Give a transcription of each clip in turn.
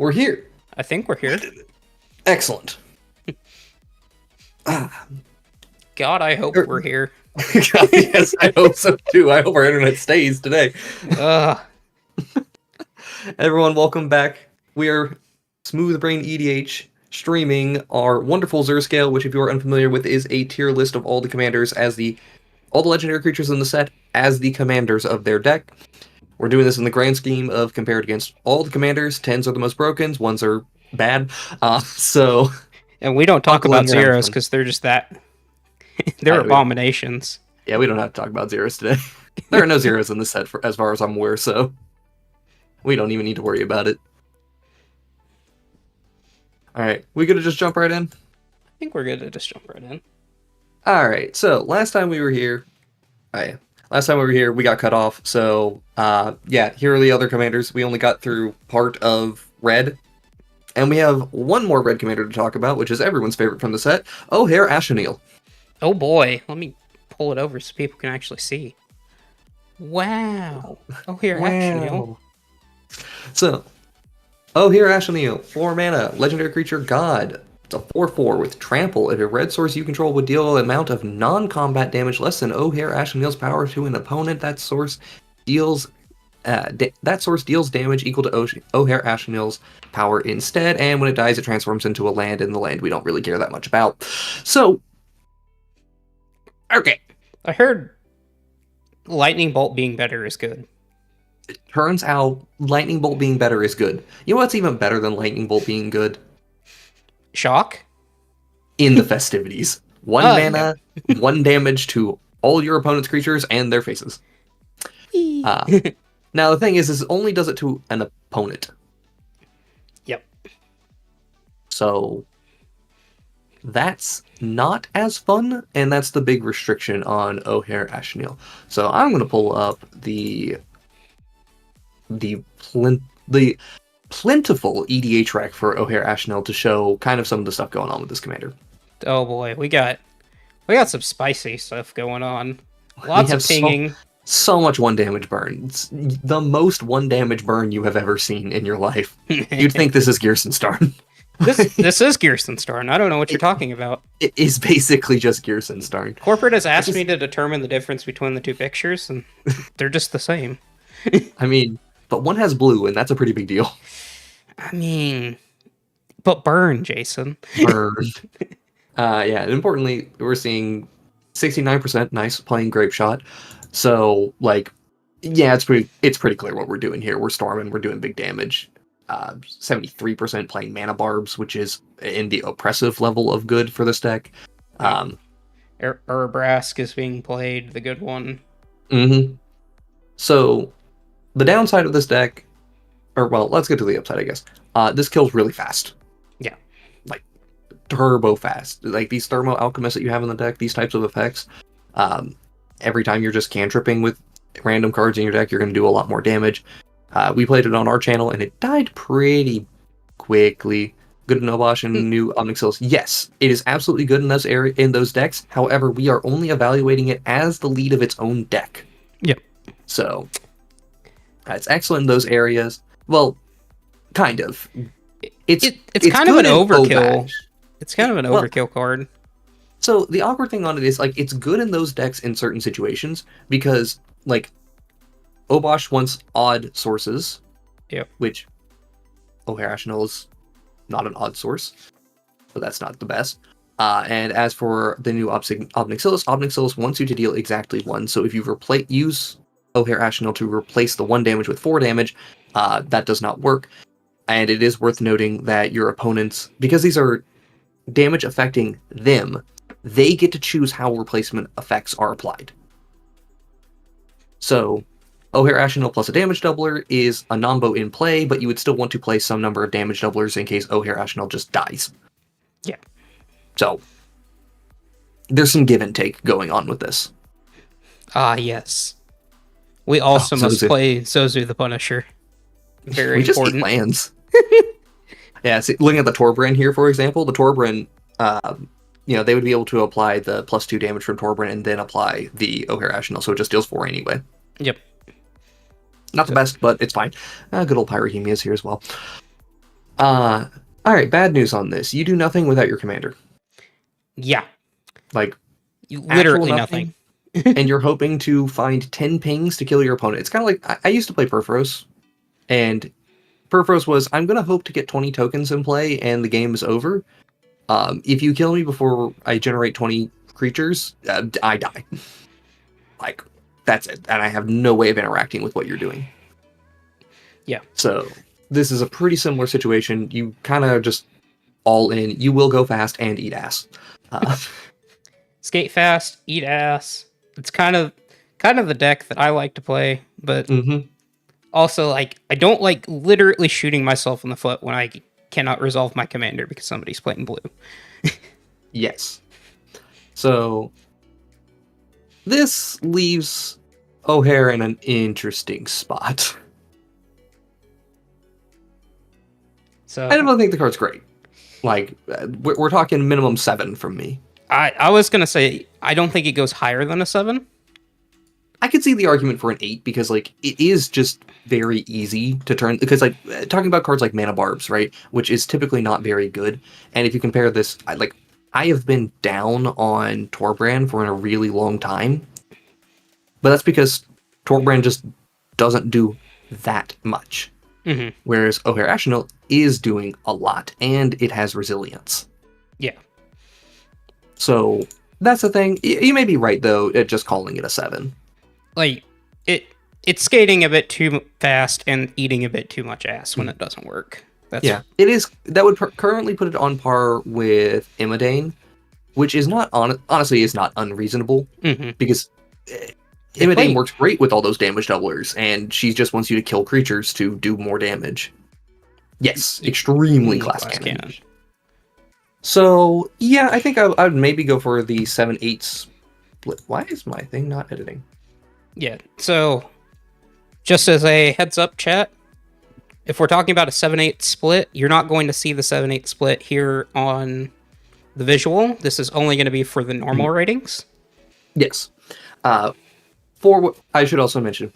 We're here. I think we're here. Excellent. God, I hope we're here. Yes, I hope so too. I hope our internet stays today. Everyone, welcome back. We are SmoothBrainEDH streaming our wonderful Zur Scale, which, if you are unfamiliar with, is a tier list of all the commanders all the legendary creatures in the set as the commanders of their deck. We're doing this in the grand scheme of compared against all the commanders. 10s are the most broken, 1s are bad. And we don't talk about along zeros because they're just that. They're abominations. Yeah, we don't have to talk about zeros today. There are no zeros in this set, as far as I'm aware, so we don't even need to worry about it. Alright, we gonna just jump right in? I think we're good to just jump right in. Alright, so last time we were here, we got cut off, so yeah, here are the other commanders. We only got through part of red, and we have one more red commander to talk about, which is everyone's favorite from the set, O'Hare Asheneel. Oh boy, let me pull it over so people can actually see. Wow. O'Hare Asheneel. So, O'Hare Asheneel, 4 mana, legendary creature god. It's a 4/4 with trample. If a red source you control would deal an amount of non-combat damage less than O'Hare Asheneel's power to an opponent, that source deals damage equal to O'Hare Asheneel's power instead, and when it dies, it transforms into a land, and the land we don't really care that much about. So, okay. I heard Lightning Bolt being better is good. It turns out Lightning Bolt being better is good. You know what's even better than Lightning Bolt being good? Shock? In the festivities. 1 mana, 1 damage to all your opponent's creatures and their faces. Now, the thing is it only does it to an opponent. Yep. So, that's not as fun, and that's the big restriction on O'Hare Asheneel. So, I'm going to pull up the plentiful EDH rec for O'Hare Asheneel to show kind of some of the stuff going on with this commander. Oh boy, we got some spicy stuff going on. Lots of pinging. So much 1 damage burn. It's the most 1 damage burn you have ever seen in your life. You'd think this is Gearsenstarn. This is Gearsenstarn. I don't know what you're talking about. It is basically just Gearsenstarn. Corporate has asked me to determine the difference between the two pictures, and they're just the same. I mean, but one has blue, and that's a pretty big deal. I mean, but burn, Jason. Burn. Yeah, and importantly, we're seeing 69% nice playing Grape Shot. So, like, yeah, it's pretty clear what we're doing here. We're storming, we're doing big damage. 73% playing Mana Barbs, which is in the oppressive level of good for this deck. Urabrask is being played, the good one. Mm-hmm. So, the downside of this deck, let's get to the upside, I guess. This kills really fast. Yeah. Like, turbo fast. Like, these Thermo Alchemists that you have in the deck, these types of effects, every time you're just cantripping with random cards in your deck, you're going to do a lot more damage. We played it on our channel, and it died pretty quickly. Good Nobosh and new Omnixils. Yes, it is absolutely good in those decks. However, we are only evaluating it as the lead of its own deck. Yep. So, it's excellent in those areas. Well, kind of. It's kind of an overkill. It's kind of an overkill card. So the awkward thing on it is, like, it's good in those decks in certain situations because, like, Obosh wants odd sources. Yep. Which O'Hare Asheneel is not an odd source, but that's not the best. And as for the new Omnixils wants you to deal exactly 1. So if you use O'Hare Asheneel to replace the 1 damage with 4 damage, that does not work. And it is worth noting that your opponents, because these are damage affecting them, they get to choose how replacement effects are applied. So, O'Hare Asheneel plus a damage doubler is a nombo in play, but you would still want to play some number of damage doublers in case O'Hare Asheneel just dies. Yeah. So, there's some give and take going on with this. Yes. We also must play Zozu the Punisher. Very important. Just lands. Yeah, see, looking at the Torbran here, for example, the Torbran, they would be able to apply the +2 damage from Torbran and then apply the O'Hare Asheneel, so it just deals 4 anyway. Yep. Not the best, but it's fine. Good old Pyrohemia is here as well. All right, bad news on this. You do nothing without your commander. Yeah, Like, actual literally nothing. nothing. And you're hoping to find 10 pings to kill your opponent. It's kind of like, I used to play Perforos, and Perforos was, I'm going to hope to get 20 tokens in play, and the game is over. If you kill me before I generate 20 creatures, I die. Like, that's it. And I have no way of interacting with what you're doing. Yeah. So, this is a pretty similar situation. You kind of just all in. You will go fast and eat ass. Skate fast, eat ass. It's kind of the deck that I like to play, but also like I don't like literally shooting myself in the foot when I cannot resolve my commander because somebody's playing blue. Yes. So this leaves O'Hare in an interesting spot. So I don't think the card's great. Like, we're talking minimum 7 from me. I was gonna say I don't think it goes higher than a 7. I could see the argument for an 8 because, like, it is just very easy to turn. Because, like, talking about cards like Mana Barbs, right, which is typically not very good. And if you compare this, I have been down on Torbrand for a really long time. But that's because Torbrand just doesn't do that much. Mm-hmm. Whereas O'Hare Ashnell is doing a lot, and it has resilience. Yeah. So that's the thing. You may be right, though, at just calling it a 7. Like it's skating a bit too fast and eating a bit too much ass when it doesn't work. Yeah, it is. That would currently put it on par with Imodane, which is not honestly is not unreasonable because Imodane works great with all those damage doublers, and she just wants you to kill creatures to do more damage. Yes, extremely class cannon. So yeah, I think I would maybe go for the 7/8 split. Why is my thing not editing? Yeah, so just as a heads up, chat, if we're talking about a 7/8 split, you're not going to see the 7/8 split here on the visual. This is only going to be for the normal ratings. Yes. I should also mention,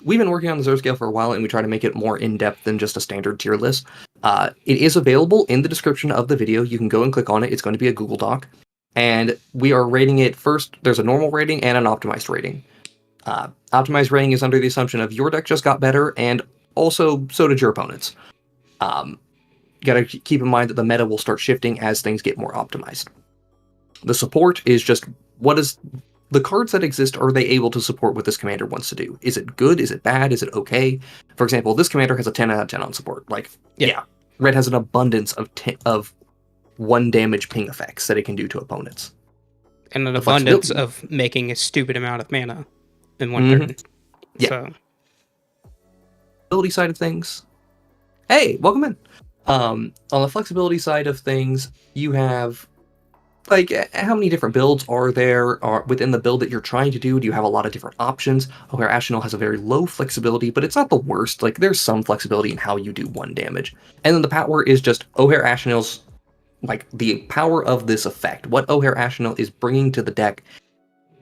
we've been working on the Zur Scale for a while, and we try to make it more in-depth than just a standard tier list. It is available in the description of the video. You can go and click on it. It's going to be a Google Doc. And we are rating it first. There's a normal rating and an optimized rating. Optimized rating is under the assumption of your deck just got better, and also so did your opponents. You gotta keep in mind that the meta will start shifting as things get more optimized. The support is just what is the cards that exist, are they able to support what this commander wants to do? Is it good? Is it bad? Is it okay? For example, this commander has a 10 out of 10 on support. Like, yeah. Red has an abundance of 1 damage ping effects that it can do to opponents. And an abundance of making a stupid amount of mana in one turn. Yeah. So. Ability side of things. Hey, welcome in. On the flexibility side of things, you have, like, how many different builds are there within the build that you're trying to do? Do you have a lot of different options? O'Hare Ashnell has a very low flexibility, but it's not the worst. Like, there's some flexibility in how you do 1 damage. And then the power is just O'Hare Ashnell's, like, the power of this effect. What O'Hare Ashnell is bringing to the deck,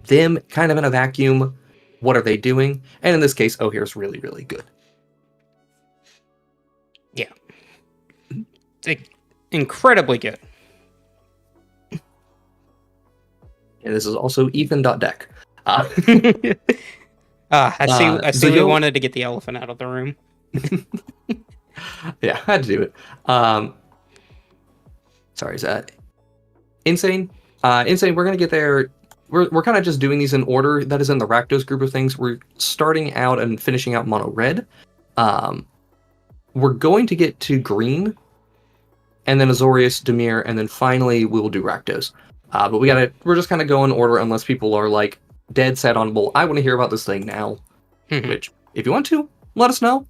them kind of in a vacuum, what are they doing? And in this case, O'Hare's really, really good. Yeah. It's incredibly good. And this is also Ethan.deck. I see we wanted to get the elephant out of the room. Yeah, I had to do it. Sorry, is that Insane? Insane, we're going to get there. We're kind of just doing these in order. That is in the Rakdos group of things. We're starting out and finishing out Mono Red. We're going to get to Green, and then Azorius, Dimir, and then finally we will do Rakdos. But we're just kind of going in order unless people are like dead set on, well, I want to hear about this thing now. Which, if you want to, let us know.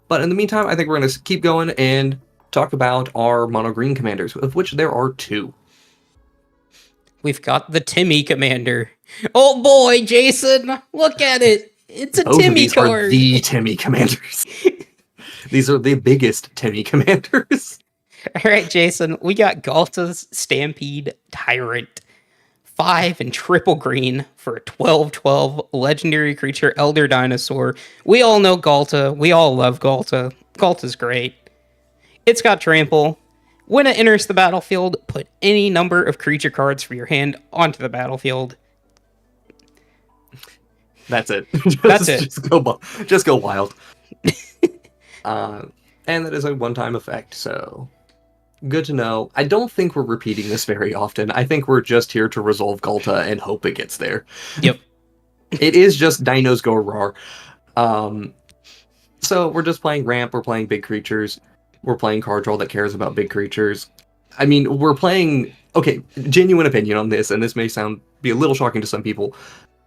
But in the meantime, I think we're going to keep going and talk about our mono green commanders, of which there are 2. We've got the Timmy commander. Oh boy, Jason, look at it. It's a Timmy card. Are the Timmy commanders. These are the biggest Timmy commanders. All right, Jason, we got Galta's Stampede Tyrant. 5 and triple green for a 12/12 legendary creature, Elder Dinosaur. We all know Galta. We all love Galta. Galta's great. It's got trample. When it enters the battlefield, put any number of creature cards from your hand onto the battlefield. That's it. That's it. Just go wild. And that is a one-time effect, so good to know. I don't think we're repeating this very often. I think we're just here to resolve Ghalta and hope it gets there. Yep. It is just dinos go roar. So we're just playing ramp, we're playing big creatures, we're playing card draw that cares about big creatures. I mean, we're playing... Okay, genuine opinion on this, and this may be a little shocking to some people.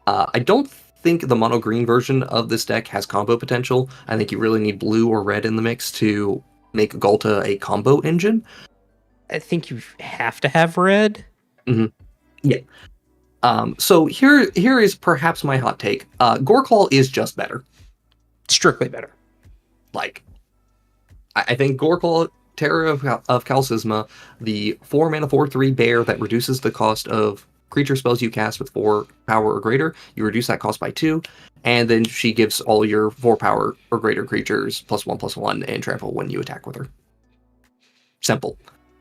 I don't think the mono green version of this deck has combo potential. I think you really need blue or red in the mix to make Ghalta a combo engine. I think you have to have red. Mm-hmm. Yeah. So here is perhaps my hot take. Goreclaw is just better. Strictly better. Like, I think Goreclaw, Terror of Calcisma, the 4-mana 4/3 bear that reduces the cost of creature spells you cast with 4 power or greater, you reduce that cost by 2, and then she gives all your 4 power or greater creatures +1/+1 and trample when you attack with her. Simple.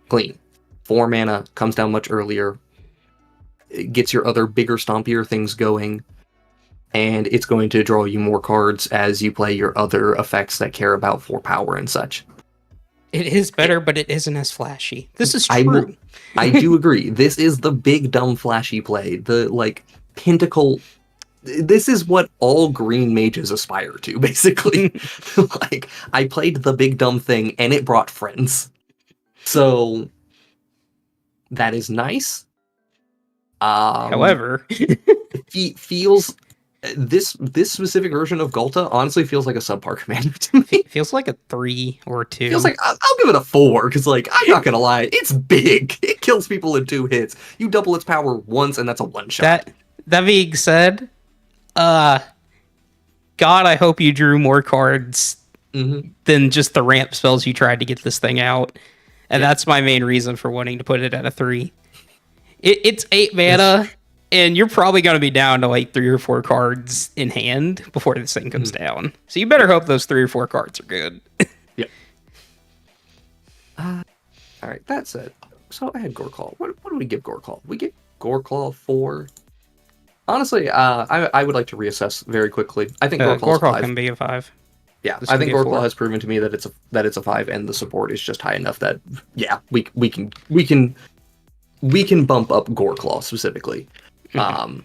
Clean. 4 mana, comes down much earlier, it gets your other bigger, stompier things going, and it's going to draw you more cards as you play your other effects that care about 4 power and such. It is better, but it isn't as flashy. This is true. I do agree. This is the big, dumb, flashy play. The, like, pinnacle... This is what all green mages aspire to, basically. Like, I played the big, dumb thing, and it brought friends. So, that is nice. However... feels... This specific version of Ghalta honestly feels like a subpar commander to me. Feels like a 3 or 2. Feels like I'll give it a 4 because, like, I'm not gonna lie, it's big. It kills people in 2 hits. You double its power once, and that's a one shot. That being said, God, I hope you drew more cards than just the ramp spells you tried to get this thing out, and that's my main reason for wanting to put it at a 3. It's 8 mana. And you're probably going to be down to like 3 or 4 cards in hand before this thing comes down. So you better hope those 3 or 4 cards are good. Yep. All right, that said, so I had Goreclaw. What do we give Goreclaw? We give Goreclaw 4. Honestly, I would like to reassess very quickly. I think Goreclaw can be a 5. Yeah, I think Goreclaw has proven to me that it's a 5, and the support is just high enough that we can bump up Goreclaw specifically. And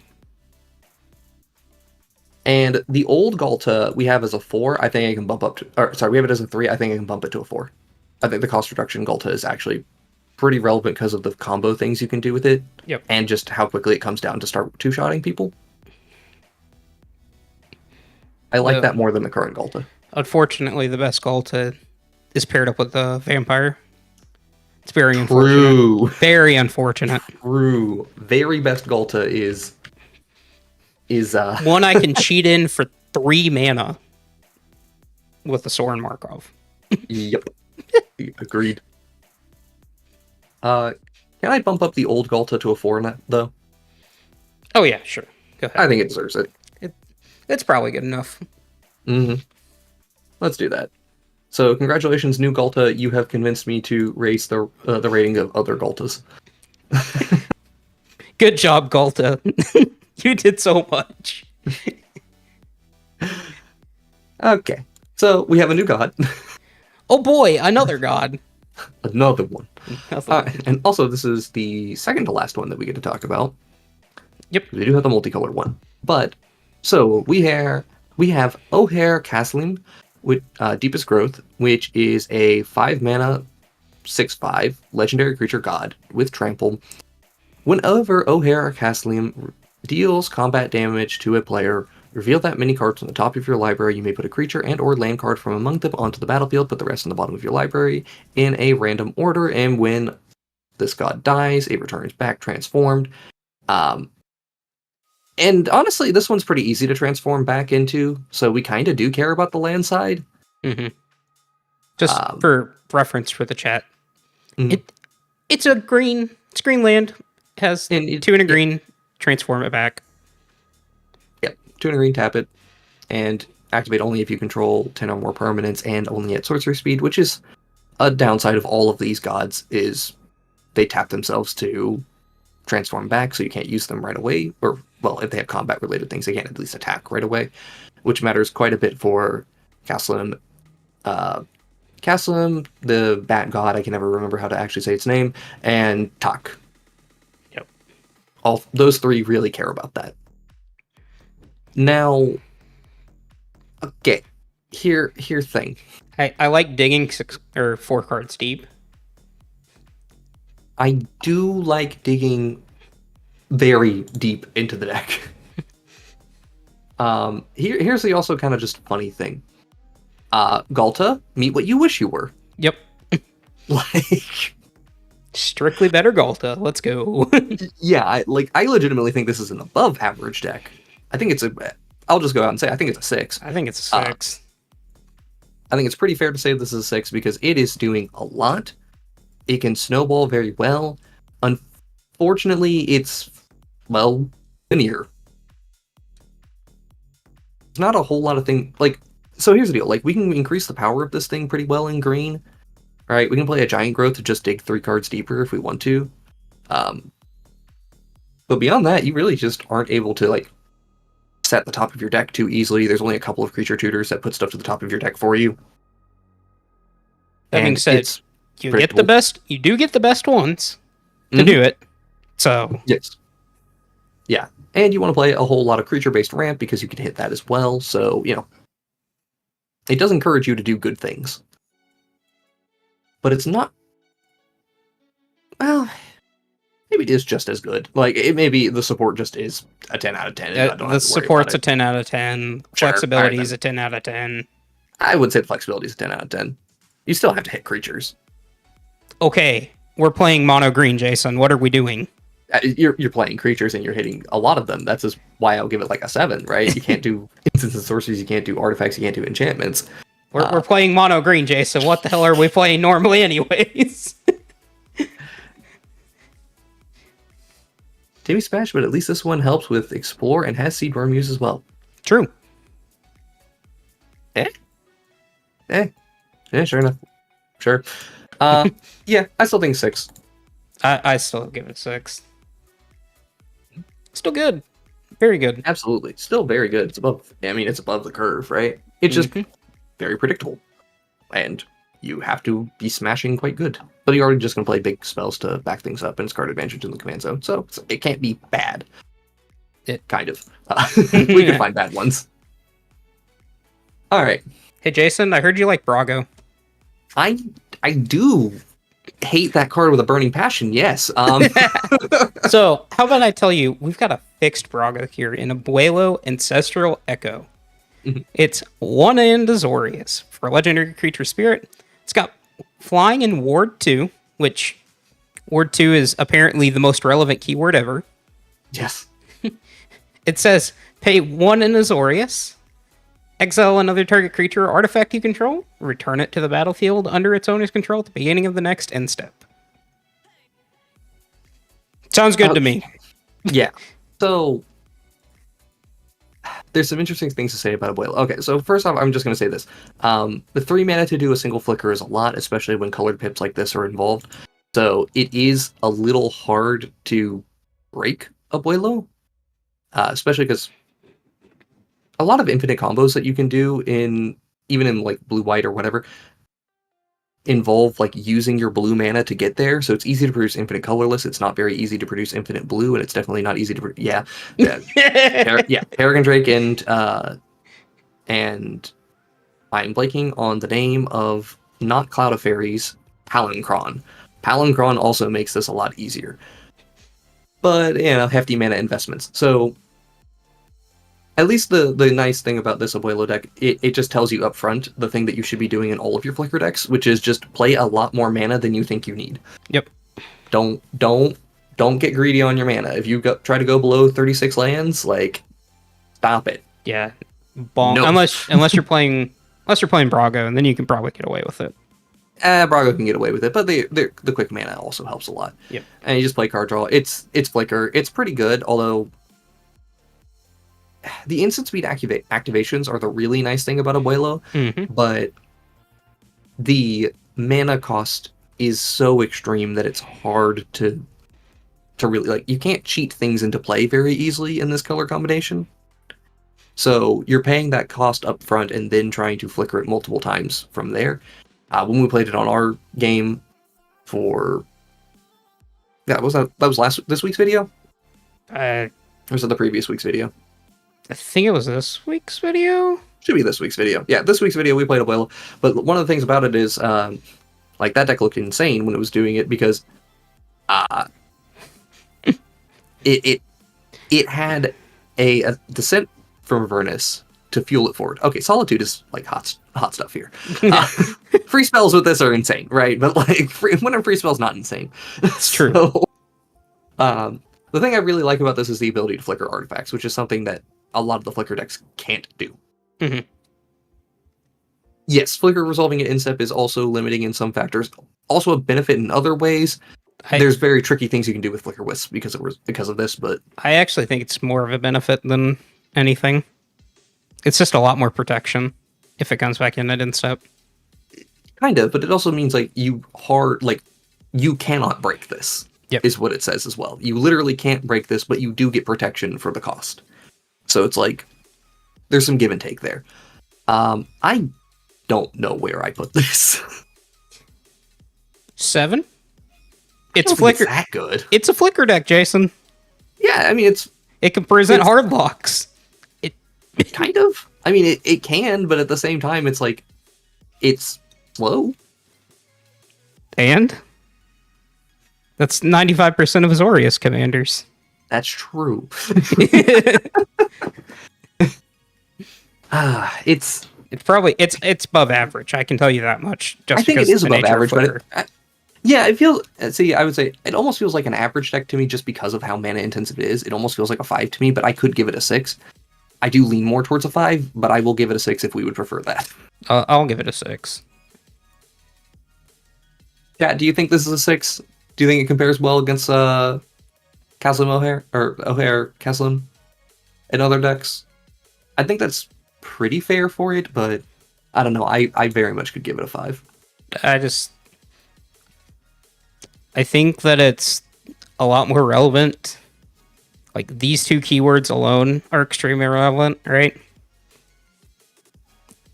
the old Ghalta we have as a 4, I think I can bump up to... we have it as a 3, I think I can bump it to a 4. I think the cost reduction Ghalta is actually pretty relevant because of the combo things you can do with it. Yep. And just how quickly it comes down to start two-shotting people. I like that more than the current Ghalta. Unfortunately, the best Ghalta is paired up with the Vampire. It's very unfortunate. True. Very unfortunate. True. Very best Ghalta is one I can cheat in for 3 mana with the Soren Markov. Yep. Agreed. Can I bump up the old Ghalta to a 4 though? Oh yeah, sure. Go ahead. I think it deserves it. It's probably good enough. Let's do that. So, congratulations, new Ghalta. You have convinced me to raise the rating of other Ghaltas. Good job, Ghalta. You did so much. Okay, so we have a new god. Oh boy, another god. Another one. And also, this is the second to last one that we get to talk about. Yep. We do have the multicolored one. But, so, we have O'Hare Castling with Deepest Growth, which is a 5-mana 6/5 legendary creature god with trample. Whenever O'Hare Castling deals combat damage to a player, reveal that many cards on the top of your library. You may put a creature and or land card from among them onto the battlefield, put the rest on the bottom of your library in a random order, and when this god dies, it returns back transformed. And honestly, this one's pretty easy to transform back into, so we kind of do care about the land side. Just for reference for the chat, it's a green land. It has 2 and a green. Transform it back. Yep, 2 and a green, tap it, and activate only if you control 10 or more permanents, and only at sorcery speed, which is a downside of all of these gods is they tap themselves to transform back, so you can't use them right away. Or, well, if they have combat-related things, they can't at least attack right away, which matters quite a bit for Castellum. Castellum, the bat god, I can never remember how to actually say its name, and Tak. Yep. All those three really care about that. Now, okay, here's thing. I like digging 6 or 4 cards deep. I do like digging very deep into the deck. Here's the also kind of just funny thing. Galta, meet what you wish you were. Yep. Like, strictly better Galta. Let's go. yeah, I legitimately think this is an above average deck. I think it's I'll just go out and say I think it's a 6. I think it's a 6. I think it's pretty fair to say this is a 6 because it is doing a lot. It can snowball very well. Unfortunately, it's, well, linear. There's not a whole lot of things, like, so here's the deal. Like, we can increase the power of this thing pretty well in green. Right? We can play a giant growth to just dig 3 cards deeper if we want to. But beyond that, you really just aren't able to, like, set the top of your deck too easily. There's only a couple of creature tutors that put stuff to the top of your deck for you. That being said, you get the best. You do get the best ones to do it. So yes, yeah, and you want to play a whole lot of creature-based ramp because you can hit that as well. So it does encourage you to do good things, but it's not. Well, maybe it is just as good. Like it maybe the support just is a 10 out of 10. The support's a 10 out of 10. Sure, Flexibility is a 10 out of 10. I would say the flexibility is a 10 out of 10. You still have to hit creatures. Okay, we're playing mono green, Jason. What are we doing? You're playing creatures and you're hitting a lot of them. That's just why I'll give it like a 7, right? You can't do instants and sorceries, you can't do artifacts, you can't do enchantments. We're playing mono green, Jason. What the hell are we playing normally anyways? Timmy Smash, but at least this one helps with Explore and has Seed Worm use as well. True. Yeah, sure enough. Sure. Yeah, I still think 6. I still give it 6. Still good. Very good. Absolutely. Still very good. It's above the curve, right? It's just very predictable. And you have to be smashing quite good. But you're already just going to play big spells to back things up and it's card advantage in the command zone. So it can't be bad. Kind of. We can find bad ones. All right. Hey, Jason, I heard you like Brago. I do hate that card with a burning passion, yes. So, how about I tell you, we've got a fixed Brago here in Abuelo Ancestral Echo. It's 1 and Azorius for Legendary Creature Spirit. It's got Flying and Ward 2, which Ward 2 is apparently the most relevant keyword ever. Yes. It says, pay 1 and Azorius. Exile another target creature or artifact you control. Return it to the battlefield under its owner's control at the beginning of the next end step. Sounds good to me. Yeah. So, there's some interesting things to say about Abuelo. Okay, so first off, I'm just going to say this. The 3 mana to do a single flicker is a lot, especially when colored pips like this are involved. So, it is a little hard to break Abuelo, especially because a lot of infinite combos that you can do even in like blue-white or whatever involve like using your blue mana to get there. So it's easy to produce infinite colorless. It's not very easy to produce infinite blue, and it's definitely not easy to Peregrine Drake and I'm blanking on the name of not Cloud of Fairies, Palancron. Palancron also makes this a lot easier. But hefty mana investments. So at least the nice thing about this Abuelo deck, it just tells you up front the thing that you should be doing in all of your Flicker decks, which is just play a lot more mana than you think you need. Yep. Don't get greedy on your mana. If you try to go below 36 lands, like, stop it. Yeah. No. Unless you're playing Brago, and then you can probably get away with it. Brago can get away with it, but the quick mana also helps a lot. Yep. And you just play card draw. It's Flicker. It's pretty good, although the instant speed activations are the really nice thing about Abuelo, but the mana cost is so extreme that it's hard to really, like, you can't cheat things into play very easily in this color combination. So you're paying that cost up front and then trying to flicker it multiple times from there. When we played it on our game for that was this week's video? Or was it the previous week's video? I think it was this week's video. Should be this week's video. Yeah, this week's video we played Abuelo. But one of the things about it is, like, that deck looked insane when it was doing it because it had a descent from Avernus to fuel it forward. Okay, Solitude is like hot stuff here. Free spells with this are insane, right? But like when a free spell's not insane. It's true. So, the thing I really like about this is the ability to flicker artifacts, which is something that a lot of the flicker decks can't do. Mm-hmm. Yes, flicker resolving at instep is also limiting in some factors. Also a benefit in other ways. There's very tricky things you can do with Flicker Wisp because of this, but I actually think it's more of a benefit than anything. It's just a lot more protection if it comes back in at instep. Kind of, but it also means like you cannot break this. Yep. Is what it says as well. You literally can't break this, but you do get protection for the cost. So it's like there's some give and take there. I don't know where I put this. 7? It's flicker. It's that good. It's a flicker deck, Jason. Yeah, I mean it can present hard blocks. Kind of. I mean it can, but at the same time it's like it's slow. And that's 95% of Azorius commanders. That's true. It's probably above average. I can tell you that much. I think it is above average, but yeah, it feels. See, I would say it almost feels like an average deck to me, just because of how mana intensive it is. It almost feels like a 5 to me, but I could give it a 6. I do lean more towards a 5, but I will give it a 6 if we would prefer that. I'll give it a 6. Yeah, do you think this is a 6? Do you think it compares well against Caslim O'Hare or O'Hare Caslim and other decks? I think that's pretty fair for it, but I don't know. I very much could give it a 5. I think that it's a lot more relevant. Like, these two keywords alone are extremely relevant, right?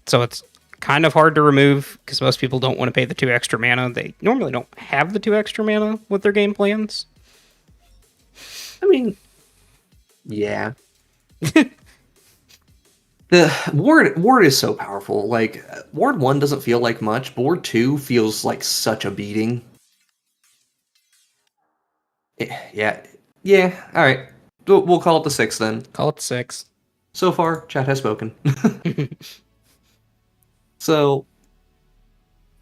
So it's kind of hard to remove because most people don't want to pay the 2 extra mana. They normally don't have the 2 extra mana with their game plans. I mean, yeah. The Ward is so powerful. Like, Ward 1 doesn't feel like much, but Ward 2 feels like such a beating. Yeah. All right. We'll call it the 6 then. Call it 6. So far, chat has spoken. So,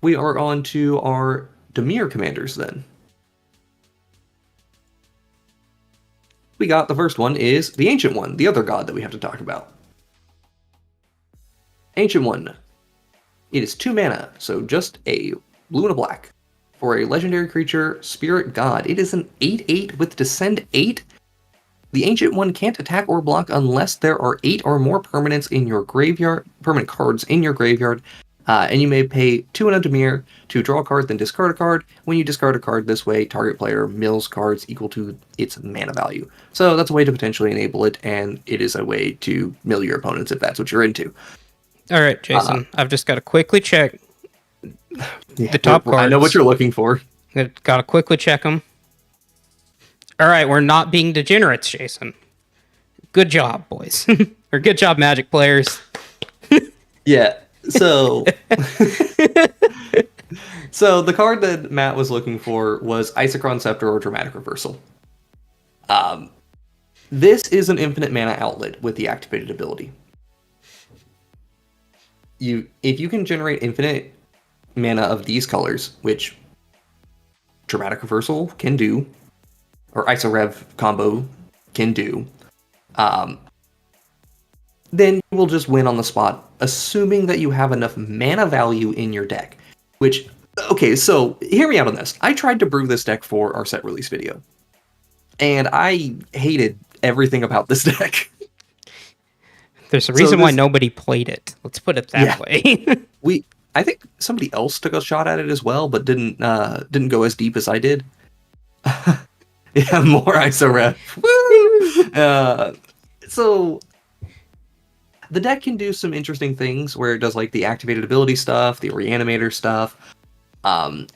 we are on to our Dimir commanders then. We got the first one is the Ancient One, the other god that we have to talk about. Ancient One. It is 2 mana, so just a blue and a black. For a legendary creature, Spirit God. It is an 8/8 with Descend 8. The Ancient One can't attack or block unless there are 8 or more permanent cards in your graveyard, and you may pay 2 and a Dimir to draw a card, then discard a card. When you discard a card this way, target player mills cards equal to its mana value. So that's a way to potentially enable it, and it is a way to mill your opponents if that's what you're into. All right, Jason, I've just got to quickly check the top cards. I know what you're looking for. Got to quickly check them. All right, we're not being degenerates, Jason. Good job, boys. Or good job, Magic players. Yeah, so... So the card that Matt was looking for was Isochron Scepter or Dramatic Reversal. This is an infinite mana outlet with the activated ability. If you can generate infinite mana of these colors, which Dramatic Reversal can do, or Iso-Rev combo can do, then you will just win on the spot, assuming that you have enough mana value in your deck. Which, okay, so hear me out on this. I tried to brew this deck for our set release video, and I hated everything about this deck. There's a reason why nobody played it. Let's put it that way. I think somebody else took a shot at it as well, but didn't go as deep as I did. Yeah, more ISO ref. Woo! So the deck can do some interesting things where it does like the activated ability stuff, the reanimator stuff.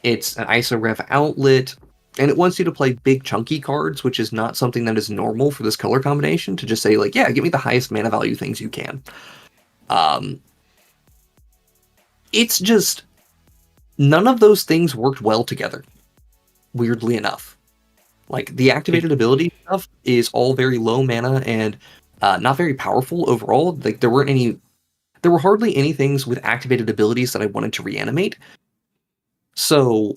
It's an ISO ref outlet, and it wants you to play big chunky cards, which is not something that is normal for this color combination. To just say like, yeah, give me the highest mana value things you can. It's just none of those things worked well together. Weirdly enough. Like, the activated ability stuff is all very low mana and not very powerful overall. Like, there were hardly any things with activated abilities that I wanted to reanimate. So,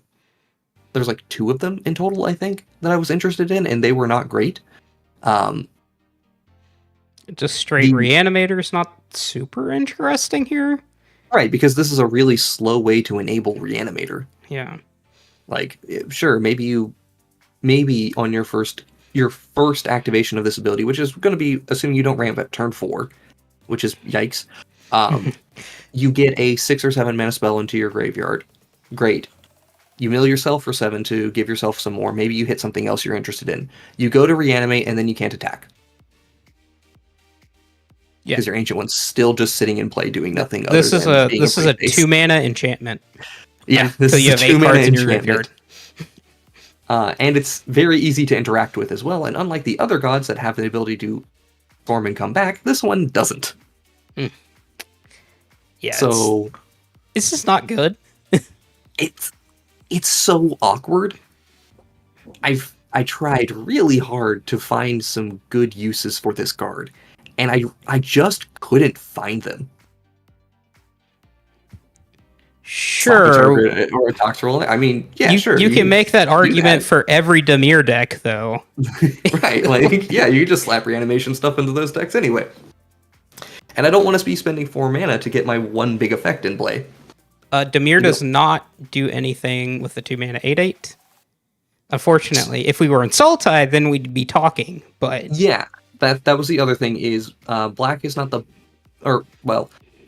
there's like 2 of them in total, I think, that I was interested in, and they were not great. Just straight reanimator is not super interesting here. Right, because this is a really slow way to enable reanimator. Yeah. Like, sure, maybe on your first activation of this ability, which is going to be assuming you don't ramp at turn 4, which is yikes. You get a 6 or 7 mana spell into your graveyard. Great. You mill yourself for 7 to give yourself some more. Maybe you hit something else you're interested in. You go to reanimate, and then you can't attack. Yeah. Because your Ancient One's still just sitting in play doing nothing other this is than this is a 2 mana enchantment. Yeah, this is you have 8 cards in your graveyard. And it's very easy to interact with as well. And unlike the other gods that have the ability to storm and come back, this one doesn't. Yeah. So it's just not good. it's so awkward. I tried really hard to find some good uses for this card, and I just couldn't find them. Sure. Or a Tox roll. I mean, yeah, sure. You can make that argument for every Dimir deck, though. Right, like, yeah, you just slap reanimation stuff into those decks anyway. And I don't want to be spending 4 mana to get my one big effect in play. Dimir does not do anything with the 2 mana 8/8. Unfortunately, if we were in Sultai, then we'd be talking. But yeah, that was the other thing is black is not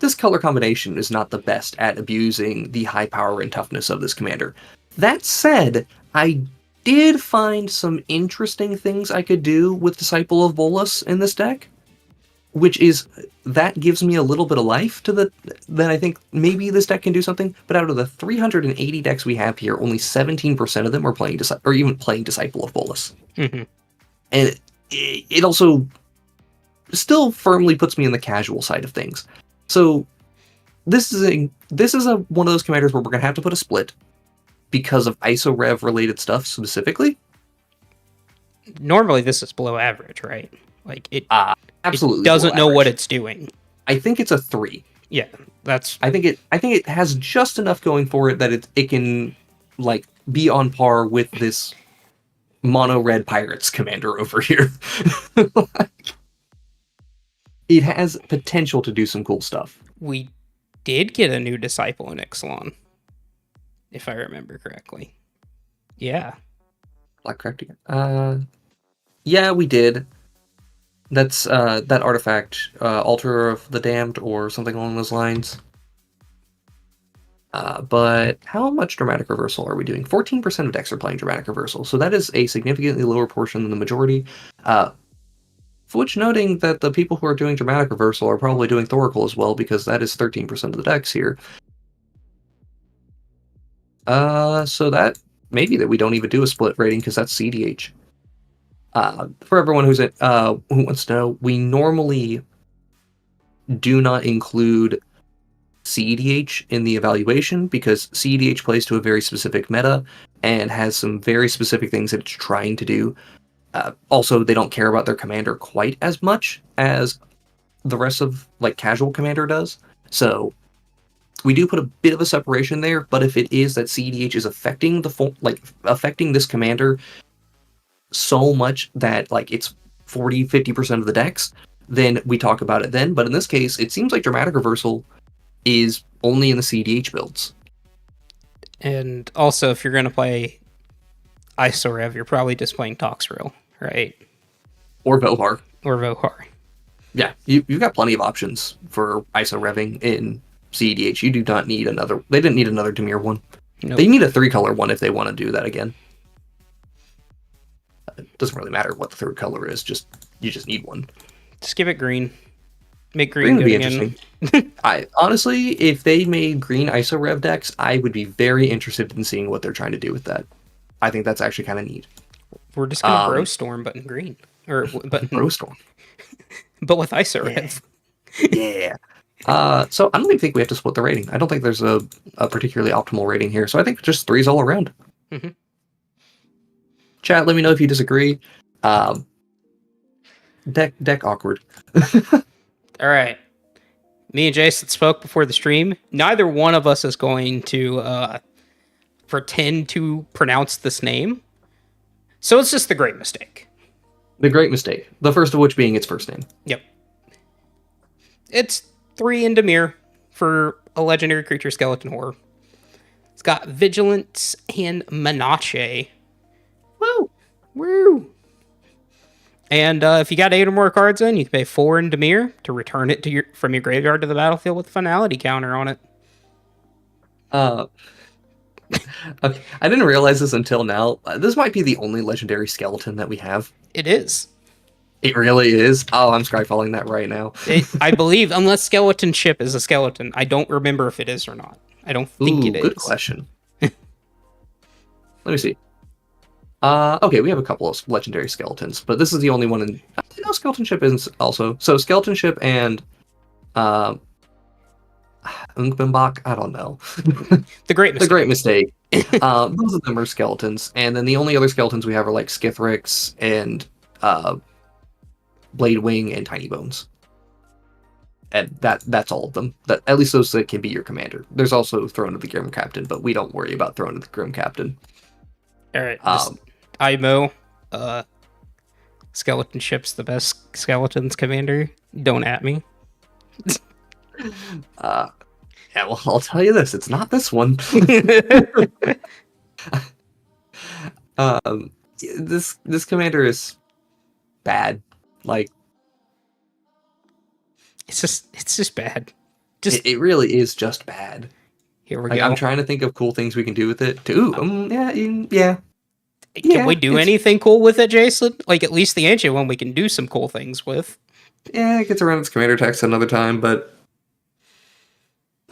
this color combination is not the best at abusing the high power and toughness of this commander. That said, I did find some interesting things I could do with Disciple of Bolas in this deck, which is that gives me a little bit of life to then I think maybe this deck can do something. But out of the 380 decks we have here, only 17% of them are playing Disciple of Bolas. Mm-hmm. And it also still firmly puts me in the casual side of things. So this is one of those commanders where we're gonna have to put a split because of ISO Rev related stuff specifically. Normally this is below average, right? Like it absolutely it doesn't know what it's doing. I think it's a 3. Yeah, that's. I think it has just enough going for it that it can like be on par with this mono red pirates commander over here. It has potential to do some cool stuff. We did get a new disciple in Ixalan, if I remember correctly. Yeah. Black correct again. Yeah, we did. That's that artifact, Altar of the Damned, or something along those lines. But how much Dramatic Reversal are we doing? 14% of decks are playing Dramatic Reversal, so that is a significantly lower portion than the majority. For which noting that the people who are doing Dramatic Reversal are probably doing Thoracle as well, because that is 13% of the decks here. So that maybe that we don't even do a split rating because that's CDH. For everyone who wants to know, we normally do not include CEDH in the evaluation because CEDH plays to a very specific meta and has some very specific things that it's trying to do. Also, they don't care about their commander quite as much as the rest of like casual commander does. So we do put a bit of a separation there, but if it is that CEDH is affecting affecting this commander so much that like it's 40-50% of the decks, then we talk about it then. But in this case, it seems like Dramatic Reversal is only in the CDH builds. And also, if you're going to play ISO-Rev, you're probably just playing Toxrill, right? Or Vohar. Or Vohar. Yeah, you've got plenty of options for ISO-Revving in CEDH. You do not need another. They didn't need another Dimir one. Nope. They need a 3-color one if they want to do that again. It doesn't really matter what the third color is. You just need one. Just give it green. Make green would be good again. interesting. I honestly, if they made green ISO Rev decks, I would be very interested in seeing what they're trying to do with that. I think that's actually kind of neat. We're just gonna Bro Storm, but in green, but Bro Storm, but with ISO Rev. Yeah. So I don't even think we have to split the rating. I don't think there's a particularly optimal rating here. So I think just 3s all around. Mm-hmm. Chat, let me know if you disagree. Deck awkward. All right. Me and Jason spoke before the stream. Neither one of us is going to pretend to pronounce this name. So it's just the Great Mistake. The Great Mistake. The first of which being its first name. Yep. It's 3 in Dimir for a legendary creature skeleton horror. It's got Vigilance and Menache. Woo! Woo! And if you got 8 or more cards in, you can pay 4 in Dimir to return it to from your graveyard to the battlefield with a finality counter on it. Okay. I didn't realize this until now. This might be the only legendary skeleton that we have. It is. It really is? Oh, I'm skyfalling that right now. I believe, unless Skeleton Ship is a skeleton. I don't remember if it is or not. I don't think it is. Good question. Let me see. Okay, we have a couple of legendary skeletons, but this is the only one in... No, Skeleton Ship isn't also. So Skeleton Ship and... Unkbenbach? I don't know. The Great Mistake. The Great Mistake. Both of them are skeletons, and then the only other skeletons we have are like Skithrix and Bladewing and Tiny Bones. And that's all of them. At least those that can be your commander. There's also Throne of the Grim Captain, but we don't worry about Throne of the Grim Captain. All right. IMO, Skeleton Ship's the best skeletons commander. Don't at me. Yeah, well, I'll tell you this: it's not this one. This commander is bad. Like, it's just bad. It really is just bad. Here we go. I'm trying to think of cool things we can do with it. Yeah. Can we do anything cool with it, Jason? Like, at least the ancient one we can do some cool things with. Yeah, it gets around its commander text another time, but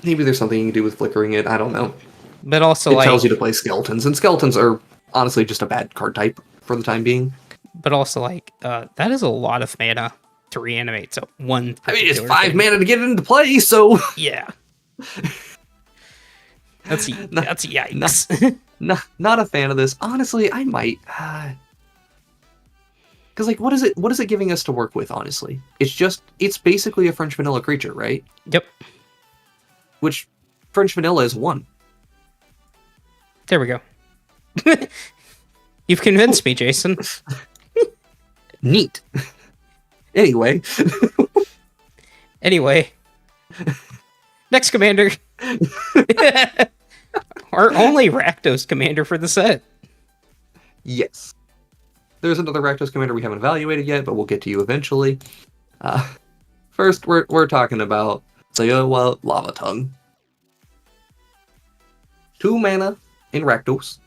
maybe there's something you can do with flickering it. I don't know. But also, it tells you to play skeletons, and skeletons are honestly just a bad card type for the time being. But also, that is a lot of mana to reanimate. So one. I mean, it's 5 mana to get it into play, so yeah. That's yikes. Not a fan of this. Honestly, I might. Because what is it giving us to work with? Honestly, it's basically a French vanilla creature, right? Yep. Which French vanilla is 1. There we go. You've convinced me, Jason. Neat. Anyway. Next commander. Our only Rakdos commander for the set. Yes. There's another Rakdos commander we haven't evaluated yet, but we'll get to you eventually. First, we're talking about Sayowa Lava Tongue. 2 mana in Rakdos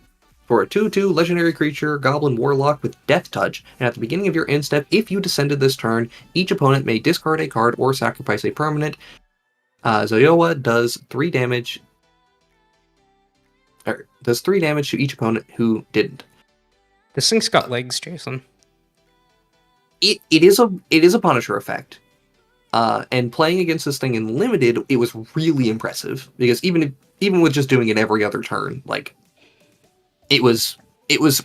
for a 2/2 legendary creature, Goblin Warlock with Death Touch, and at the beginning of your end step, if you descended this turn, each opponent may discard a card or sacrifice a permanent. Zoyoa does 3 damage. Does 3 damage to each opponent who didn't. This thing's got legs, Jason. It is a Punisher effect. And playing against this thing in limited, it was really impressive because even with just doing it every other turn, it was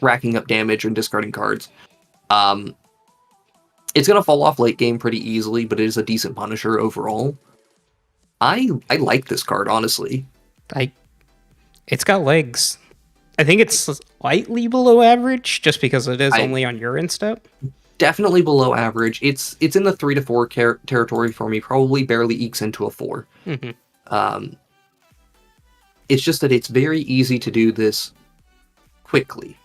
racking up damage and discarding cards. It's gonna fall off late game pretty easily, but it is a decent Punisher overall. I like this card, honestly. It's got legs. I think it's slightly below average, just because it is only on your end step. Definitely below average. It's in the 3 to 4 territory for me. Probably barely ekes into a 4. Mm-hmm. It's just that it's very easy to do this quickly.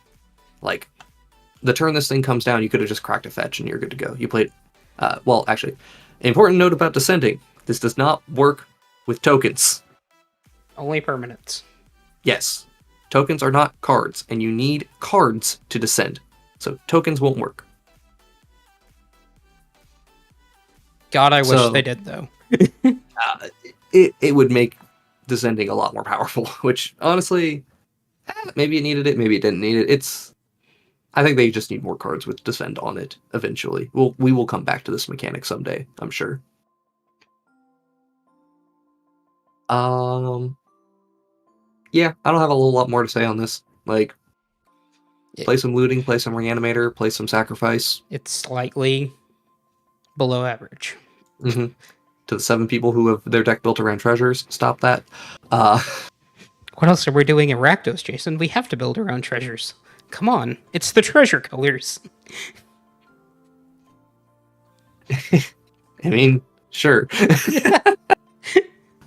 The turn this thing comes down, you could have just cracked a fetch and you're good to go. You played... well, actually, important note about descending. This does not work with tokens. Only permanents. Yes. Tokens are not cards, and you need cards to descend. So tokens won't work. God, I wish they did, though. It would make descending a lot more powerful, which, honestly, maybe it needed it, maybe it didn't need it. I think they just need more cards with descend on it eventually. We will come back to this mechanic someday, I'm sure. Yeah, I don't have a lot more to say on this. Like, play some looting, play some reanimator, play some sacrifice. It's slightly below average. Mm-hmm. To the 7 people who have their deck built around treasures, stop that. What else are we doing in Rakdos, Jason? We have to build around treasures. Come on, it's the treasure colors. I mean, sure.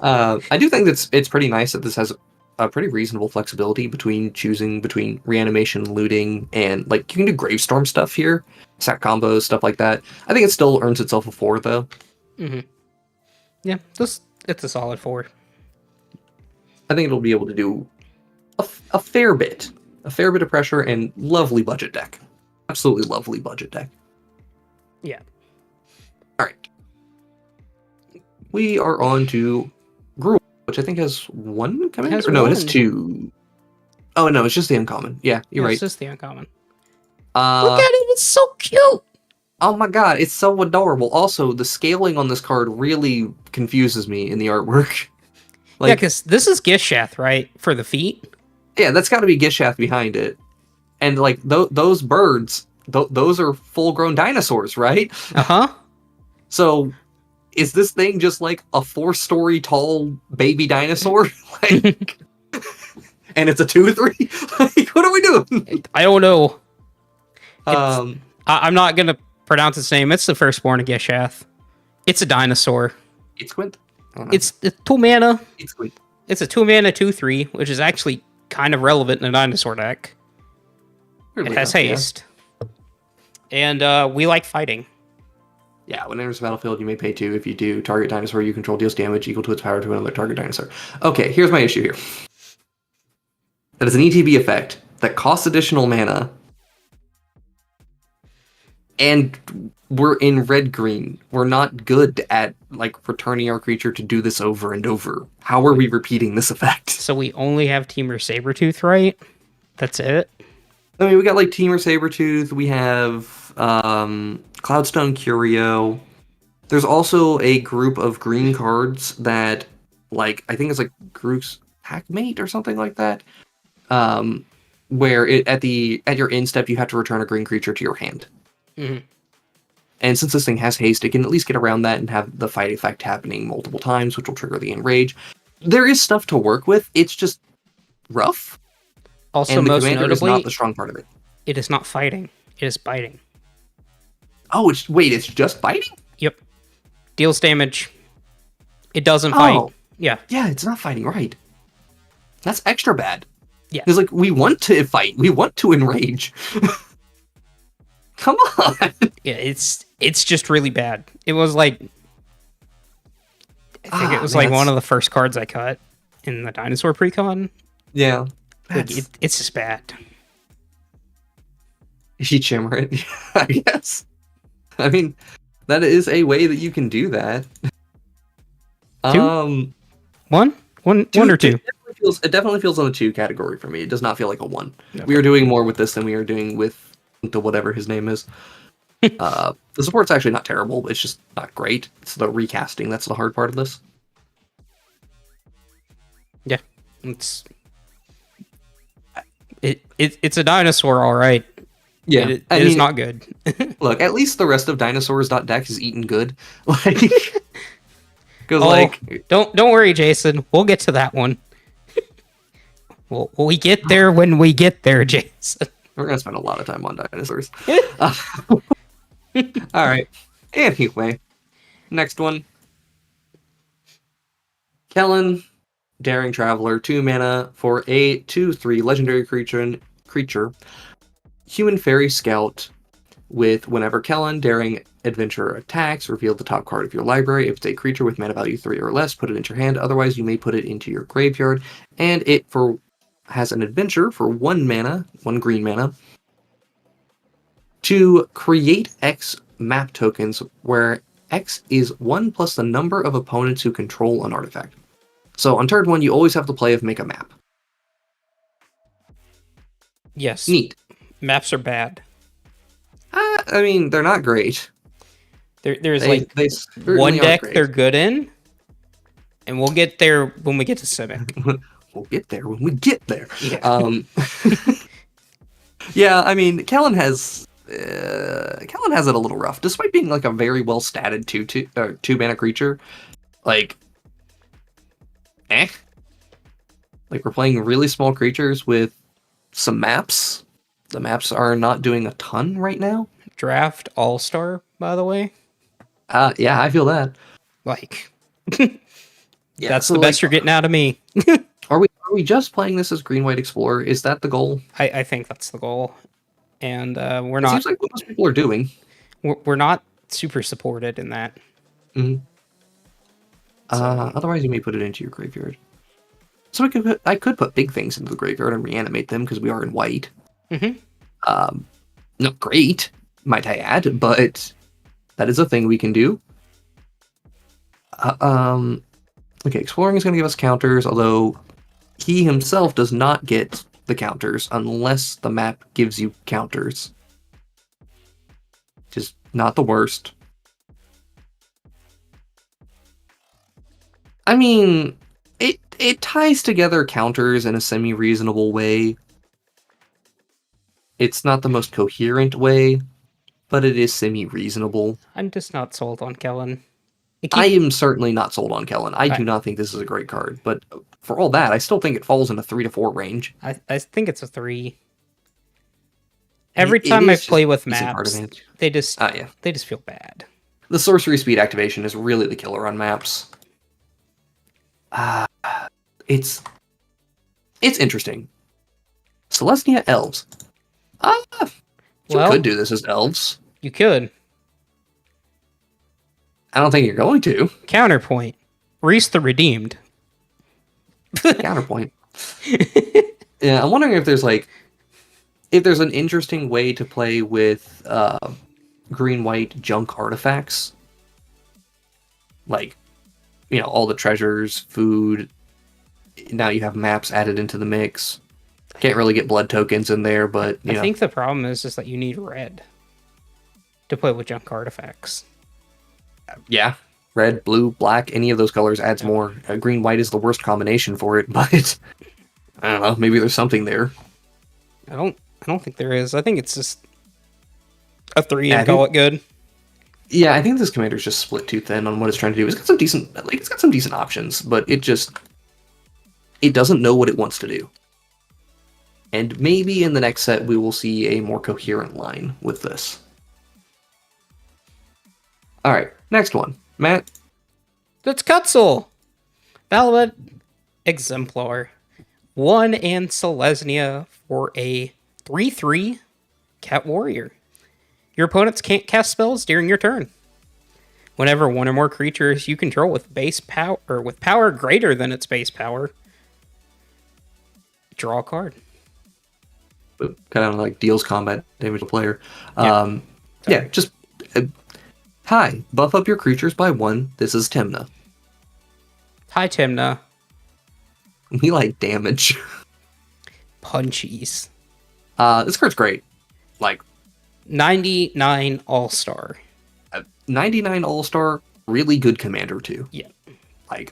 I do think it's pretty nice that this has a pretty reasonable flexibility between choosing between reanimation, looting, and like you can do Gravestorm stuff here, sack combos, stuff like that. I think it still earns itself a 4 though. Mm-hmm. Yeah, it's a solid 4. I think it'll be able to do a fair bit of pressure and lovely budget deck. Absolutely lovely budget deck. Yeah. All right. We are on to Gruul, which I think has 1 coming. Or no, it has 2. Oh no, it's just the uncommon. Yeah, you're right. It's just the uncommon. Look at it, it's so cute. Oh my god, it's so adorable. Also, the scaling on this card really confuses me in the artwork. Yeah, because this is Gishath, right? For the feet? Yeah, that's got to be Gishath behind it. And, like, those birds, those are full-grown dinosaurs, right? Uh-huh. So, is this thing just, like, a 4-story tall baby dinosaur? Like, and it's a 2-3? Like, what are we doing? I don't know. I'm not going to pronounce its name. It's the firstborn of Gishath. It's a dinosaur. It's Quint. It's 2 mana. It's Quint. It's a 2 mana 2/3, which is actually kind of relevant in a dinosaur deck. It has haste. Yeah. And we like fighting. Yeah, when it enters the battlefield, you may pay 2. If you do, target dinosaur you control deals damage equal to its power to another target dinosaur. Okay, here's my issue here. That is an ETB effect that costs additional mana. And we're in red-green. We're not good at, like, returning our creature to do this over and over. How are we repeating this effect? So we only have Temur Sabertooth, right? That's it? I mean, we got, like, Temur Sabertooth. We have Cloudstone Curio. There's also a group of green cards that, like, I think it's, like, Grook's Hackmate or something like that. Where at your end step, you have to return a green creature to your hand. Mm-hmm. And since this thing has haste, it can at least get around that and have the fight effect happening multiple times, which will trigger the enrage. There is stuff to work with. It's just rough. Also, and the most commander notably, is not the strong part of it. It is not fighting. It is biting. Oh, it's just biting? Yep. Deals damage. It doesn't fight. Oh. Yeah. Yeah, it's not fighting, right. That's extra bad. Yeah. Because, like, we want to fight. We want to enrage. Come on. Yeah, it's just really bad. It was like I think it was like one of the first cards I cut in the dinosaur precon. Yeah. Like, it's just bad. You shimmer it, I guess. I mean, that is a way that you can do that. Two? One or two? It definitely feels on the 2 category for me. It does not feel like a 1. Okay. We are doing more with this than we are doing with the whatever his name is. The support's actually not terrible. It's just not great. It's the recasting that's the hard part of this. Yeah, it's a dinosaur, all right. Yeah, it is not good. Look, at least the rest of dinosaurs.deck is eaten good. Like, because don't worry, Jason. We'll get to that one. We get there when we get there, Jason. We're gonna spend a lot of time on dinosaurs. All right. Anyway, next one. Kellen, Daring Traveler, 2 mana for a 2/3 legendary creature. Human Fairy Scout. with whenever Kellen Daring Adventurer attacks, reveal the top card of your library. If it's a creature with mana value 3 or less, put it into your hand. Otherwise, you may put it into your graveyard. And it has an adventure for 1 mana, 1 green mana, to create X map tokens, where X is 1 plus the number of opponents who control an artifact. So on turn 1, you always have the play of make a map. Yes. Neat. Maps are bad. I mean, they're not great. There's they one deck they're good in, and we'll get there when we get to Simic. We'll get there when we get there. Yeah. Yeah, I mean, Kellen has it a little rough, despite being like a very well statted 2 mana creature. Like, like we're playing really small creatures with some maps. The maps are not doing a ton right now. Draft All-Star, by the way. Yeah, I feel that. Like, yeah, that's the best you're getting out of me. Are we just playing this as Green-White Explorer? Is that the goal? I think that's the goal. And we're It not... seems like what most people are doing. We're not super supported in that. Mm-hmm. Otherwise, you may put it into your graveyard. So I could put big things into the graveyard and reanimate them because we are in white. Mm-hmm. Not great, might I add, but that is a thing we can do. Okay, exploring is going to give us counters, although he himself does not get the counters unless the map gives you counters. Just not the worst. I mean, it ties together counters in a semi-reasonable way. It's not the most coherent way, but it is semi-reasonable. I'm just not sold on Kellen. I am certainly not sold on Kellen. I do not think this is a great card, but for all that, I still think it falls in a 3 to 4 range. I think it's a 3. Every time I play with maps, they just feel bad. The sorcery speed activation is really the killer on maps. It's interesting. Celestia Elves. You could do this as Elves. You could. I don't think you're going to. Counterpoint. Reese the Redeemed. Counterpoint. Yeah, I'm wondering if there's an interesting way to play with green-white junk artifacts. Like, all the treasures, food. Now you have maps added into the mix. Can't really get blood tokens in there, but I think the problem is that you need red to play with junk artifacts. Yeah, red, blue, black, any of those colors adds more. Green-white is the worst combination for it, but I don't know. Maybe there's something there. I don't think there is. I think it's just a 3 and call it good. Yeah, I think this commander's just split too thin on what it's trying to do. It's got some decent options, but it doesn't know what it wants to do. And maybe in the next set we will see a more coherent line with this. All right, next one, Matt. That's Cutzel. Valvet Exemplar. 1 and Selesnya for a 3/3 Cat Warrior. Your opponents can't cast spells during your turn. Whenever one or more creatures you control with base power or with power greater than its base power, draw a card. Kind of like deals combat damage to the player. Just hi, buff up your creatures by 1. This is Tymna. Hi, Tymna. We like damage. Punchies. This card's great. 99 All-Star. 99 All-Star, really good commander too. Yeah.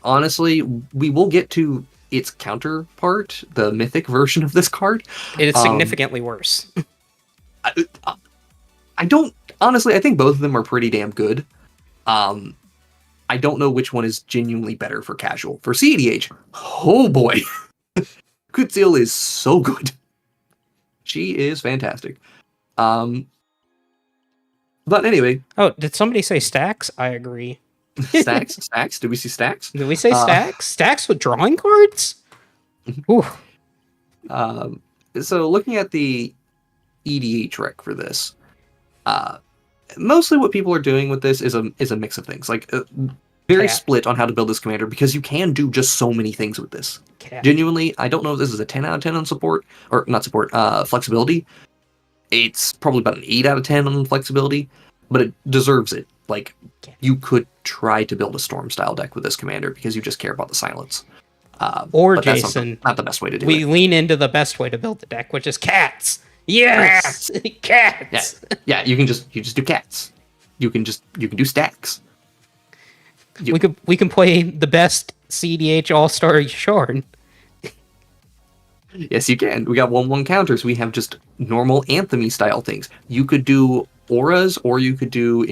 Honestly, we will get to its counterpart, the mythic version of this card. It is significantly worse. I don't... Honestly, I think both of them are pretty damn good. I don't know which one is genuinely better for casual. For CEDH, oh boy. Cutzel is so good. She is fantastic. But anyway. Oh, did somebody say stacks? I agree. Stacks? Did we see stacks? Did we say stacks? Stacks with drawing cards? Ooh. So looking at the EDH rec for this, Mostly what people are doing with this is a mix of things. Like very Cat. split on how to build this commander because you can do just so many things with this. Cat. Genuinely, I don't know if this is a 10 out of 10 on support or not support, flexibility. It's probably about an 8 out of 10 on flexibility, but it deserves it. Like, you could try to build a storm style deck with this commander because you just care about the silence. Or but Jason, that's not the best way to do we it. lean into the best way to build the deck, which is cats. Yes, cats. Yeah, you just do cats. You can do stacks. We can play the best CDH All Star Shorn. Yes, you can. We got 1/1 counters. We have just normal Anthem-y style things. You could do auras, or you could do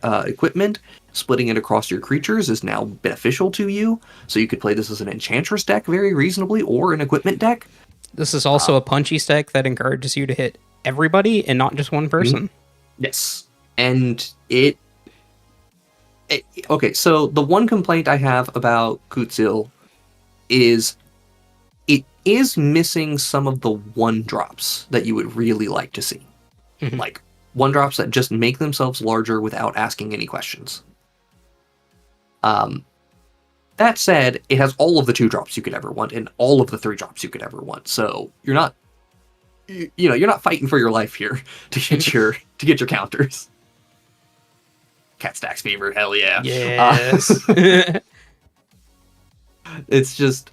equipment. Splitting it across your creatures is now beneficial to you, so you could play this as an Enchantress deck very reasonably, or an equipment deck. This is also a punchy stack that encourages you to hit everybody and not just one person. Yes, and it okay, so the one complaint I have about Kutzil is it is missing some of the 1-drops that you would really like to see. Like 1-drops that just make themselves larger without asking any questions. That said, it has all of the 2-drops you could ever want and all of the 3-drops you could ever want. So you're not you're not fighting for your life here to get your counters. Cat Stacks Fever, hell yeah. Yes. It's just,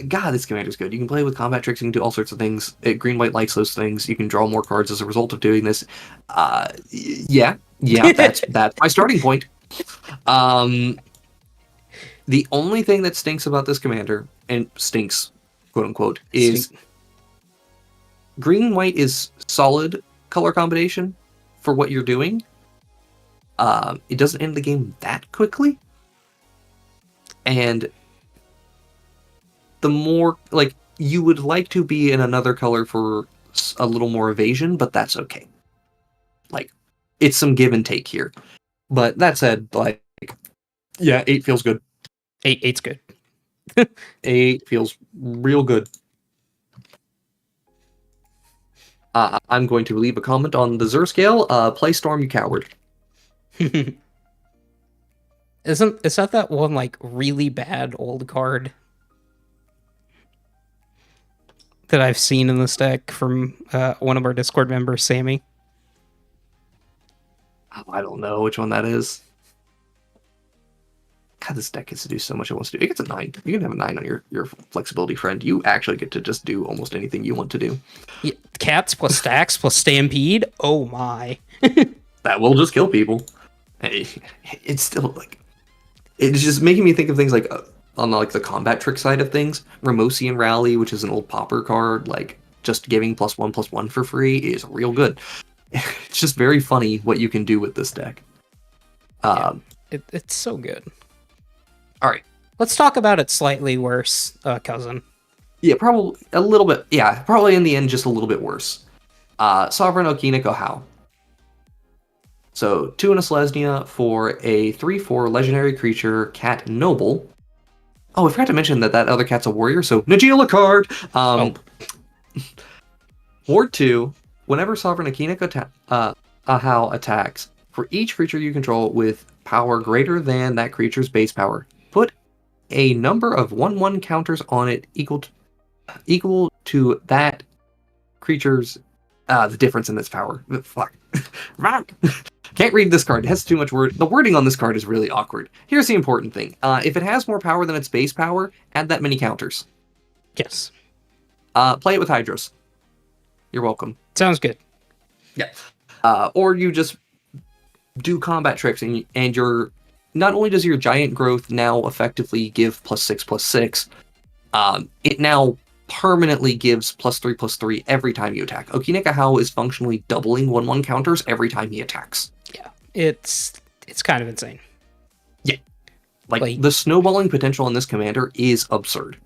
God, this commander's good. You can play with combat tricks, you can do all sorts of things. Green-White likes those things. You can draw more cards as a result of doing this. Yeah, that's my starting point. The only thing that stinks about this commander, and stinks, quote-unquote, is Green-White is solid color combination for what you're doing. It doesn't end the game that quickly. And the more, like, you would like to be in another color for a little more evasion, but that's okay. Like, it's some give and take here. But that said, like, yeah, 8 feels good. 8's good. 8 feels real good. I'm going to leave a comment on the Zur Scale. Play Storm, you coward. Is that one like really bad old card that I've seen in this deck from one of our Discord members, Sammy? Oh, I don't know which one that is. God, this deck gets to do so much it wants to do. It gets a 9. You can have a 9 on your flexibility friend. You actually get to just do almost anything you want to do. Yeah, cats plus stacks plus stampede. Oh my. That will just kill people. Hey, it's still like, it's just making me think of things like on the combat trick side of things. Ramosian Rally, which is an old popper card, like just giving +1/+1 for free is real good. It's just very funny what you can do with this deck. It's so good. All right, let's talk about it slightly worse, cousin. Yeah, probably a little bit. Yeah, probably in the end, just a little bit worse. Sovereign Okina Gohao. So 2 and a Selesnya for a 3/4 legendary creature, Cat Noble. Oh, I forgot to mention that other cat's a warrior, so Najeela card! Ward 2, whenever Sovereign Okina Gohao attacks, for each creature you control with power greater than that creature's base power, put a number of 1/1 counters on it equal to that creature's the difference in its power. Fuck. Can't read this card. It has too much word. The wording on this card is really awkward. Here's the important thing. If it has more power than its base power, add that many counters. Yes. Play it with Hydros. You're welcome. Sounds good. Yeah. Or you just do combat tricks and you're not only does your giant growth now effectively give +6/+6, it now permanently gives +3/+3 every time you attack. Okina Gohao is functionally doubling 1/1 counters every time he attacks. Yeah, it's kind of insane. Yeah, like the snowballing potential in this commander is absurd,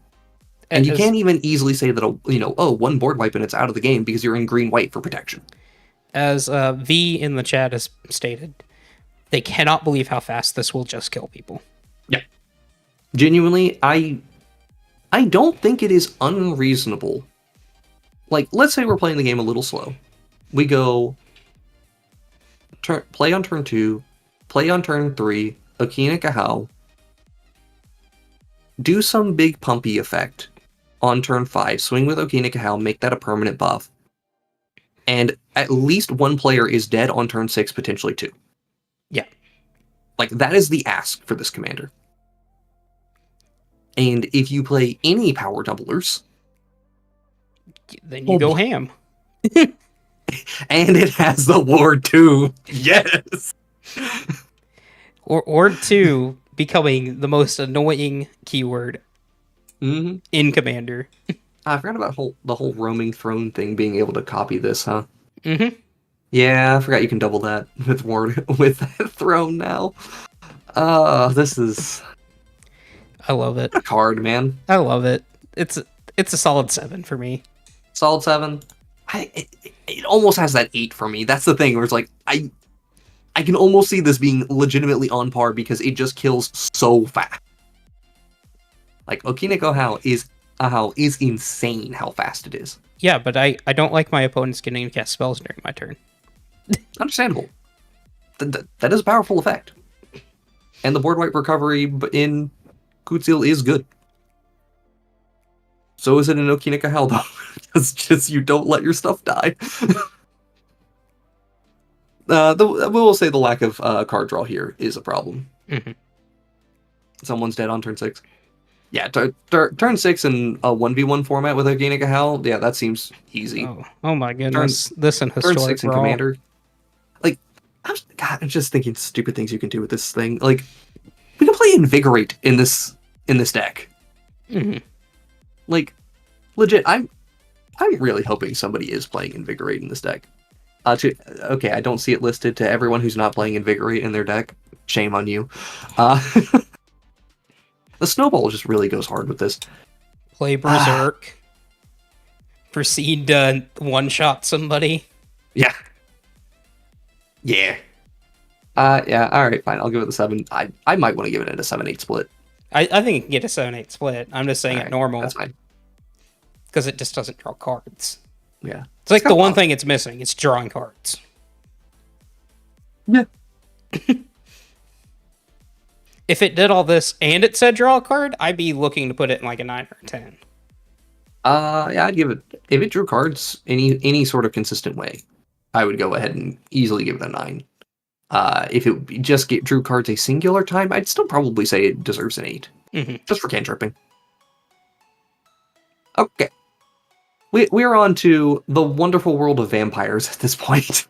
and you can't even easily say that one board wipe and it's out of the game because you're in green-white for protection. As V in the chat has stated, they cannot believe how fast this will just kill people. Yeah, genuinely, I don't think it is unreasonable. Like, let's say we're playing the game a little slow. We go play on turn 2, play on turn 3, Okina Kahao, do some big pumpy effect on turn 5, swing with Okina Kahao, make that a permanent buff, and at least one player is dead on turn 6, potentially 2. Yeah. Like, that is the ask for this commander. And if you play any power doublers, then you go ham. And it has the Ward 2. Yes! Or Ward 2 becoming the most annoying keyword in Commander. I forgot about the whole roaming throne thing, being able to copy this, huh? Mm-hmm. Yeah, I forgot you can double that with Ward with throne now. This is... I love it. a card, man. I love it. It's a solid 7 for me. Solid 7. It almost has that 8 for me. That's the thing, where it's like, I can almost see this being legitimately on par because it just kills so fast. Like, Okineko How is insane how fast it is. Yeah, but I don't like my opponents getting to cast spells during my turn. Understandable. That is a powerful effect. And the board wipe recovery in Kutsil is good. So is it in Okineko How, though. It's just you don't let your stuff die. We'll say the lack of card draw here is a problem. Mm-hmm. Someone's dead on turn 6. Yeah, turn 6 in a 1v1 format with Okineko How, yeah, that seems easy. Oh my goodness. This in Historic Turn 6 in Brawl. Commander. Like, I'm just thinking stupid things you can do with this thing. Like, we can play Invigorate in this deck. Mm-hmm. Like, legit, I'm really hoping somebody is playing Invigorate in this deck. Okay, I don't see it listed to everyone who's not playing Invigorate in their deck. Shame on you. The Snowball just really goes hard with this. Play Berserk. Proceed to one-shot somebody. Yeah. Yeah. Yeah, alright, fine, I'll give it the 7. I might want to give it a 7-8 split. I think it can get a 7-8 split. I'm just saying it normal. That's fine. Because it just doesn't draw cards. Yeah. It's like the one thing it's missing. It's drawing cards. Yeah. If it did all this and it said draw a card, I'd be looking to put it in like a 9 or a 10. Yeah, I'd give it... If it drew cards any sort of consistent way, I would go ahead and easily give it a 9. If it just drew cards a singular time, I'd still probably say it deserves an 8. Mm-hmm. Just for cantripping. Okay. We're on to the wonderful world of vampires at this point.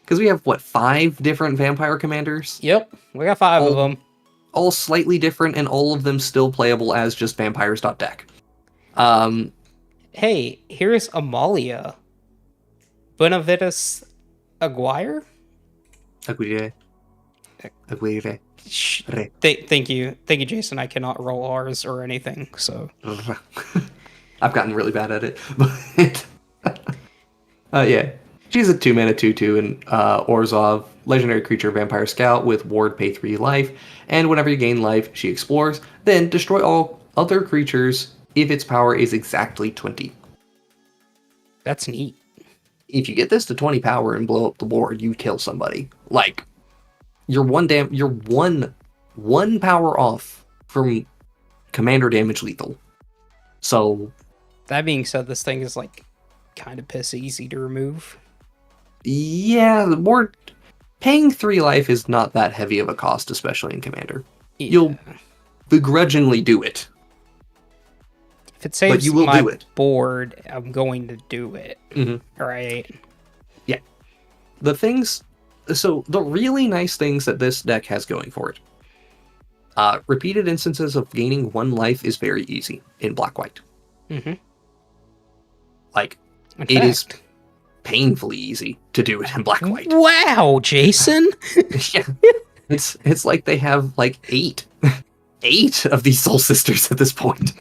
Because we have, 5 different vampire commanders? Yep, we got 5 of them. All slightly different, and all of them still playable as just vampires.deck. Hey, here's Amalia. Benavides Aguirre? Aguirre. Thank you, Jason. I cannot roll R's or anything, so... I've gotten really bad at it, but yeah, she's a 2-mana 2/2 and Orzhov, legendary creature, vampire scout with ward, pay 3 life, and whenever you gain life, she explores. Then destroy all other creatures if its power is exactly 20. That's neat. If you get this to 20 power and blow up the board, you kill somebody. Like, you're one power off from commander damage lethal. So. That being said, this thing is like kind of piss easy to remove. Yeah, the board paying 3 life is not that heavy of a cost, especially in Commander. Yeah. You'll begrudgingly do it. If it saves you will my do it. board, I'm going to do it. Mm-hmm. Right. Yeah. The really nice things that this deck has going for it. Repeated instances of gaining 1 life is very easy in black-white. Mm-hmm. Like, it is painfully easy to do it in black-white. Wow, Jason! Yeah. It's like they have, like, 8 of these Soul Sisters at this point.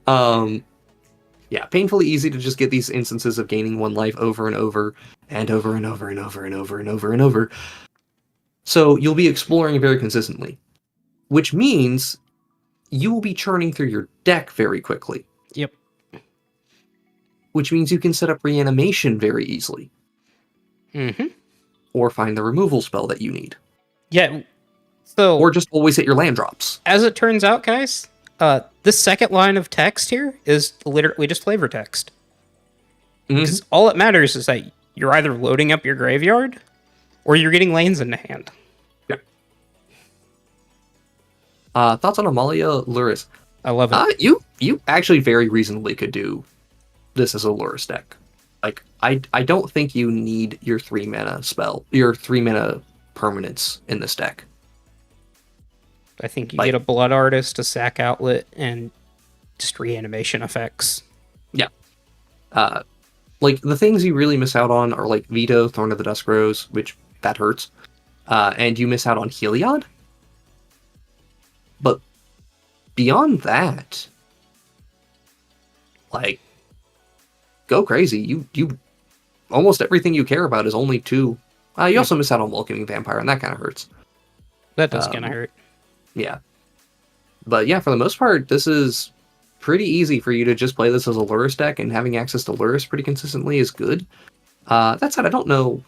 Yeah, painfully easy to just get these instances of gaining 1 life over and over, and over and over and over and over and over and over. So you'll be exploring very consistently. Which means you will be churning through your deck very quickly. Yep. Which means you can set up reanimation very easily. Mm-hmm. or find the removal spell that you need. Yeah. So, Or just always hit your land drops. as it turns out, guys, this second line of text here is literally just flavor text. Because all that matters is that you're either loading up your graveyard or you're getting lanes into hand. Yeah. Thoughts on Amalia Luris? I love it. You actually very reasonably could do this as a Luris deck. Like, I don't think you need your 3-mana spell, your 3-mana permanents in this deck. I think you get a Blood Artist, a Sack Outlet, and just reanimation effects. Yeah. Like, the things you really miss out on are, like, Veto, Thorn of the Dusk Rose, which, that hurts. And you miss out on Heliod. But beyond that, like, go crazy. You almost everything you care about is only 2. You also miss out on Welcoming Vampire, and that kind of hurts. That does kind of hurt. Yeah. But yeah, for the most part, this is pretty easy for you to just play this as a Luris deck, and having access to Luris pretty consistently is good. That said, I don't know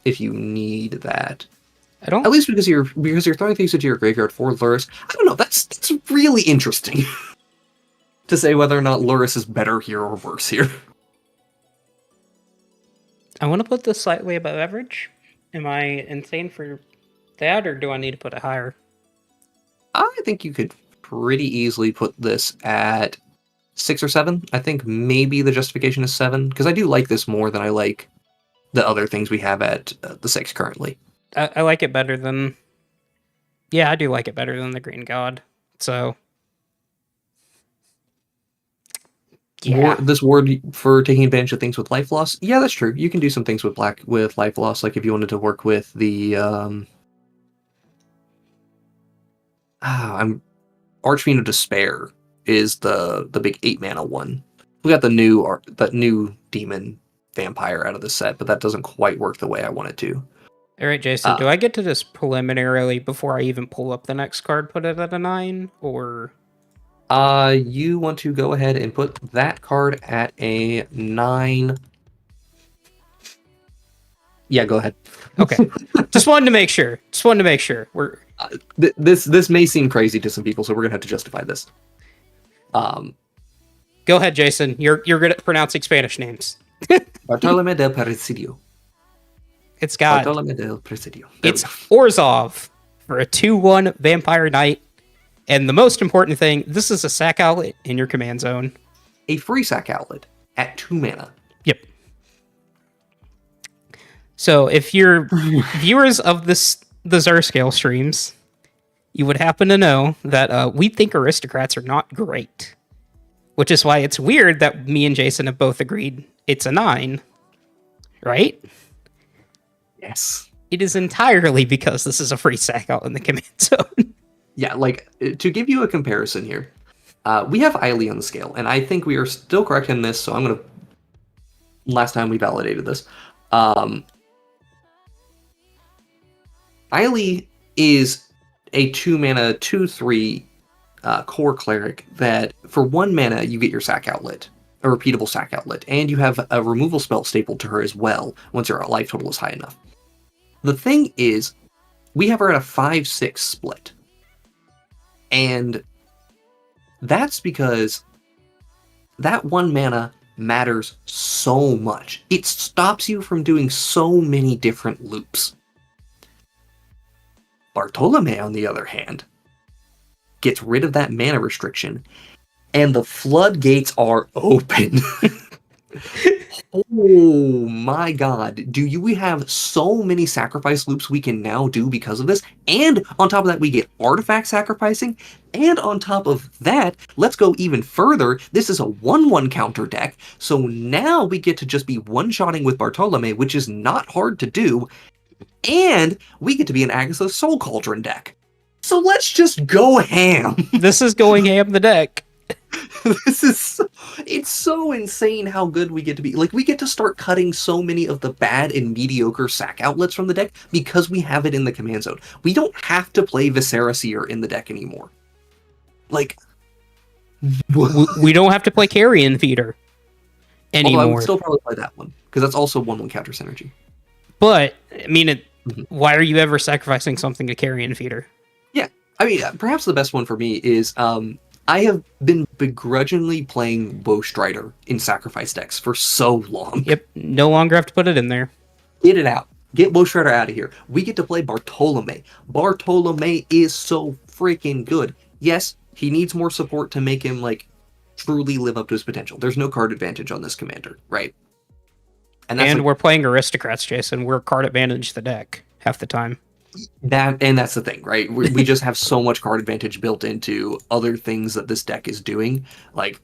if you need that. I don't. At least because you're throwing things into your graveyard for Luris. I don't know. That's really interesting to say whether or not Luris is better here or worse here. I want to put this slightly above average. Am I insane for that, or do I need to put it higher? I think you could pretty easily put this at 6 or 7. I think maybe the justification is 7, because I do like this more than I like the other things we have at the 6 currently. I like it better than... Yeah, I do like it better than the Green God. So... Yeah. This word for taking advantage of things with life loss. Yeah, that's true. You can do some things with life loss, like if you wanted to work with the Archfiend of Despair is the big 8-mana one. We got the new demon vampire out of the set, but that doesn't quite work the way I want it to. All right, Jason, do I get to just preliminarily, before I even pull up the next card, put it at a 9, or... You want to go ahead and put that card at a 9. Yeah, go ahead. Okay. Just wanted to make sure. We're this may seem crazy to some people, so we're gonna have to justify this. Go ahead, Jason. You're good at pronouncing Spanish names. Bartolome del Presidio. It's got... Bartolome del Presidio. It's Orzhov for a 2/1 Vampire Knight. And the most important thing, this is a sack outlet in your command zone. A free sack outlet at 2 mana. Yep. So if you're viewers of the Zur Scale streams, you would happen to know that we think aristocrats are not great. Which is why it's weird that me and Jason have both agreed it's a 9. Right? Yes. It is entirely because this is a free sack out in the command zone. Yeah, like, to give you a comparison here, we have Eiley on the scale, and I think we are still correct in this, so I'm going to... Last time we validated this. Eiley is a 2-mana, 2/3 core cleric that, for 1 mana, you get your sack outlet, a repeatable sack outlet, and you have a removal spell stapled to her as well, once your life total is high enough. The thing is, we have her at a 5/6 split. And that's because that 1 mana matters so much. It stops you from doing so many different loops. Bartolome, on the other hand, gets rid of that mana restriction, and the floodgates are open. Oh my god, we have so many sacrifice loops we can now do because of this, and on top of that we get artifact sacrificing, and on top of that, let's go even further, this is a 1/1 counter deck, so now we get to just be one-shotting with Bartolome, which is not hard to do, and we get to be an Agatha Soul Cauldron deck. So let's just go ham! This is going ham the deck. It's so insane how good we get to be. Like, we get to start cutting so many of the bad and mediocre sack outlets from the deck because we have it in the command zone. We don't have to play Viscera Seer in the deck anymore. Like, we don't have to play Carrion Feeder anymore. Although I would still probably play that one, because that's also 1/1 counter synergy. But I mean, Mhm. why are you ever sacrificing something to carrion feeder? Yeah, I mean, perhaps the best one for me is I have been begrudgingly playing Woe Strider in sacrifice decks for so long. Yep, no longer have to put it in there. Get it out. Get Woe Strider out of here. We get to play Bartolome. Bartolome is so freaking good. Yes, he needs more support to make him like truly live up to his potential. There's no card advantage on this commander, right? And like, we're playing aristocrats, Jason. We're card advantage the deck half the time. that's the thing, right? We just have so much card advantage built into other things that this deck is doing. Like,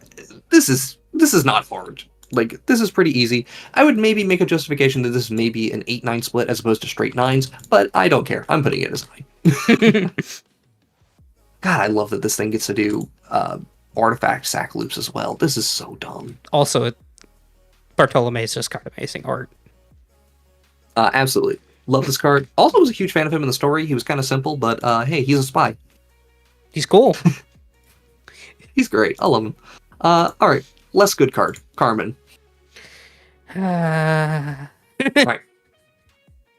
this is not hard. Like, this is pretty easy. I would maybe make a justification that this is maybe an 8-9 split as opposed to straight 9s, but I don't care. I'm putting it as 9. God, I love that this thing gets to do artifact sack loops as well. This is so dumb. Also, Bartolome is just kind of amazing art. Absolutely. Love this card. Also was a huge fan of him in the story. He was kind of simple, but hey, he's a spy. He's cool. He's great. I love him. Alright, less good card. Carmen. Right.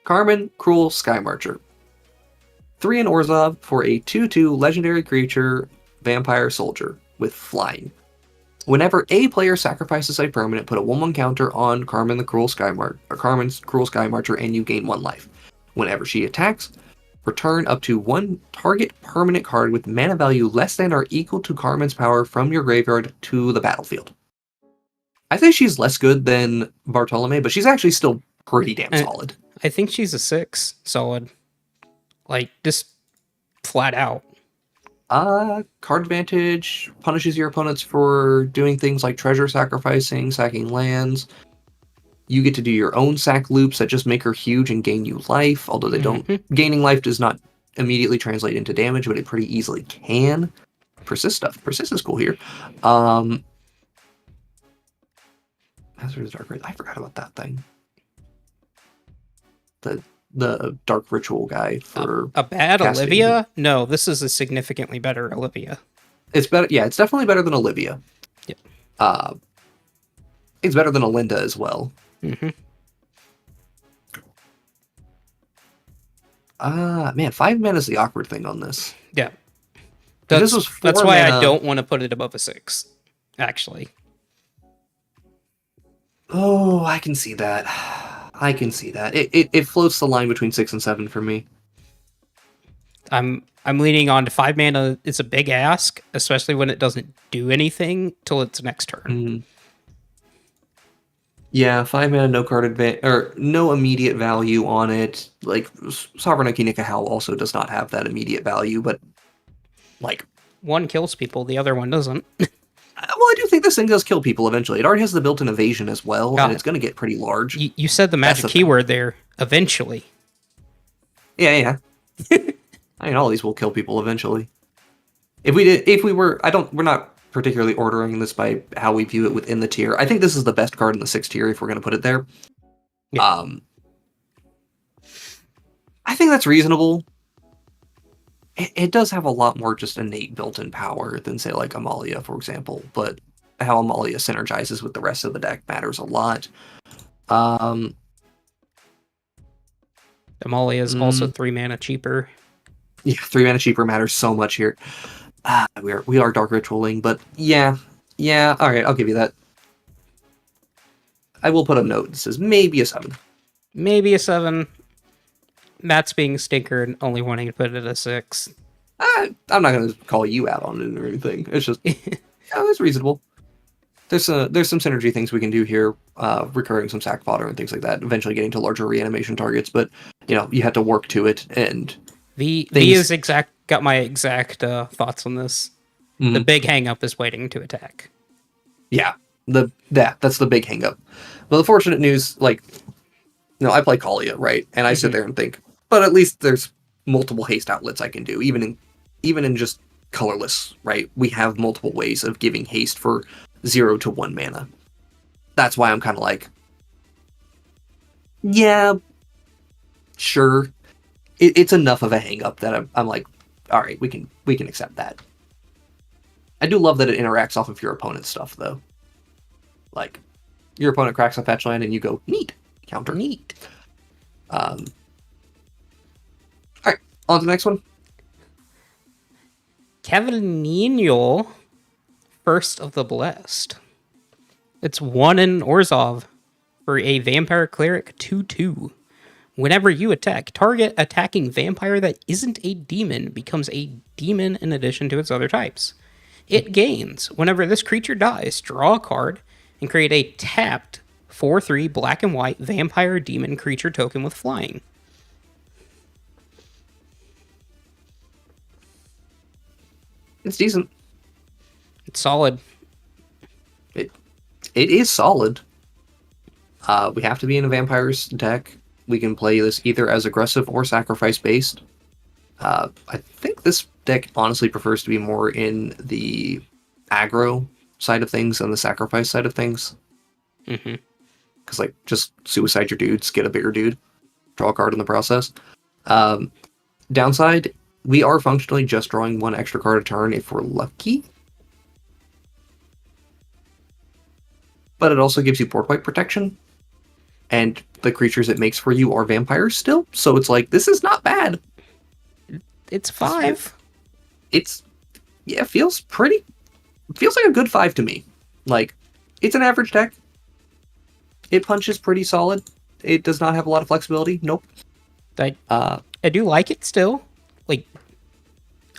Carmen, Cruel Sky Marcher. 3 in Orzhov for a 2/2 legendary creature, vampire soldier with flying. Whenever a player sacrifices a permanent, put a 1/1 counter on Carmen the Cruel Sky Marcher, or Carmen's Cruel Sky Marcher, and you gain 1 life. Whenever she attacks, return up to 1 target permanent card with mana value less than or equal to Carmen's power from your graveyard to the battlefield. I think she's less good than Bartolome, but she's actually still pretty damn solid. I think she's a 6 solid. Like, just flat out. Card advantage punishes your opponents for doing things like treasure sacrificing, sacking lands. You get to do your own sack loops that just make her huge and gain you life, although they don't. Gaining life does not immediately translate into damage, but it pretty easily can. Persist stuff. Persist is cool here. Hazardous Dark Rite. I forgot about that thing. The Dark Ritual guy for a bad casting. Olivia? No, this is a significantly better Olivia. It's better. Yeah, it's definitely better than Olivia. Yep. It's better than Olinda as well. Mm-hmm. Man, 5 mana is the awkward thing on this. Yeah. This was 4 that's why mana. I don't want to put it above a 6, actually. Oh, I can see that. I can see that. It floats the line between 6 and 7 for me. I'm leaning on to 5 mana. It's a big ask, especially when it doesn't do anything till its next turn. Mm-hmm. Yeah, 5 mana, no card advantage, or no immediate value on it. Like, Sovereign Akinikahau also does not have that immediate value, but, like... One kills people, the other one doesn't. Well, I do think this thing does kill people eventually. It already has the built-in evasion as well, and it's going to get pretty large. You said the magic keyword there, eventually. Yeah. I mean, all these will kill people eventually. We're not particularly ordering this by how we view it within the tier. I think this is the best card in the 6th tier if we're going to put it there. Yeah. I think that's reasonable. It does have a lot more just innate built-in power than, say, like Amalia, for example. But how Amalia synergizes with the rest of the deck matters a lot. Amalia is also 3 mana cheaper. Yeah, 3 mana cheaper matters so much here. We are Dark Ritualing, but yeah. All right, I'll give you that. I will put a note that says maybe a 7. Maybe a 7. Matt's being a stinker and only wanting to put it at a 6. I'm not going to call you out on it or anything. It's just, it's reasonable. There's some synergy things we can do here, recurring some sack fodder and things like that, eventually getting to larger reanimation targets, but, you have to work to it, and... V is got my exact thoughts on this. Mm-hmm. The big hang-up is waiting to attack. Yeah, that's the big hang-up. But the fortunate news, I play Kalia, right? And I sit there and think, but at least there's multiple haste outlets I can do, even in just colorless, right? We have multiple ways of giving haste for 0 to 1 mana. That's why I'm kind of like, yeah, sure. It's enough of a hang-up that I'm like, all right, we can accept that. I do love that it interacts off of your opponent's stuff, though. Like, your opponent cracks a fetch land and you go, neat, counter. Neat. All right, on to the next one. Caverns, First of the Blessed. It's 1 in Orzhov for a Vampire Cleric 2/2. Whenever you attack, target attacking vampire that isn't a demon becomes a demon in addition to its other types. It gains. Whenever this creature dies, draw a card and create a tapped 4/3 black and white vampire demon creature token with flying. It's decent. It's solid. It is solid. We have to be in a vampires deck. We can play this either as aggressive or sacrifice based. I think this deck honestly prefers to be more in the aggro side of things than the sacrifice side of things. Mm-hmm. Because like just suicide your dudes, get a bigger dude, draw a card in the process. Downside, we are functionally just drawing 1 extra card a turn if we're lucky. But it also gives you board wipe protection. And the creatures it makes for you are vampires still. So it's like, this is not bad. It's 5. It feels pretty. It feels like a good 5 to me. Like, it's an average deck. It punches pretty solid. It does not have a lot of flexibility. Nope. I do like it still. Like,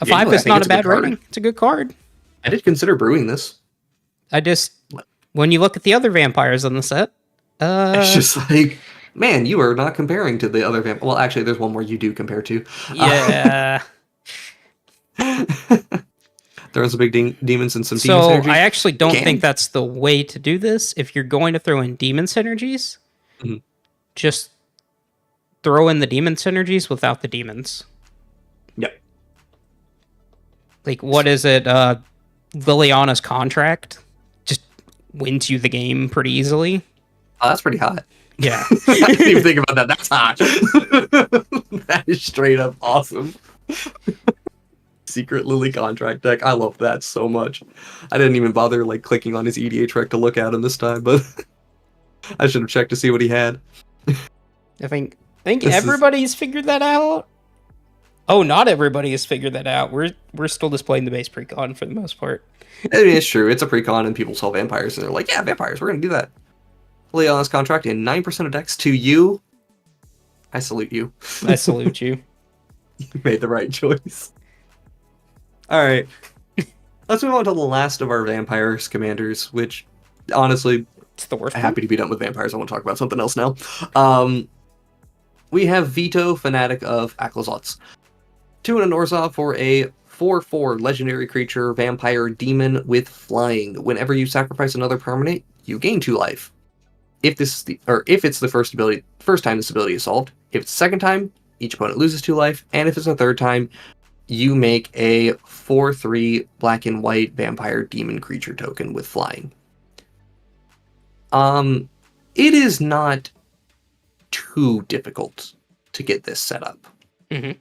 a 5 is not a bad rating. It's a good card. I did consider brewing this. When you look at the other vampires on the set, it's just like, man, you are not comparing to the other vampire. Well, actually, there's one more you do compare to. Yeah. There was a big demons and some demon synergies. So I actually don't think that's the way to do this. If you're going to throw in demon synergies, just throw in the demon synergies without the demons. Yep. Like, what is it? Liliana's contract just wins you the game pretty easily. Oh, that's pretty hot. Yeah. I didn't even think about that. That's hot. That is straight up awesome. Secret Lily contract deck. I love that so much. I didn't even bother like clicking on his EDH rec to look at him this time, but I should have checked to see what he had. I think everybody's figured that out. Oh, not everybody has figured that out. We're still displaying the base precon for the most part. I mean, it's true. It's a precon, and people saw vampires, and they're like, "Yeah, vampires. We're gonna do that." Leon's contract in 9% of decks to you. I salute you. I salute you. You made the right choice. All right, let's move on to the last of our vampires commanders, which honestly, it's the worst. I'm happy to be done with vampires. I want to talk about something else now. We have Vito, Fanatic of Aklazotz. 2 in Orzhov for a 4/4 legendary creature, vampire demon with flying. Whenever you sacrifice another permanent, you gain 2 life. If it's the first time this ability is solved. If it's the second time, each opponent loses 2 life, and if it's the third time, you make a 4/3 black and white vampire demon creature token with flying. It is not too difficult to get this set up. Mm-hmm.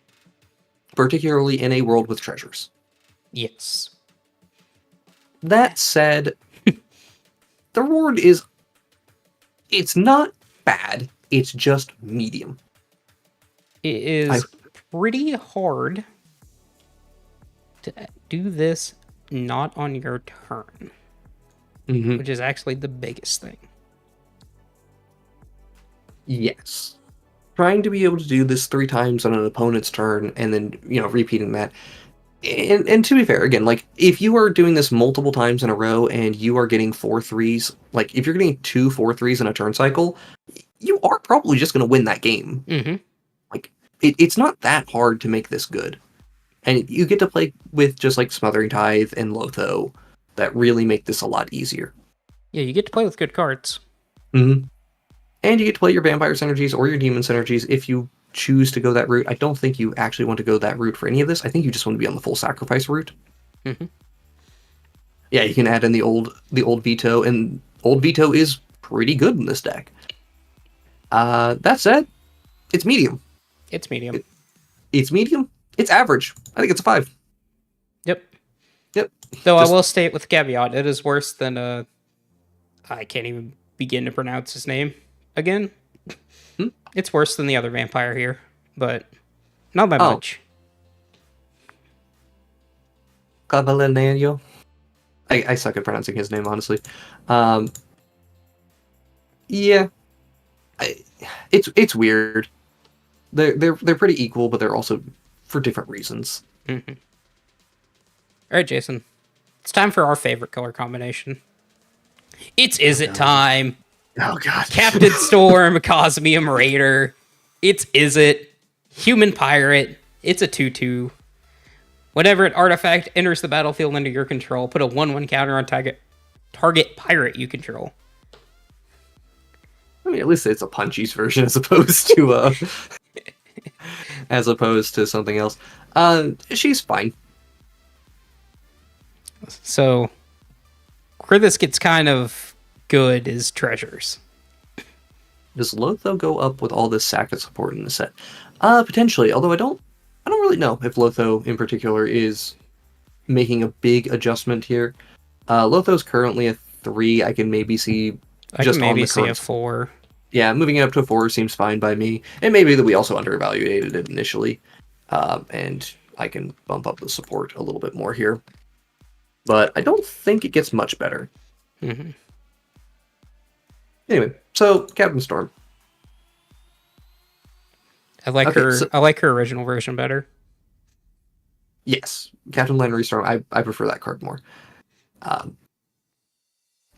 Particularly in a world with treasures. Yes. That said, the reward it's not bad, it's just medium. It is pretty hard to do this not on your turn, which is actually the biggest thing. Yes. Trying to be able to do this 3 times on an opponent's turn and then, repeating that. And to be fair, again, like, if you are doing this multiple times in a row and you are getting 4/3s, like, if you're getting 2 4/3s in a turn cycle, you are probably just going to win that game. Mm-hmm. Like, it's not that hard to make this good. And you get to play with just, like, Smothering Tithe and Lotho that really make this a lot easier. Yeah, you get to play with good cards. Mm-hmm. And you get to play your vampire synergies or your demon synergies if you choose to go that route. I don't think you actually want to go that route for any of this. I think you just want to be on the full sacrifice route. Mm-hmm. Yeah, you can add in the old Vito, and old Vito is pretty good in this deck. That said, it's medium. It's medium. It's medium. It's average. I think it's a 5. Yep. Yep. Though I will state with caveat, it is worse than I can't even begin to pronounce his name again. Hmm? It's worse than the other vampire here, but not by Oh. much. Cavalenero. I suck at pronouncing his name, honestly. Yeah, it's weird. They're pretty equal, but they're also for different reasons. Mm-hmm. All right, Jason. It's time for our favorite color combination. It's Is It time. Oh god. Captain Storm, Cosmium Raider. It's Is It. Human Pirate. It's a 2/2. Whenever an artifact enters the battlefield under your control, put a 1/1 counter on target pirate you control. I mean, at least it's a Punchies version as opposed to something else. She's fine. So, where this gets kind of good is treasures. Does Lotho go up with all this Sackett support in the set? Potentially, although I don't really know if Lotho in particular is making a big adjustment here. Lotho's currently a 3. I can maybe see just on the see a 4. Yeah, moving it up to a 4 seems fine by me. And maybe that we also underevaluated it initially. And I can bump up the support a little bit more here. But I don't think it gets much better. Mm-hmm. Anyway, so Captain Storm. I like her original version better. Yes, Captain Landry Storm. I prefer that card more.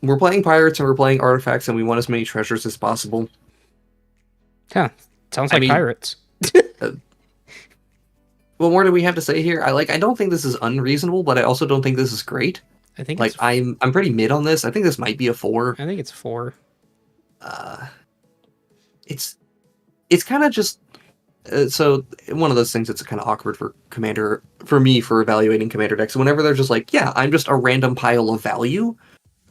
We're playing pirates and we're playing artifacts and we want as many treasures as possible. Huh. Sounds like pirates. What more do we have to say here? I don't think this is unreasonable, but I also don't think this is great. I think I'm pretty mid on this. I think this might be a 4. I think it's 4. It's kind of just so one of those things that's kind of awkward for me for evaluating commander decks. Whenever they're just like, yeah, I'm just a random pile of value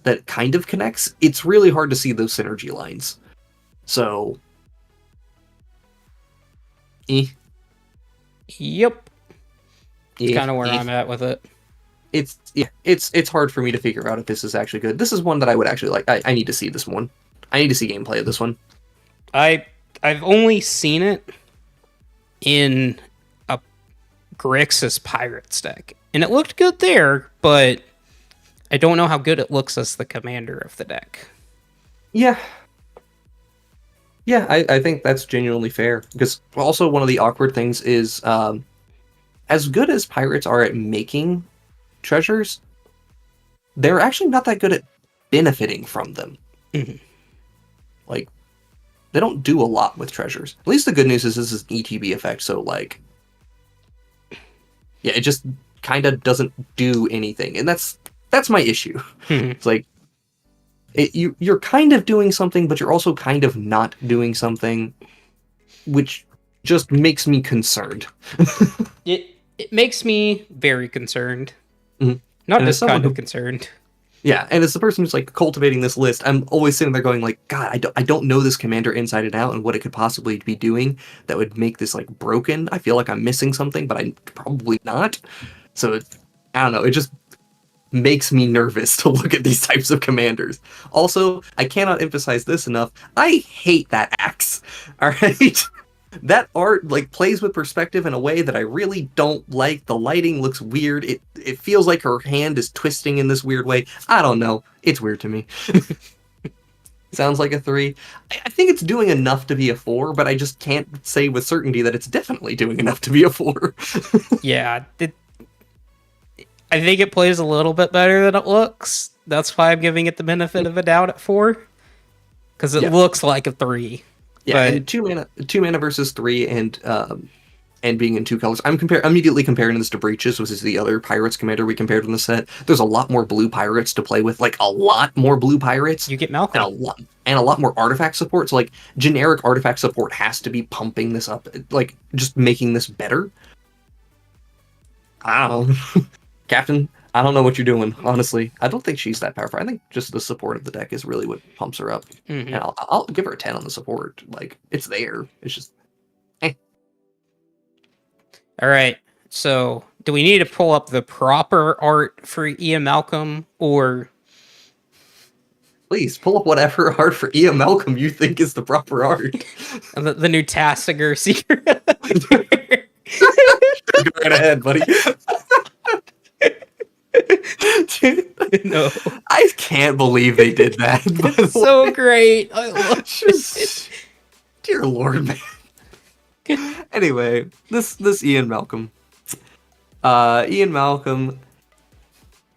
that kind of connects, it's really hard to see those synergy lines. So, Yep. It's kind of where I'm at with it. It's hard for me to figure out if this is actually good. This is one that I would actually like. I need to see this one. I need to see gameplay of this one. I've only seen it in a Grixis Pirates deck, and it looked good there, but I don't know how good it looks as the commander of the deck. Yeah. Yeah, I think that's genuinely fair. Because also one of the awkward things is, as good as pirates are at making treasures, they're actually not that good at benefiting from them. Mm-hmm. Like, they don't do a lot with treasures. At least the good news is this is an ETB effect, so like, yeah, it just kind of doesn't do anything, and that's my issue. Mm-hmm. It's like, you're kind of doing something, but you're also kind of not doing something, which just makes me concerned. It makes me very concerned. Mm-hmm. Not just kind of concerned. Yeah, and as the person who's like cultivating this list, I'm always sitting there going like, God, I don't know this commander inside and out and what it could possibly be doing that would make this like broken. I feel like I'm missing something, but I'm probably not. So I don't know. It just makes me nervous to look at these types of commanders. Also, I cannot emphasize this enough. I hate that axe. All right. That art like plays with perspective in a way that I really don't like. The lighting looks weird. It feels like her hand is twisting in this weird way. I don't know. It's weird to me. Sounds like a 3. I think it's doing enough to be a 4, but I just can't say with certainty that it's definitely doing enough to be a 4. Yeah. I think it plays a little bit better than it looks. That's why I'm giving it the benefit of a doubt at 4. Because it looks like a 3. Yeah, and 2 mana versus 3, and being in 2 colors. I'm immediately comparing this to Breaches, which is the other Pirates commander we compared in the set. There's a lot more blue pirates to play with, like a lot more blue pirates. You get Malcolm. And a lot more artifact support. So like generic artifact support has to be pumping this up, like just making this better. I don't know. Captain, I don't know what you're doing, honestly. I don't think she's that powerful. I think just the support of the deck is really what pumps her up. Mm-hmm. And I'll give her a 10 on the support. Like, it's there. It's just, All right. So, do we need to pull up the proper art for Ian Malcolm, or Please pull up whatever art for Ian Malcolm you think is the proper art. And the new Tassiger secret. Go right ahead, buddy. No. I can't believe they did that. It's so great. I love Just, dear Lord, man. Anyway, this Ian Malcolm. Ian Malcolm,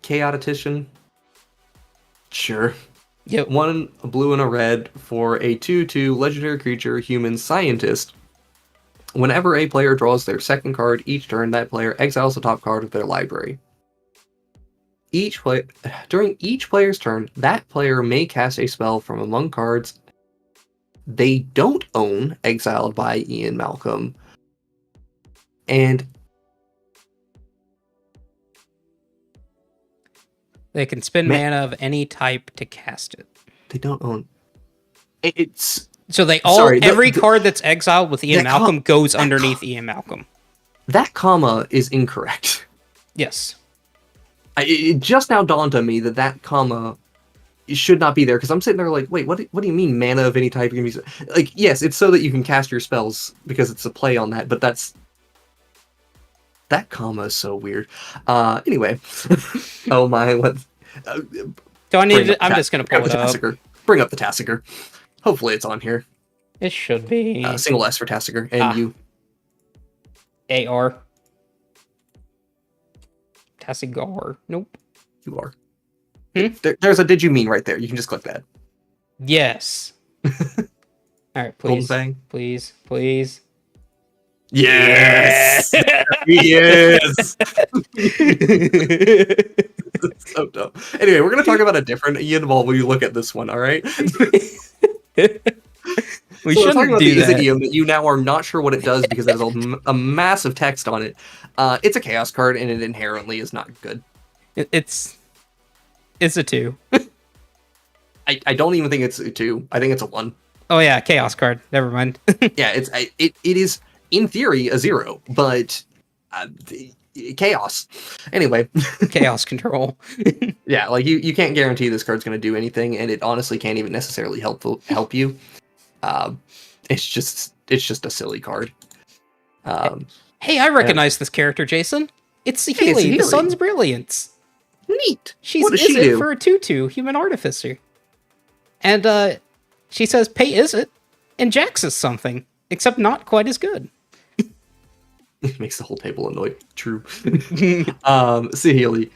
chaotician. Sure. Yep. 1 a blue and a red for a 2/2 legendary creature human scientist. Whenever a player draws their second card each turn, that player exiles the top card of their library. During each player's turn, that player may cast a spell from among cards they don't own, exiled by Ian Malcolm, and they can spend mana of any type to cast it. They don't own. It's so they all every card that's exiled with Ian Malcolm goes underneath Ian Malcolm. That comma is incorrect. Yes. It just now dawned on me that comma should not be there, because I'm sitting there like, wait, what do you mean mana of any type? Like, yes, it's so that you can cast your spells because it's a play on that, but that comma is so weird. Anyway. Oh my, what? Do I need to, I'm just going to pull it up. Bring up the Tassiger. Hopefully it's on here. It should be. Single S for Tassiger, and you. AR. Tassigar. Nope. You are. There's a did you mean right there. You can just click that. Yes. All right, please. Golden Fang. Please, please. Yes! Yes! So dumb. Anyway, we're going to talk about a different Ian while we look at this one, alright? We shouldn't do that. Ian that you now are not sure what it does because there's a massive text on it. It's a chaos card, and it inherently is not good. It's a 2. I don't even think it's a 2. I think it's a 1. Oh yeah, chaos card. Never mind. Yeah, it is in theory a 0, but chaos. Anyway, chaos control. Yeah, like you can't guarantee this card's going to do anything, and it honestly can't even necessarily help you. It's just a silly card. Hey, I recognize this character, Jason. It's Saheeli, the Sun's Brilliance. Neat. She's what does she do? For a 2/2 human artificer. And she says pay is it, and Jax is something, except not quite as good. It makes the whole table annoyed. True. Saheeli.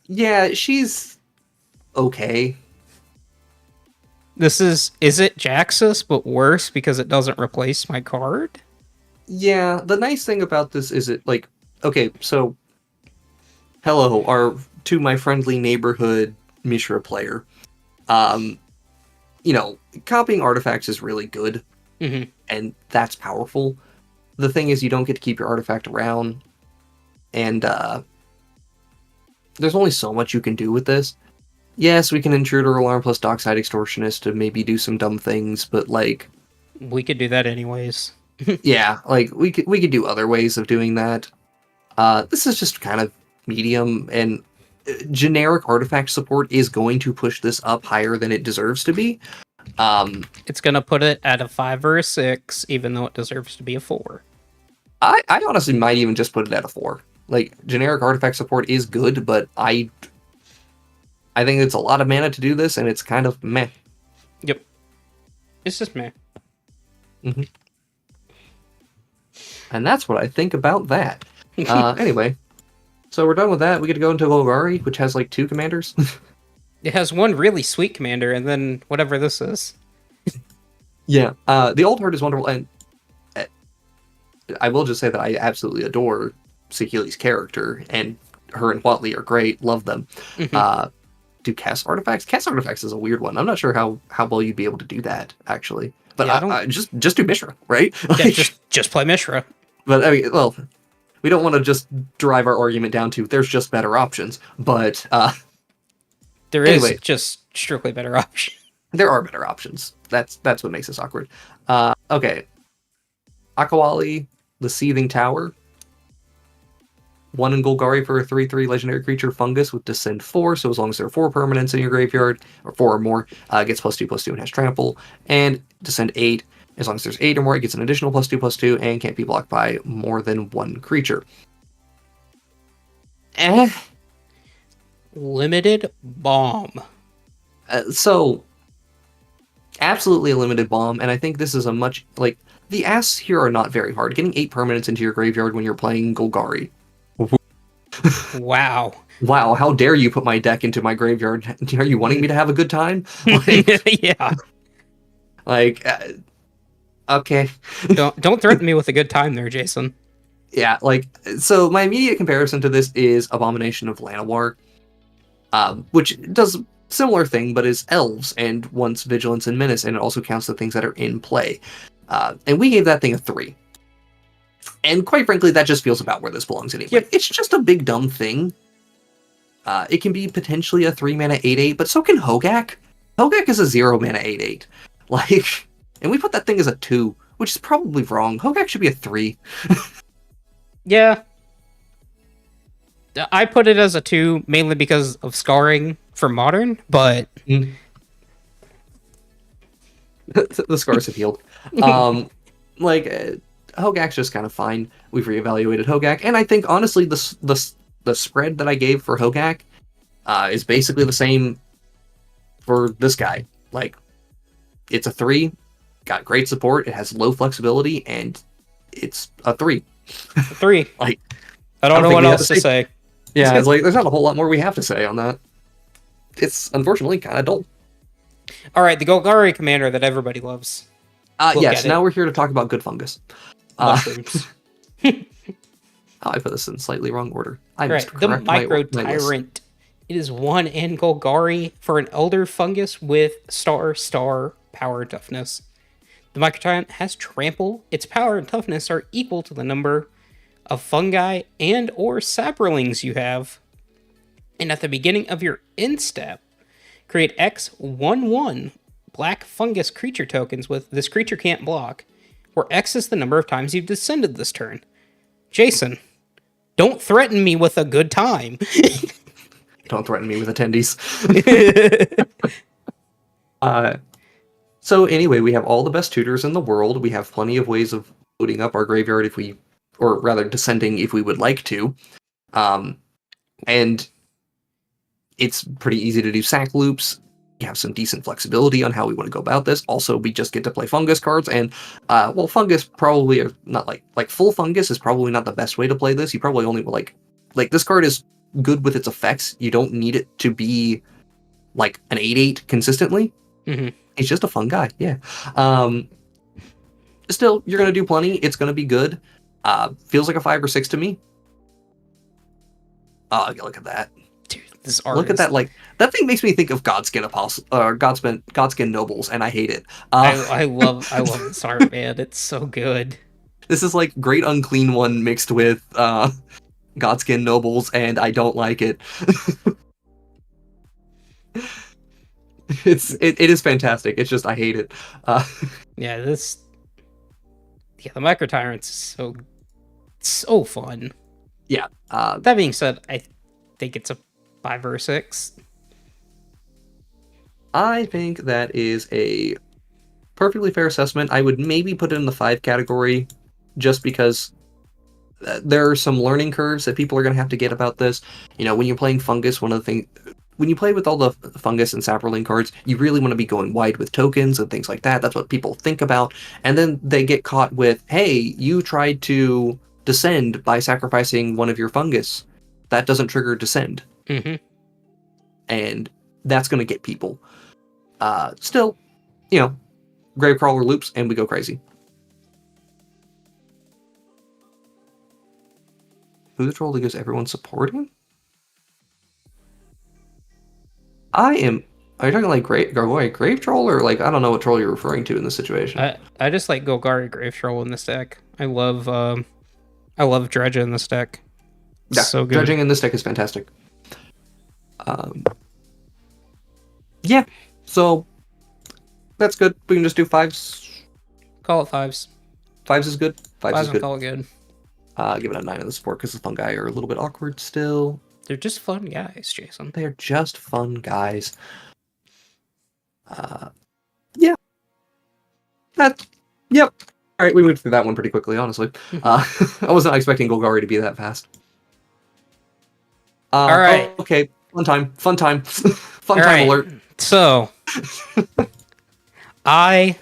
Yeah, she's okay. This is it Jaxus, but worse because it doesn't replace my card? Yeah, the nice thing about this is okay, so hello, to my friendly neighborhood Mishra player. Copying artifacts is really good, and that's powerful. The thing is, you don't get to keep your artifact around, and there's only so much you can do with this. Yes, we can Intruder Alarm plus Dockside Extortionist to maybe do some dumb things, but we could do that anyways. Yeah, we could do other ways of doing that. This is just kind of medium, and generic artifact support is going to push this up higher than it deserves to be. It's gonna put it at a 5 or a 6, even though it deserves to be a 4. I honestly might even just put it at a 4. Generic artifact support is good, but I think it's a lot of mana to do this, and it's kind of meh. Yep. It's just meh. Mm-hmm. And that's what I think about that. Anyway, so we're done with that. We get to go into Golgari, which has 2 commanders. It has one really sweet commander, and then whatever this is. Yeah, the old art is wonderful, and I will just say that I absolutely adore Saheeli's character, and her and Watley are great. Love them. Do cast artifacts? Cast artifacts is a weird one. I'm not sure how well you'd be able to do that, actually. But yeah, just do Mishra, right? Yeah, just play Mishra. But I mean, well, we don't want to just drive our argument down to there's just better options. But there is just strictly better options. There are better options. That's what makes this awkward. Okay. Akawali, the Seething Tower. 1 in Golgari for a 3/3 legendary creature fungus with Descend 4. So as long as there are 4 permanents in your graveyard, or 4 or more, gets +2/+2 and has trample. And Descend 8. As long as there's 8 or more, it gets an additional +2/+2 and can't be blocked by more than 1 creature. Limited bomb. So, absolutely a limited bomb, and I think this is a much, like, the asks here are not very hard. Getting 8 permanents into your graveyard when you're playing Golgari. Wow. Wow, how dare you put my deck into my graveyard? Are you wanting me to have a good time? Like, yeah. Like, okay. Don't threaten me with a good time there, Jason. Yeah, like, so my immediate comparison to this is Abomination of Llanowar, which does a similar thing, but is elves and wants vigilance and menace, and it also counts the things that are in play. And we gave that thing a 3. And quite frankly, that just feels about where this belongs anyway. Yep. It's just a big dumb thing. It can be potentially a 3-mana 8/8, but so can Hogak. Hogak is a 0-mana 8/8. Like, and we put that thing as a 2, which is probably wrong. Hogak should be a 3. Yeah. I put it as a 2 mainly because of scarring for modern, but the scars have healed. Hogak's just kind of fine. We've reevaluated Hogak, and I think honestly the spread that I gave for Hogak is basically the same for this guy. Like, it's a 3, got great support, it has low flexibility, and it's a 3. 3. Like, I don't know what else to say. Yeah, it's like there's not a whole lot more we have to say on that. It's unfortunately kind of dull. All right, the Golgari commander that everybody loves. Yes, now we're here to talk about good fungus. Mushrooms. I put this in slightly wrong order. The Micro Tyrant. It is 1 in Golgari for an Elder Fungus with star power toughness. The Micro Tyrant has trample. Its power and toughness are equal to the number of fungi and or saprolings you have. And at the beginning of your end step, create X 1/1 black fungus creature tokens with this creature can't block, where X is the number of times you've descended this turn. Jason, don't threaten me with a good time. Don't threaten me with attendees. So anyway, we have all the best tutors in the world. We have plenty of ways of loading up our graveyard or rather descending if we would like to. And it's pretty easy to do sack loops. We have some decent flexibility on how we want to go about this. Also, we just get to play fungus cards, and fungus probably are not like full fungus is probably not the best way to play this. You probably only like this card is good with its effects. You don't need it to be like an 8/8 consistently. Mm-hmm. It's just a fun guy, yeah. Still, you're gonna do plenty. It's gonna be good. Feels like a 5 or 6 to me. Look at that. Dude, this art. Look at that! Like, that thing makes me think of Godskin Apostle or Godskin Nobles, and I hate it. I love this art, man. It's so good. This is like Great Unclean One mixed with Godskin Nobles, and I don't like it. It is fantastic. It's just I hate it. The Micro Tyrants is so fun. Yeah. That being said, I think it's a 5 or 6. I think that is a perfectly fair assessment. I would maybe put it in the 5 category, just because there are some learning curves that people are going to have to get about this. You know, when you're playing fungus, one of the things, when you play with all the fungus and saproling cards, you really want to be going wide with tokens and things like that. That's what people think about. And then they get caught with, hey, you tried to descend by sacrificing one of your fungus. That doesn't trigger descend. Mm-hmm. And that's going to get people. Still, Gravecrawler loops and we go crazy. Who the troll that gives everyone supporting? Are you talking like Grave Troll, or like, I don't know what troll you're referring to in this situation? I just like Golgari Grave Troll in this deck. I love Dredge in this deck. Yeah, so good. Dredging in this deck is fantastic. Yeah, so that's good. We can just do 5s. Call it 5s. 5s is good. 5s is good. Call it good. Give it a 9 on the support because the fungi are a little bit awkward still. They're just fun guys, Jason. They're just fun guys. Yeah. Yep. All right, we moved through that one pretty quickly, honestly. I was not expecting Golgari to be that fast. All right. Okay. Fun time. Fun time. Fun All time right. alert. So, I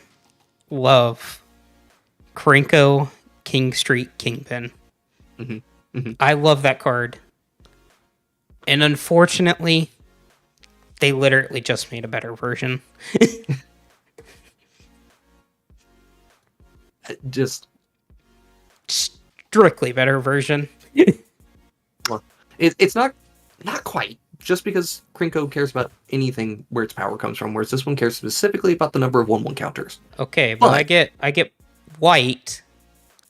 love Krenko King Street Kingpin. I love that card. And unfortunately, they literally just made a better version. Just strictly better version. well, it's not quite. Just because Krenko cares about anything where its power comes from, whereas this one cares specifically about the number of 1/1 counters. Okay, but I get white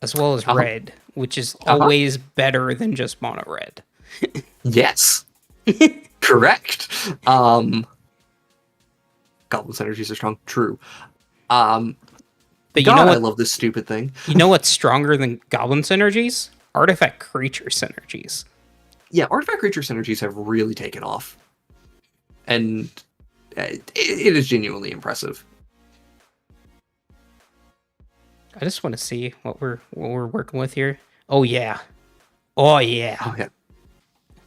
as well as red, which is always better than just mono red. Yes. Correct. Goblin synergies are strong. True. But you God, know what? I love this stupid thing. You know what's stronger than goblin synergies? Artifact creature synergies. Yeah, artifact creature synergies have really taken off. And it is genuinely impressive. I just want to see what we're working with here. Oh yeah. Oh yeah. Oh yeah.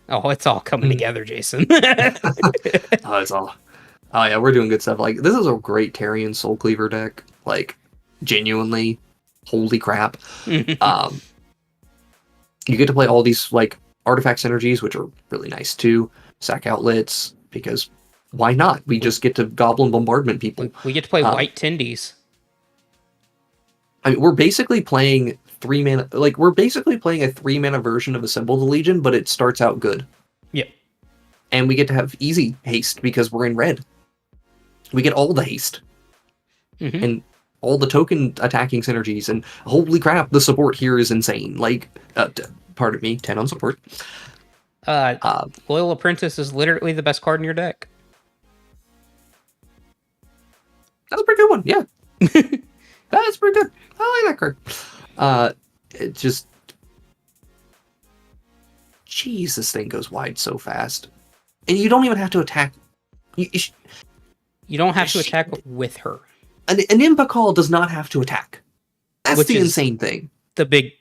Oh, it's all coming together, Jason. It's all. Oh yeah, we're doing good stuff. Like, this is a great Tarian Soul Cleaver deck. Like, genuinely, holy crap. You get to play all these like artifact synergies, which are really nice too. Sack outlets, because why not? We just get to goblin bombardment people. We get to play white Tindies. I mean, we're basically playing 3 mana. Like, we're basically playing a 3 mana version of Assemble the Legion, but it starts out good. Yep. And we get to have easy haste because we're in red. We get all the haste. And all the token attacking synergies, and holy crap, the support here is insane. Like, pardon me, 10 on support. Loyal Apprentice is literally the best card in your deck. That's a pretty good one, yeah. That's pretty good. I like that card. It just... Jeez, this thing goes wide so fast. And you don't even have to attack... You don't have to attack with her. An Impa Call does not have to attack. That's the insane thing. The big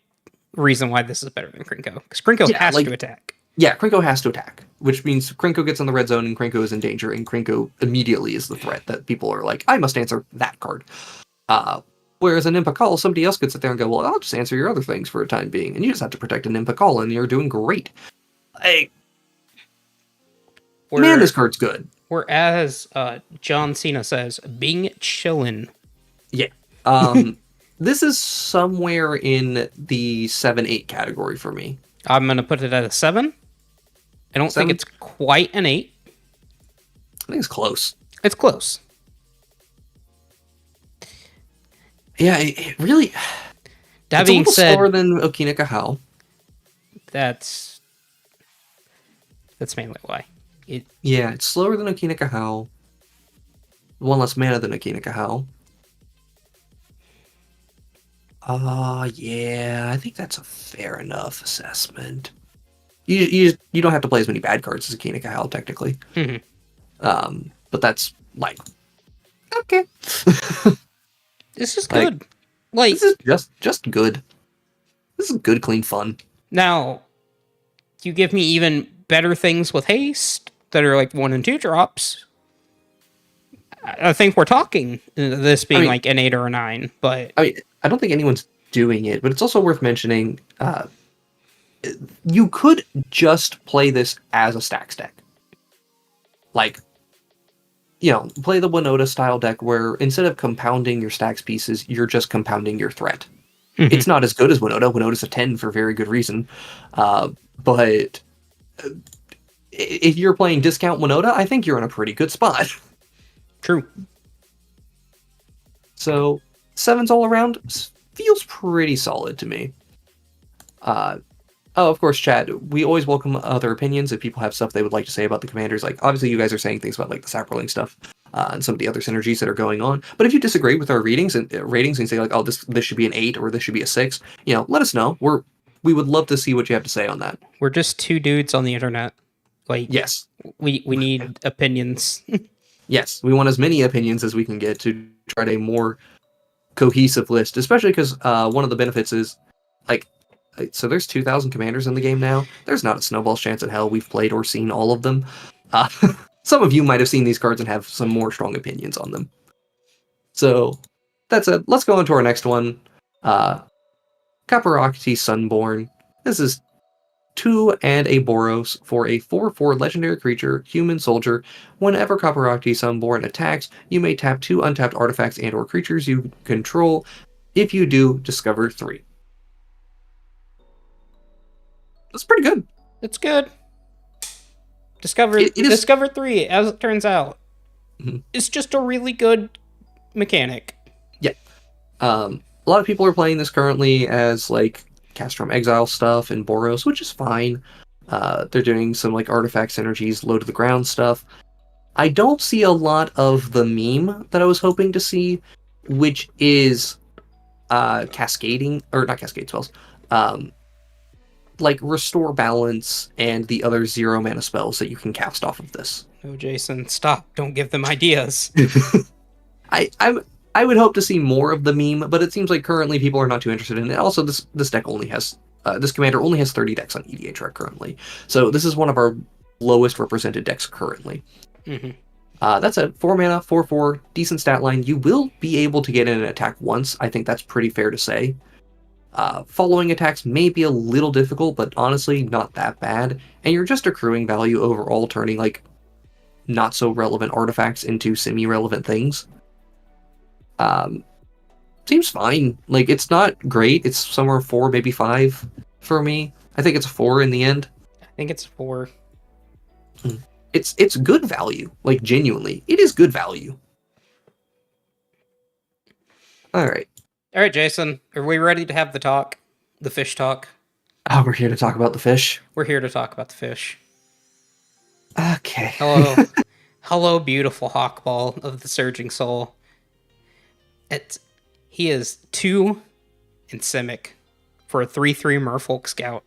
reason why this is better than Krenko. Because Krenko has to attack. Yeah, Krenko has to attack. Which means Krenko gets in the red zone and Krenko is in danger, and Krenko immediately is the threat that people are like, I must answer that card. Whereas an Impa Call, somebody else could sit there and go, well, I'll just answer your other things for a time being, and you just have to protect an Impa Call, and you're doing great. Man, this card's good. Whereas John Cena says, Bing chillin'. Yeah. This is somewhere in the 7-8 category for me. I'm going to put it at a 7. I don't think it's quite an 8. I think it's close. It's close. Yeah, it really... That it's being a little said... slower than Okina Kahal. That's mainly why. Yeah, it's slower than Okina Kahal. One less mana than Okina Kahal. Yeah, I think that's a fair enough assessment. You don't have to play as many bad cards as Okina Kahal, technically. But that's, like... Okay. This is good. Like, this is just good. This is good, clean fun. Now, you give me even better things with haste that are like 1 and 2 drops. I think we're talking this being like an 8 or a 9, but I don't think anyone's doing it, but it's also worth mentioning. You could just play this as a stacks deck, like, play the Winota style deck where instead of compounding your stacks pieces, you're just compounding your threat. It's not as good as Winota. Winota's a 10 for very good reason, but if you're playing discount Winota, I think you're in a pretty good spot. True. So 7s all around feels pretty solid to me. Of course, chat, we always welcome other opinions if people have stuff they would like to say about the commanders. Like, obviously you guys are saying things about like the Saproling stuff and some of the other synergies that are going on. But if you disagree with our ratings and say like, oh, this should be an 8 or this should be a 6, let us know. We're we would love to see what you have to say on that. We're just two dudes on the internet. Like, Yes. we need opinions. Yes, we want as many opinions as we can get to try to a more cohesive list, especially because one of the benefits is, like, so there's 2,000 commanders in the game now. There's not a snowball's chance in hell we've played or seen all of them. Some of you might have seen these cards and have some more strong opinions on them. So that's it. Let's go on to our next one. Caparocty Sunborn. This is 2 and a Boros for a 4/4 legendary creature, human soldier. Whenever Caparocty Sunborn attacks, you may tap 2 untapped artifacts and or creatures you control. If you do, discover 3. That's pretty good. It's good. Discover 3, as it turns out. Mm-hmm. It's just a really good mechanic. Yeah. A lot of people are playing this currently as, like, Cast from Exile stuff in Boros, which is fine. They're doing some, like, artifact synergies, low to the ground stuff. I don't see a lot of the meme that I was hoping to see, which is cascading, or not cascade spells, like Restore Balance and the other 0 mana spells that you can cast off of this. No, Jason, stop. Don't give them ideas. I would hope to see more of the meme, but it seems like currently people are not too interested in it. Also, this deck only has this commander only has 30 decks on EDH currently, so this is one of our lowest represented decks currently. Mm-hmm. That's a 4 mana, 4/4, decent stat line. You will be able to get in an attack once. I think that's pretty fair to say. Following attacks may be a little difficult, but honestly not that bad. And you're just accruing value overall, turning like not so relevant artifacts into semi-relevant things. Seems fine. Like, it's not great. It's somewhere 4, maybe 5 for me. I think it's 4 in the end. I think it's 4. It's good value. Like, genuinely, it is good value. All right. All right, Jason, are we ready to have the talk? The fish talk? Oh, we're here to talk about the fish. We're here to talk about the fish. Okay. Hello. Hello, beautiful Hawkball of the Surging Soul. He is 2 and Simic for a 3/3 Merfolk Scout.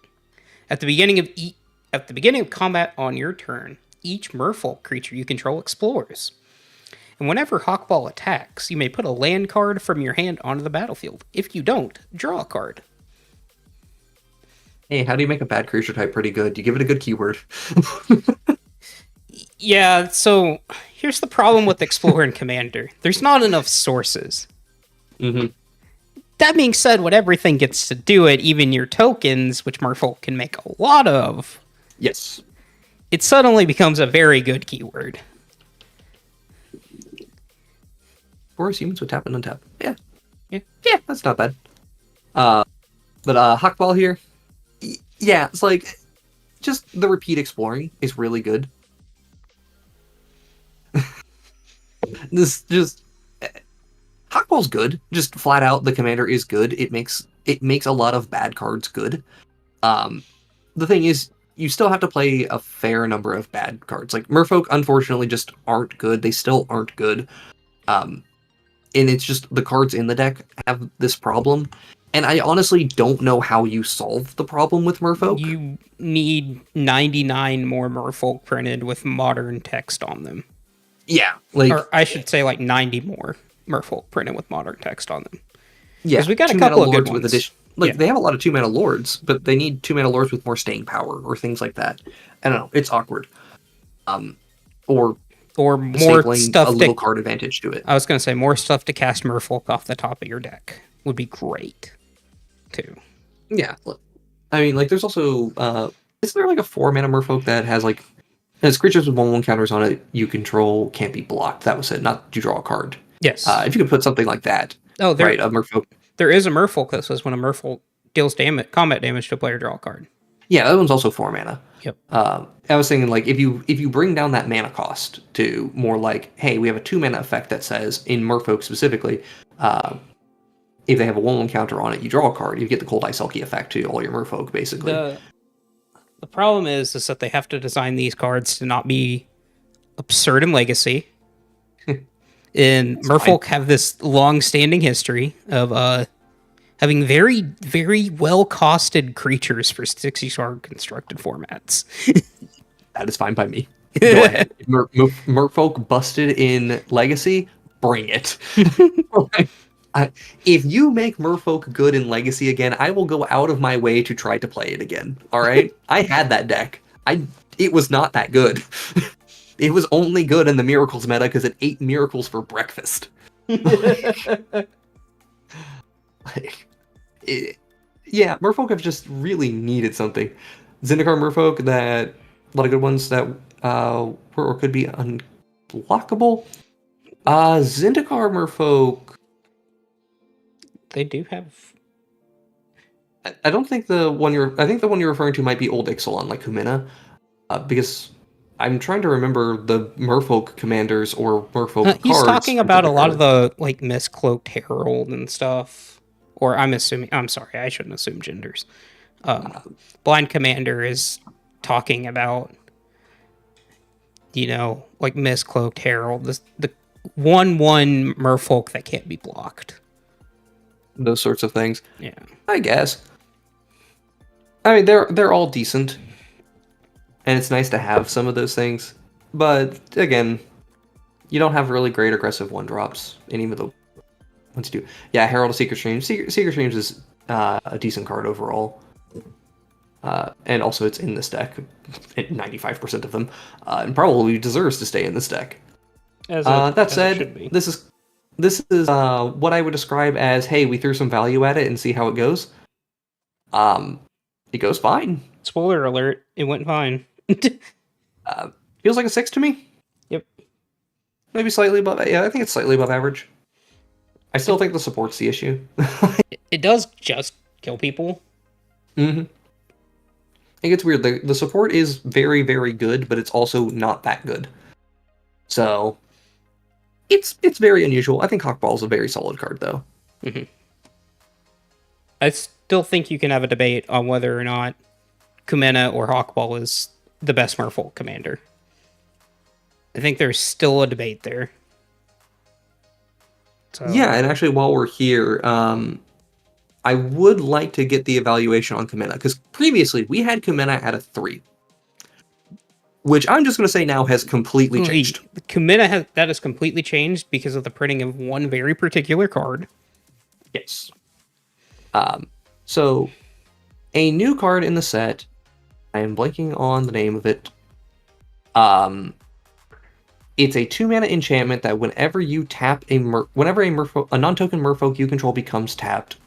At the beginning of combat on your turn, each Merfolk creature you control explores. And whenever Hawkball attacks, you may put a land card from your hand onto the battlefield. If you don't, draw a card. Hey, how do you make a bad creature type pretty good? You give it a good keyword. Yeah, so here's the problem with Explorer and Commander. There's not enough sources. Mm-hmm. That being said, when everything gets to do it, even your tokens, which Merfolk can make a lot of, yes, it suddenly becomes a very good keyword. Forest humans would tap and untap. Yeah, that's not bad. But Hawkball here, yeah, it's like just the repeat exploring is really good. Hawkball's good. Just flat out, the commander is good. It makes a lot of bad cards good. The thing is, you still have to play a fair number of bad cards. Like, Merfolk, unfortunately, just aren't good. They still aren't good. And it's just the cards in the deck have this problem. And I honestly don't know how you solve the problem with Merfolk. You need 99 more Merfolk printed with modern text on them. Yeah. Or I should say 90 more Merfolk printed with modern text on them. Yeah. Because we got a couple of good ones. They have a lot of 2-mana lords, but they need 2-mana lords with more staying power or things like that. I don't know. It's awkward. Or more stuff, a little card advantage to it. I was going to say more stuff to cast Merfolk off the top of your deck would be great, too. Yeah, I mean, there's also isn't there a 4-mana Merfolk that has as creatures with 1/1 counters on it you control can't be blocked? That was it. Not you draw a card. Yes. If you could put something like that. Oh, right, a Merfolk. There is a Merfolk that says when a Merfolk deals combat damage to a player, draw a card. Yeah, that one's also 4 mana. Yep. I was thinking if you bring down that mana cost to more hey, we have a 2-mana effect that says in Merfolk specifically, if they have a 1/1 counter on it, you draw a card. You get the Cold Ice Selkie effect to all your Merfolk basically. The problem is that they have to design these cards to not be absurd in Legacy. And Merfolk have this long-standing history of having very, very well costed creatures for 60-star constructed formats. That is fine by me. Go ahead. Merfolk busted in Legacy, bring it. If you make Merfolk good in Legacy again, I will go out of my way to try to play it again. All right? I had that deck. It was not that good. It was only good in the Miracles meta because it ate Miracles for breakfast. Yeah, Merfolk have just really needed something. Zendikar Merfolk, that a lot of good ones that were or could be unblockable. Zendikar Merfolk. They do have. I don't think the one you're. I think the one you're referring to might be old Ixalan, like Kumina, because I'm trying to remember the Merfolk commanders or Merfolk He's cards. talking about a lot of the like Miscloaked Herald and stuff. Or I'm assuming. I'm sorry, I shouldn't assume genders. Blind Commander is talking about, like Miscloaked Herald, the 1/1 Merfolk that can't be blocked. Those sorts of things. Yeah, I guess. I mean, they're all decent, and it's nice to have some of those things. But again, you don't have really great aggressive one drops in even the ones you do. Yeah, Herald of Secret Streams. Secret Streams is a decent card overall. And also it's in this deck, 95% of them, and probably deserves to stay in this deck. That said, this is what I would describe as, hey, we threw some value at it and see how it goes. It goes fine. Spoiler alert, it went fine. Feels like a 6 to me. Yep. Maybe slightly above. Yeah, I think it's slightly above average. I still think the support's the issue. It does just kill people. Mm-hmm. It gets weird. The support is very, very good, but it's also not that good. So it's very unusual. I think Hawkball is a very solid card, though. Mm-hmm. I still think you can have a debate on whether or not Kumena or Hawkball is the best Merfolk commander. I think there's still a debate there. So. Yeah, and actually, while we're here, I would like to get the evaluation on Kumena, because previously we had Kumena at a 3, which I'm just going to say now has completely changed. Kumena that has completely changed because of the printing of one very particular card. Yes. So, a new card in the set, I am blanking on the name of it. It's a 2-mana enchantment that whenever you tap whenever a non-token Merfolk you control becomes tapped,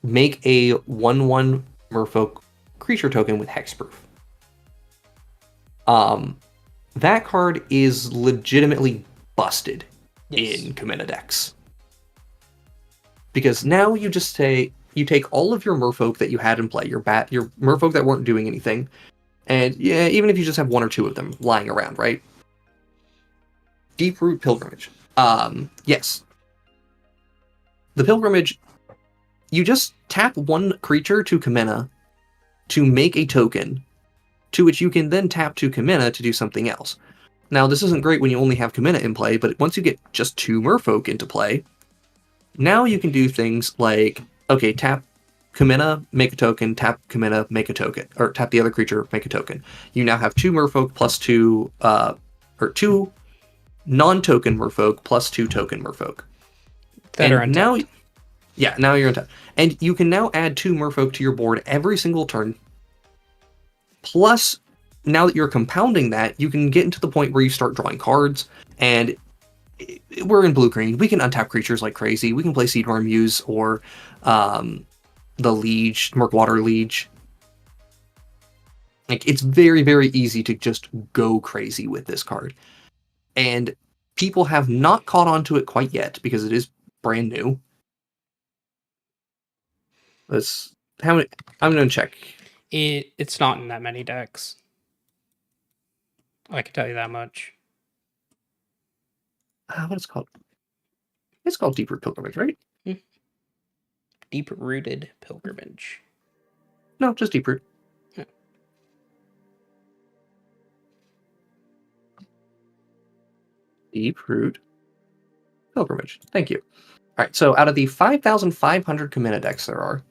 make a 1/1 Merfolk creature token with hexproof. That card is legitimately busted in Kumena decks. Because now you just you take all of your Merfolk that you had in play, your Merfolk that weren't doing anything, and yeah, even if you just have 1 or 2 of them lying around, right? Deeproot Pilgrimage. Yes. The Pilgrimage, you just tap 1 creature to Kumena to make a token, to which you can then tap to Kumena to do something else. Now, this isn't great when you only have Kumena in play, but once you get just 2 Merfolk into play, now you can do things like, okay, tap Kumena, make a token, tap Kumena, make a token, or tap the other creature, make a token. You now have 2 Merfolk plus 2, or 2 non-token Merfolk plus 2 token Merfolk. That are untapped. Now you're untapped. And you can now add 2 Merfolk to your board every single turn. Plus, now that you're compounding that, you can get into the point where you start drawing cards, and we're in blue-green. We can untap creatures like crazy. We can play Seedworm Muse or the Liege, Murkwater Liege. Like, it's very, very easy to just go crazy with this card. And people have not caught on to it quite yet because it is brand new. I'm going to check. It's not in that many decks. I can tell you that much. What is it called? It's called Deeproot Pilgrimage, right? Deep-rooted Pilgrimage. No, just Deeproot. Yeah. Deeproot Pilgrimage. Thank you. right, so out of the 5,500 Kumena decks there are,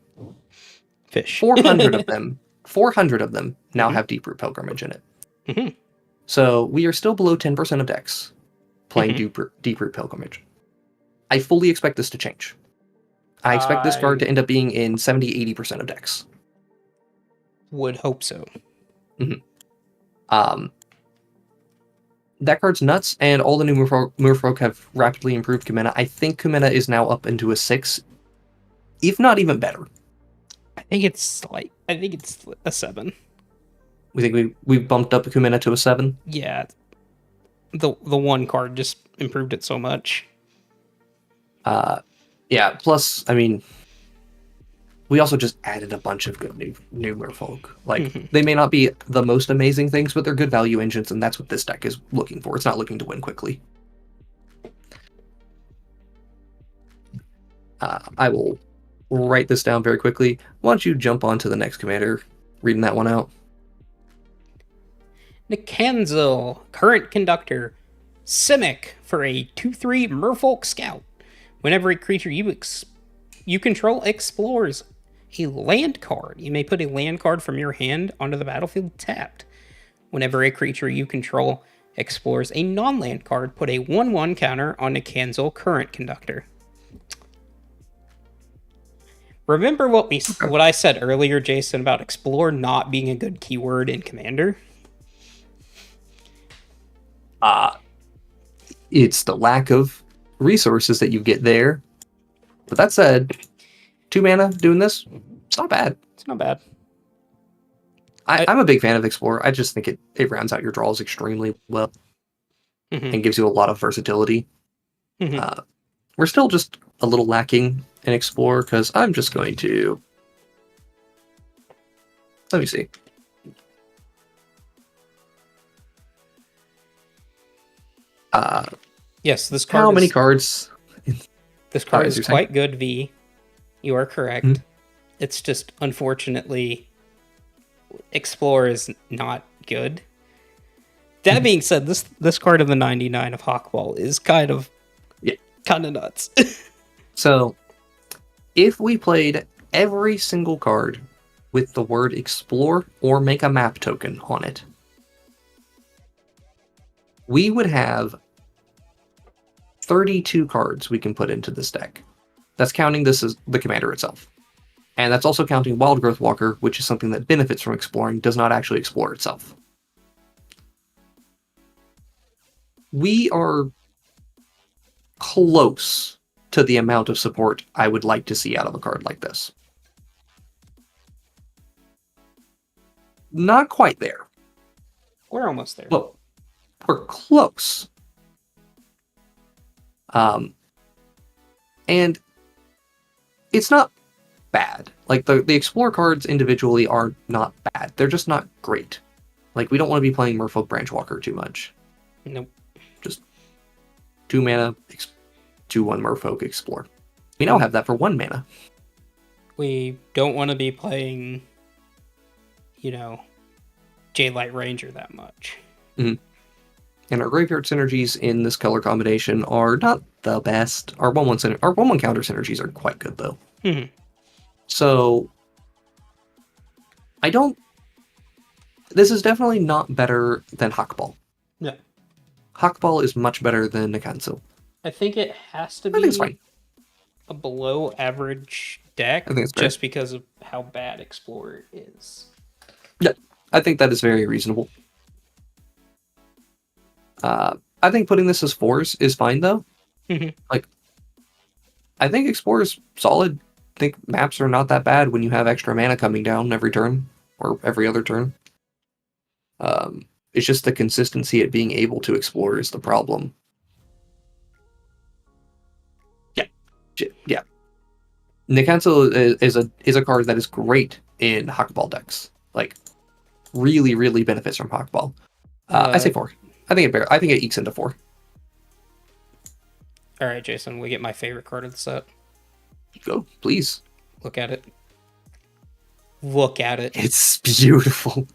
Fish. 400 of them now Mhm. have Deep Root Pilgrimage in it. Mhm. So we are still below 10% of decks playing Mhm. Deep Root Pilgrimage. I fully expect this to change. I expect this card to end up being in 70-80% of decks. Would hope so. That card's nuts, and all the new Merfolk have rapidly improved Kumena. I think Kumena is now up into a 6, if not even better. I think it's a 7. We think we bumped up Kumena to a 7. Yeah. The one card just improved it so much. Yeah, plus, I mean, we also just added a bunch of good new Merfolk. Like, they may not be the most amazing things, but they're good value engines, and that's what this deck is looking for. It's not looking to win quickly. I will write this down very quickly. Why don't you jump on to the next commander, reading that one out? Nikanzel, current conductor. Simic for a 2/3 Merfolk Scout. Whenever a creature you control explores a land card, you may put a land card from your hand onto the battlefield tapped. Whenever a creature you control explores a non-land card, put a 1/1 counter on Nikanzel, current conductor. Remember what I said earlier, Jason, about explore not being a good keyword in Commander? It's the lack of resources that you get there. But that said, 2 mana doing this, it's not bad. It's not bad. I'm a big fan of Explorer. I just think it rounds out your draws extremely well and gives you a lot of versatility. We're still just a little lacking in Explorer because I'm just going to... Let me see. Yes, this card. How many cards? This card is you're quite good, V. You are correct. Mhm. It's just, unfortunately, Explore is not good. That being said, this card of the 99 of Hawkball is kind of nuts. So, if we played every single card with the word Explore or make a map token on it, we would have 32 cards we can put into this deck. That's counting this as the commander itself. And that's also counting Wild Growth Walker, which is something that benefits from exploring, does not actually explore itself. We are close to the amount of support I would like to see out of a card like this. Not quite there. We're almost there. Well, we're close. And it's not bad. Like, the Explore cards individually are not bad. They're just not great. Like, we don't want to be playing Merfolk Branchwalker too much. Nope. Just 2 mana, 2/1 Merfolk Explore. We now have that for 1 mana. We don't want to be playing, Jaylight Ranger that much. Mm-hmm. And our graveyard synergies in this color combination are not the best. Our 1/1 counter synergies are quite good, though. Mm-hmm. So, this is definitely not better than Hawkball. Yeah. Hawkball is much better than Nikanzel. I think it has to I think it's be fine. a below average deck I think it's fair. just because of how bad Explorer is. Yeah, I think that is very reasonable. I think putting this as 4s is fine, though. Mhm. Like, I think Explorer's solid. I think maps are not that bad when you have extra mana coming down every turn, or every other turn. It's just the consistency at being able to explore is the problem. Yeah. Nikanzel is a card that is great in Hawkball decks. Like, really, really benefits from Hawkball. I say 4. I think it ekes into 4. All right, Jason, we get my favorite card of the set. Go, please. Look at it. Look at it. It's beautiful.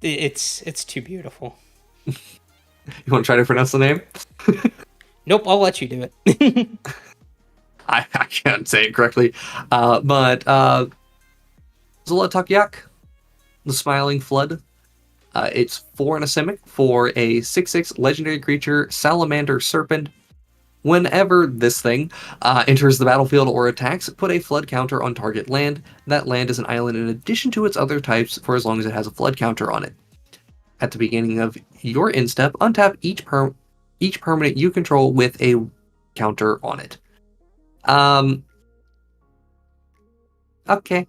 It's too beautiful. You want to try to pronounce the name? Nope, I'll let you do it. I can't say it correctly. But Zolotakyak, the Smiling Flood. It's 4 and a Simic for a 6/6 legendary creature, Salamander Serpent. Whenever this thing enters the battlefield or attacks, put a flood counter on target land. That land is an island in addition to its other types for as long as it has a flood counter on it. At the beginning of your instep, untap each permanent you control with a counter on it. Okay.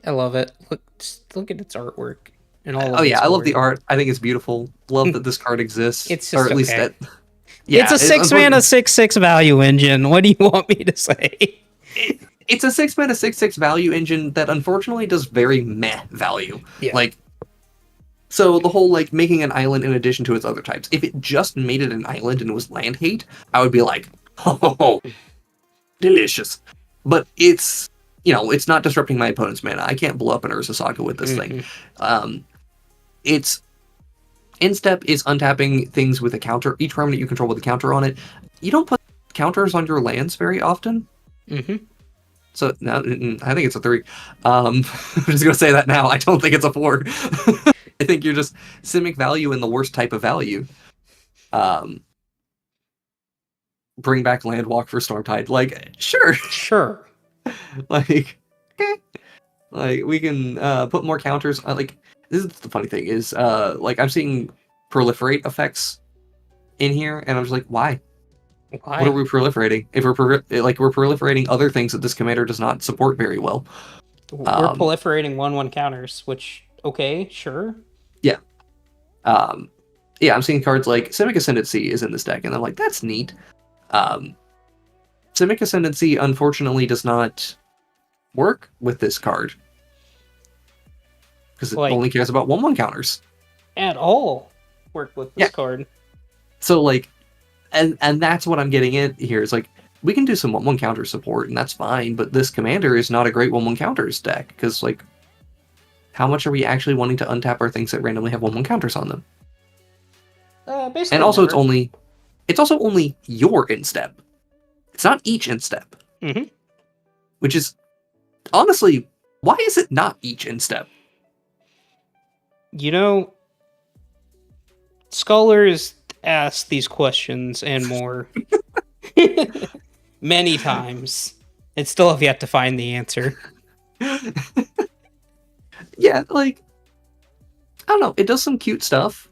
I love it. Look at its artwork and all of Oh its yeah, I love the glory. art. I think it's beautiful. Love that this card exists. It's or just at least okay. that. Yeah, It's a 6-mana 6/6 value engine. What do you want me to say? It's a 6-mana 6/6 value engine that unfortunately does very meh value. Yeah. Like, so the whole like making an island in addition to its other types. If it just made it an island and it was land hate, I would be like, oh, delicious. But it's it's not disrupting my opponent's mana. I can't blow up an Urza Saga with this thing. Its instep is untapping things with a counter. Each permanent you control with a counter on it. You don't put counters on your lands very often. So no, I think it's a 3. I'm just gonna say that now. I don't think it's a 4. I think you're just Simic value in the worst type of value. Bring back Landwalk for Stormtide. Like, sure. Like, like we can put more counters. Like, this is the funny thing is, like I'm seeing proliferate effects in here, and I'm just like, why? What are we proliferating? If we're proliferating other things that this commander does not support very well. We're proliferating 1/1 counters, which okay, sure. Yeah. Yeah, I'm seeing cards like Simic Ascendancy is in this deck, and I'm like, that's neat. Simic Ascendancy unfortunately does not work with this card because it only cares about 1/1 counters. At all work with this card. So like, and that's what I'm getting at here. Is like we can do some 1/1 counter support, and that's fine. But this commander is not a great 1/1 counters deck because like, how much are we actually wanting to untap our things that randomly have 1/1 counters on them? Basically, and also it's also only your instep. It's not each instep. Which is honestly, why is it not each instep? You know, scholars ask these questions and more many times and still have yet to find the answer. Yeah, like, I don't know. It does some cute stuff.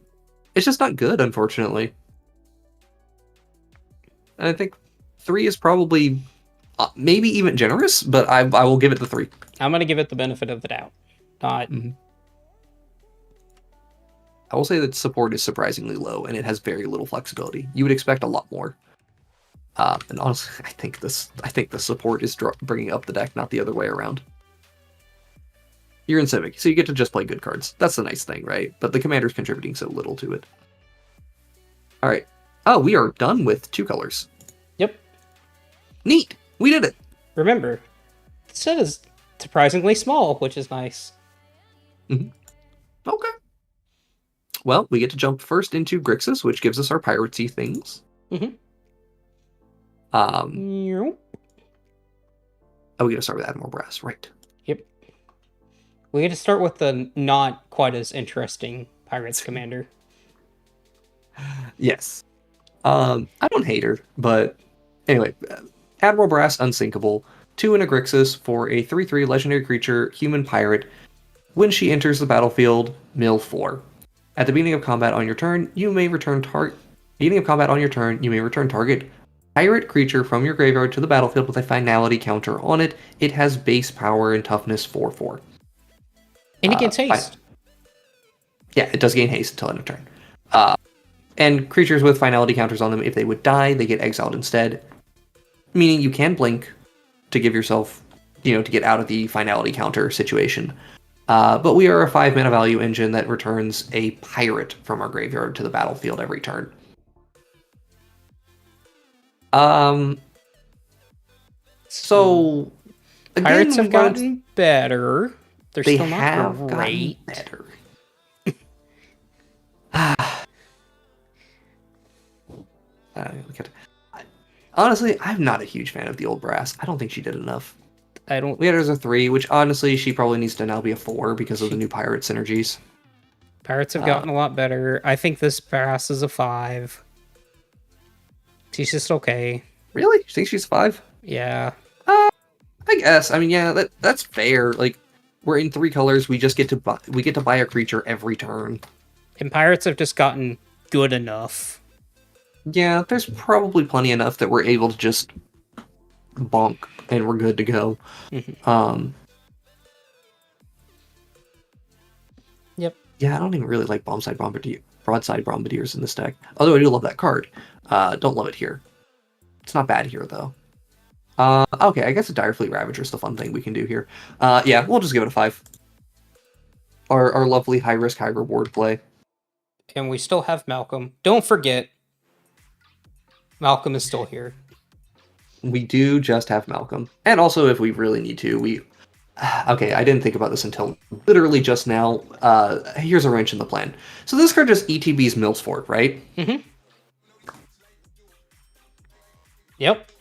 It's just not good, unfortunately. And I think 3 is probably maybe even generous, but I will give it the 3. I'm going to give it the benefit of the doubt. Not. I will say that support is surprisingly low, and it has very little flexibility. You would expect a lot more. And honestly, I think the support is bringing up the deck, not the other way around. You're in Civic, so you get to just play good cards. That's the nice thing, right? But the commander's contributing so little to it. All right. Oh, we are done with 2 colors. Yep. Neat. We did it. Remember, the set is surprisingly small, which is nice. Okay. Well, we get to jump first into Grixis, which gives us our piratey things. Oh, we gotta start with Admiral Brass, right? Yep. We get to start with the not quite as interesting Pirates commander. Yes. I don't hate her, but anyway, Admiral Brass Unsinkable, 2 in a Grixis for a 3/3 legendary creature, human pirate. When she enters the battlefield, mill 4. At the beginning of combat on your turn, you may return target pirate creature from your graveyard to the battlefield with a finality counter on it. It has base power and toughness 4/4. And it gets haste. Yeah, it does gain haste until end of turn. And creatures with finality counters on them, if they would die, they get exiled instead. Meaning you can blink to give yourself, to get out of the finality counter situation. But we are a 5-mana value engine that returns a pirate from our graveyard to the battlefield every turn. So again, Pirates have gotten better. They're still not great. Better. Honestly, I'm not a huge fan of the old brass. I don't think she did enough. I don't. We had her as a 3, which honestly, she probably needs to now be a 4 because of the She, new pirate synergies. Pirates have gotten a lot better. I think this brass is a 5. She's just okay. Really? You think she's 5? Yeah. I guess. I mean, yeah, that's fair. Like, we're in 3 colors. We just get to buy a creature every turn. And pirates have just gotten good enough. Yeah, there's probably plenty enough that we're able to just bonk and we're good to go. Yep. Yeah, I don't even really like broadside bombardiers in this deck. Although I do love that card. Don't love it here. It's not bad here though. Okay, I guess a Direfleet Ravager is the fun thing we can do here. Yeah, we'll just give it a 5. Our lovely high risk, high reward play. And we still have Malcolm. Don't forget, Malcolm is still here. We do just have Malcolm. And also, if we really need to, we... Okay, I didn't think about this until literally just now. Here's a wrench in the plan. So this card just ETBs Mill's Fork, right? Mm-hmm. Yep.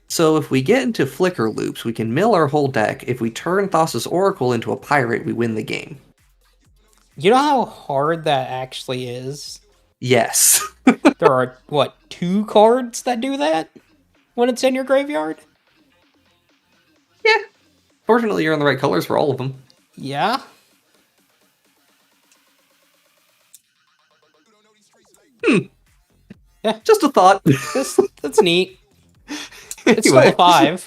So if we get into flicker loops, we can mill our whole deck. If we turn Thassa's Oracle into a pirate, we win the game. You know how hard that actually is? Yes. There are, 2 cards that do that when it's in your graveyard? Yeah. Fortunately, you're in the right colors for all of them. Yeah. Yeah. Just a thought. That's neat. It's still a 5.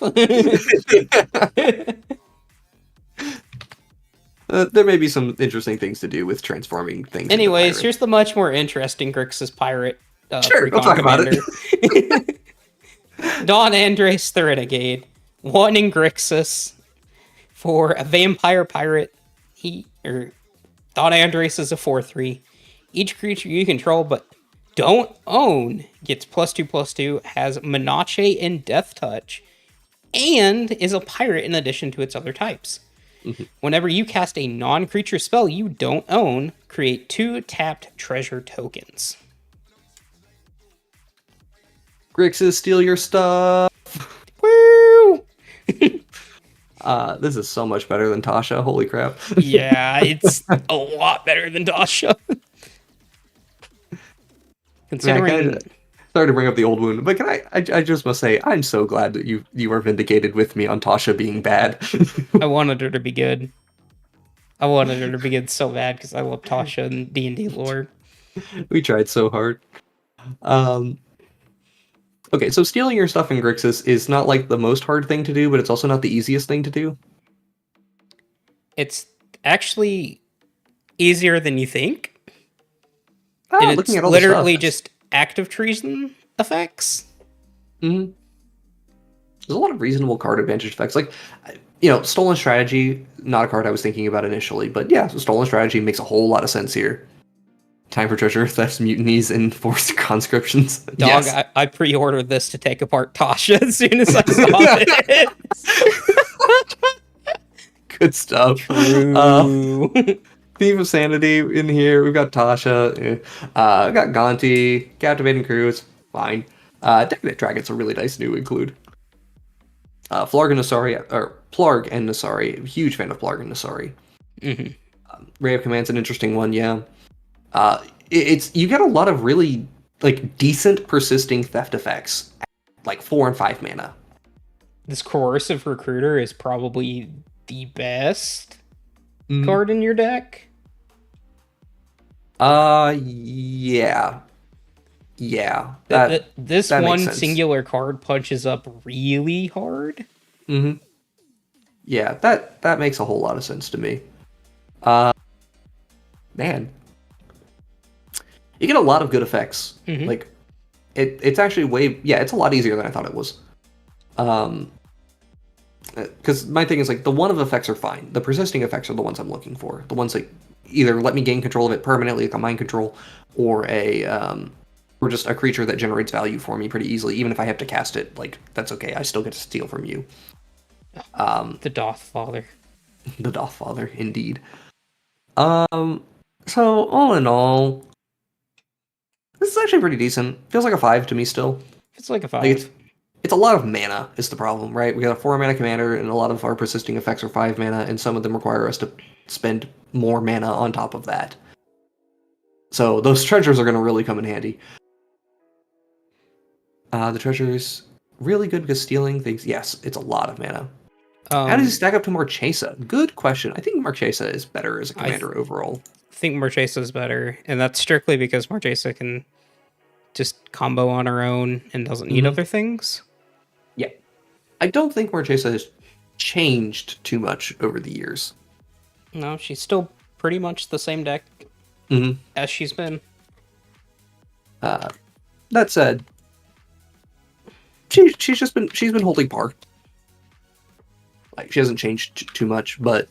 There may be some interesting things to do with transforming things. Anyways, here's the much more interesting Grixis Pirate. Sure, we'll talk about it. Don Andres the Renegade. 1 in Grixis for a Vampire Pirate. Don Andres is a 4/3. Each creature you control but don't own gets +2/+2, has Menache and Death Touch, and is a pirate in addition to its other types. Mm-hmm. Whenever you cast a non-creature spell you don't own, create 2 tapped treasure tokens. Grixis, steal your stuff. Woo! This is so much better than Tasha. Holy crap. Yeah, it's a lot better than Tasha. Considering... Sorry to bring up the old wound, but I just must say, I'm so glad that you are vindicated with me on Tasha being bad. I wanted her to be good. I wanted her to be good so bad because I love Tasha and D&D lore. We tried so hard. Okay, so stealing your stuff in Grixis is not like the most hard thing to do, but it's also not the easiest thing to do. It's easier than you think. And it's literally just active treason effects. Mm-hmm. There's a lot of reasonable card advantage effects. Like, Stolen Strategy, not a card I was thinking about initially, but yeah, so Stolen Strategy makes a whole lot of sense here. Time for treasure thefts, mutinies, and forced conscriptions. Dog, yes. I pre-ordered this to take apart Tasha as soon as I saw it. Good stuff. Theme of Sanity in here. We've got Tasha. We've got Gonti. Captivating Crew. It's fine. Decadent Dragon's a really nice new include. Plarg and Nasari. Huge fan of Plarg and Nasari. Mm-hmm. Ray of Command's an interesting one, yeah. You get a lot of really decent persisting theft effects, like 4 and 5 mana. This Coercive Recruiter is probably the best card in your deck. Yeah. This one singular card punches up really hard. Mm-hmm. Yeah, that makes a whole lot of sense to me. Man. You get a lot of good effects. Mm-hmm. Like, it's actually it's a lot easier than I thought it was. Because my thing is, the one of effects are fine. The persisting effects are the ones I'm looking for. The ones that either let me gain control of it permanently, like a mind control, or or just a creature that generates value for me pretty easily. Even if I have to cast it, that's okay. I still get to steal from you. The Doth Father. The Doth Father, indeed. So all in all, this is actually pretty decent. Feels like a 5 to me still. It's like a 5. Like it's a lot of mana is the problem, right? We got a 4 mana commander, and a lot of our persisting effects are 5 mana, and some of them require us to spend more mana on top of that. So those treasures are going to really come in handy. The treasures really good because stealing things. Yes, it's a lot of mana. How does he stack up to Marchesa? Good question. I think Marchesa is better as a commander overall. I think Marchesa is better, and that's strictly because Marchesa can just combo on her own and doesn't need other things. Yeah. I don't think Marchesa has changed too much over the years. No, she's still pretty much the same deck as she's been. That said, she's been holding par. Like, she hasn't changed too much, but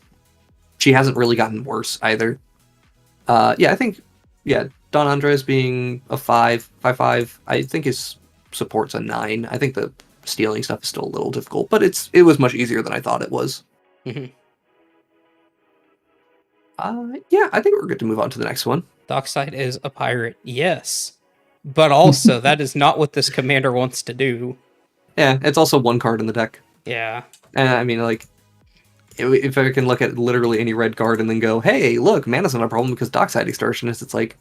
she hasn't really gotten worse either. I think Don Andres being a 5/5, I think his support's a 9. I think the stealing stuff is still a little difficult, but it was much easier than I thought it was. I think we're good to move on to the next one. Dockside is a pirate, yes. But also, that is not what this commander wants to do. Yeah, it's also one card in the deck. Yeah. I mean, like, if I can look at literally any red card and then go, hey, look, mana's not a problem because Dockside Extortionist, it's like,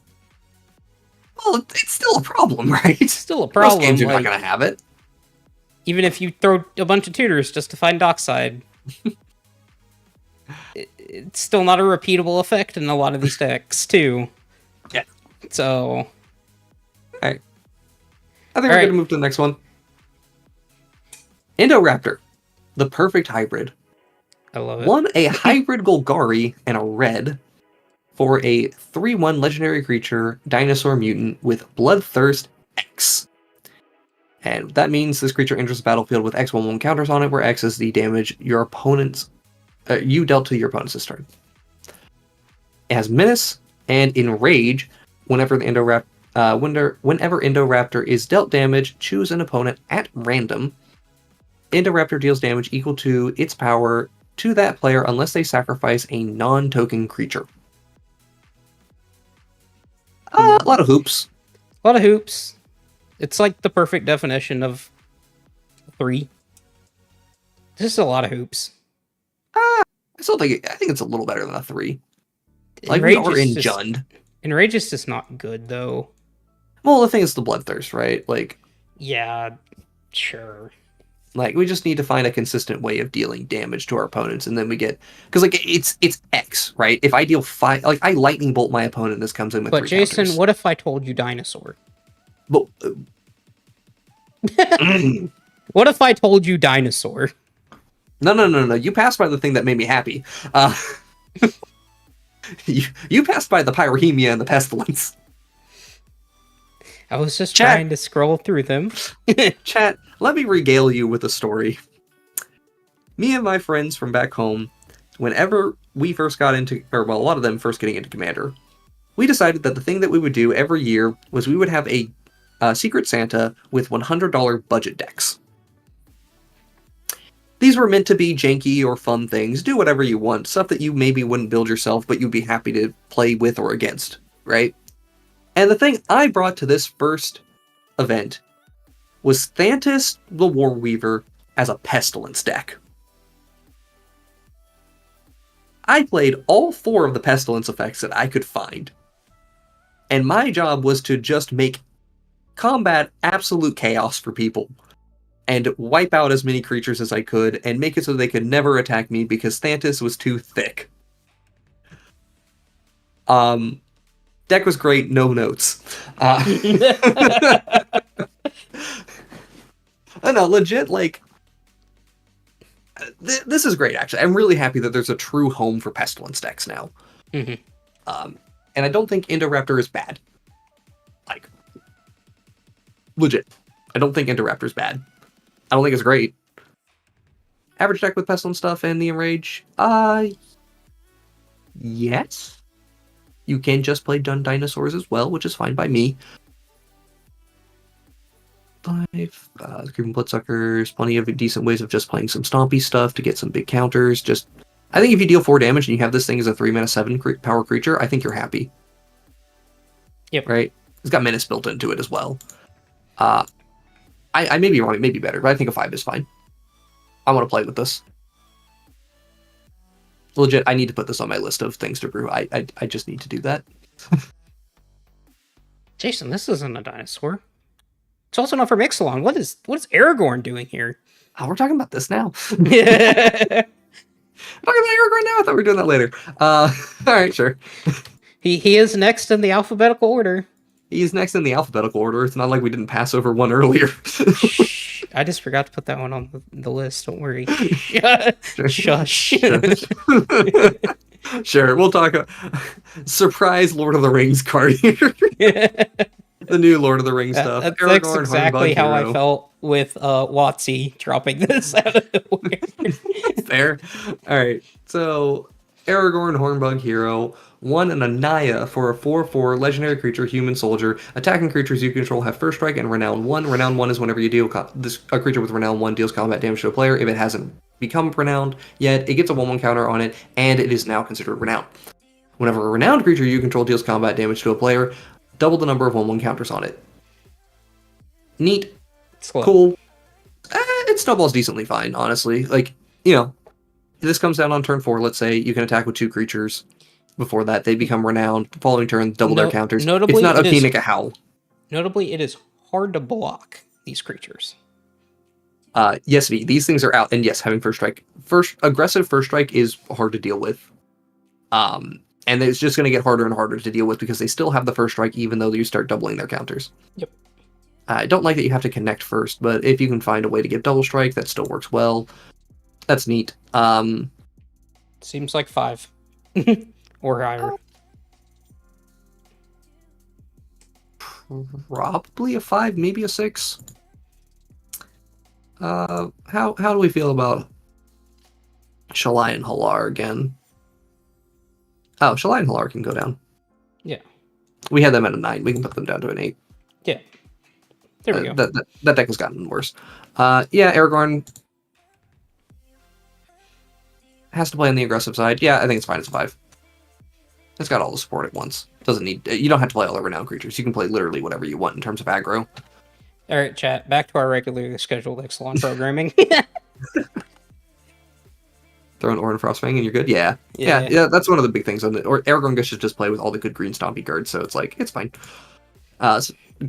well, it's still a problem, right? It's still a problem. Most games you're not going to have it. Even if you throw a bunch of tutors just to find Dockside, it's still not a repeatable effect in a lot of these decks, too. Yeah. So... Alright. I think we're going to move to the next one. Indoraptor. The perfect hybrid. I love it. Won a hybrid Golgari and a red for a 3/1 legendary creature, dinosaur mutant with Bloodthirst X. And that means this creature enters the battlefield with X/1/1 counters on it, where X is the damage your opponent's you dealt to your opponent's this turn. It has Menace and Enrage. Whenever Indoraptor is dealt damage, choose an opponent at random. Indoraptor deals damage equal to its power to that player unless they sacrifice a non-token creature. A lot of hoops. A lot of hoops. It's like the perfect definition of 3. This is a lot of hoops. I think it's a little better than a 3. Like, we are in Jund. Enrage is just not good, though. Well, the thing is the Bloodthirst, right? Like, yeah, sure. Like, we just need to find a consistent way of dealing damage to our opponents, and then we get... Because, like, it's X, right? If I deal 5... Like, I lightning bolt my opponent, this comes in with 3 But, Jason, counters. what if I told you dinosaur? But... What if I told you dinosaur? No. You passed by the thing that made me happy. You passed by the Pyrrhemia and the Pestilence. I was just trying to scroll through them. Chat, let me regale you with a story. Me and my friends from back home, whenever we first got into... Or, well, a lot of them first getting into Commander, we decided that the thing that we would do every year was we would have a Secret Santa with $100 budget decks. These were meant to be janky or fun things. Do whatever you want. Stuff that you maybe wouldn't build yourself, but you'd be happy to play with or against, right? And the thing I brought to this first event was Thantis the Warweaver as a Pestilence deck. I played all 4 of the Pestilence effects that I could find. And my job was to just make combat absolute chaos for people. And wipe out as many creatures as I could, and make it so they could never attack me because Thantis was too thick. Deck was great, no notes. No, legit, like... this is great, actually. I'm really happy that there's a true home for Pestilence decks now. And I don't think Indoraptor is bad. Like, legit. I don't think Indoraptor is bad. I don't think it's great. Average deck with Pestilence stuff and the Enrage? Yes. You can just play Dun Dinosaurs as well, which is fine by me. 5, Creeping Bloodsuckers, plenty of decent ways of just playing some stompy stuff to get some big counters. Just, I think if you deal 4 damage and you have this thing as a 3-mana 7 power creature, I think you're happy. Yep. Right? It's got Menace built into it as well. I may be wrong, it may be better, but I think a 5 is fine. I want to play with this. Legit, I need to put this on my list of things to brew. I just need to do that. Jason, this isn't a dinosaur. It's also not from Ixalan. What is Aragorn doing here? Oh, we're talking about this now. Yeah. Talking about Aragorn now? I thought we were doing that later. All right, sure. He is next in the alphabetical order. He's next in the alphabetical order. It's not like we didn't pass over one earlier. Shh. I just forgot to put that one on the list. Don't worry. Shush. Sure, we'll talk. Surprise Lord of the Rings card here. The new Lord of the Rings stuff. That's exactly how I felt with WotC dropping this out of nowhere. Fair. All right. So Aragorn Hornbug Hero, 1 and a Naya for a 4/4 legendary creature, human soldier. Attacking creatures you control have first strike and renown 1. Renown 1 is whenever you deal a creature with renown 1 deals combat damage to a player. If it hasn't become renowned yet, it gets a 1/1 counter on it, and it is now considered renowned. Whenever a renowned creature you control deals combat damage to a player, double the number of 1/1 counters on it. Neat. Cool. It snowballs decently fine, honestly. Like, this comes down on turn 4. Let's say you can attack with 2 creatures. Before that, they become renowned. Following turn, double their counters. Notably, it's not okay, make a howl. Notably, it is hard to block these creatures. Yes, V. These things are out, and yes, having first strike. Aggressive first strike is hard to deal with. And it's just going to get harder and harder to deal with because they still have the first strike, even though you start doubling their counters. Yep. I don't like that you have to connect first, but if you can find a way to get double strike, that still works well. That's neat. Seems like 5. Or higher. Probably a 5, maybe a 6. How do we feel about Shalai and Halar again? Oh, Shalai and Halar can go down. Yeah. We had them at a 9. We can put them down to an 8. Yeah. There we go. That deck has gotten worse. Yeah, Aragorn has to play on the aggressive side. Yeah, I think it's fine as a 5. It's got all the support at once. You don't have to play all the renowned creatures. You can play literally whatever you want in terms of aggro. All right, chat. Back to our regularly scheduled Ixalan programming. Throw an Orin Frostfang and you're good? Yeah. That's one of the big things. Or Aragorn should just play with all the good green stompy cards, so it's like, it's fine.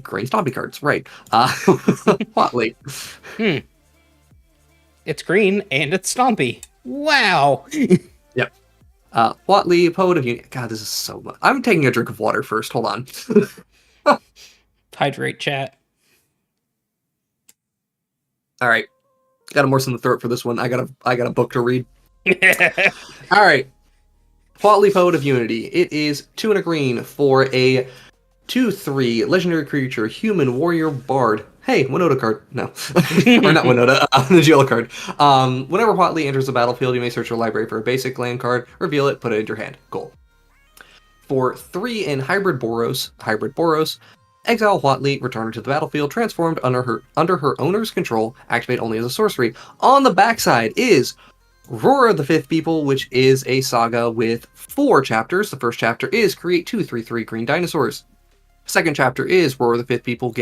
Green stompy cards, right. Watley. It's green and it's stompy. Wow. Yep. Watley, Poet of Unity. God, this is so much. I'm taking a drink of water first. Hold on. Hydrate, chat. All right. Got a morse in the throat for this one. I got a book to read. All right. Watley, Poet of Unity. It is 2 and a green for a 2/3 legendary creature, human warrior bard. Hey, Winota card. No. Or not Winota, the Gila card. Whenever Watley enters the battlefield, you may search your library for a basic land card, reveal it, put it in your hand. Cool. For 3 in Hybrid Boros, exile Watley, return her to the battlefield, transformed under her owner's control, activate only as a sorcery. On the backside is Roar of the Fifth People, which is a saga with 4 chapters. The first chapter is create 2 3/3 green dinosaurs. Second chapter is Roar of the Fifth People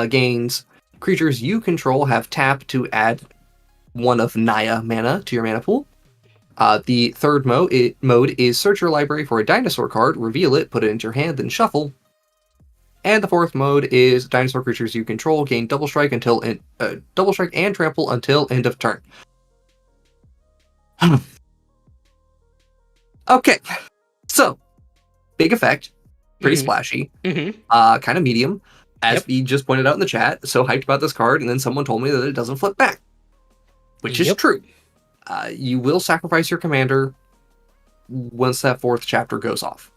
gains creatures you control have tap to add 1 of Naya mana to your mana pool. The third mode is search your library for a dinosaur card, reveal it, put it into your hand, then shuffle. And the fourth mode is dinosaur creatures you control gain double strike and trample until end of turn. Okay, so big effect. Pretty splashy, kind of medium, as we just pointed out in the chat. So hyped about this card, and then someone told me that it doesn't flip back, which is true. You will sacrifice your commander once that 4th chapter goes off,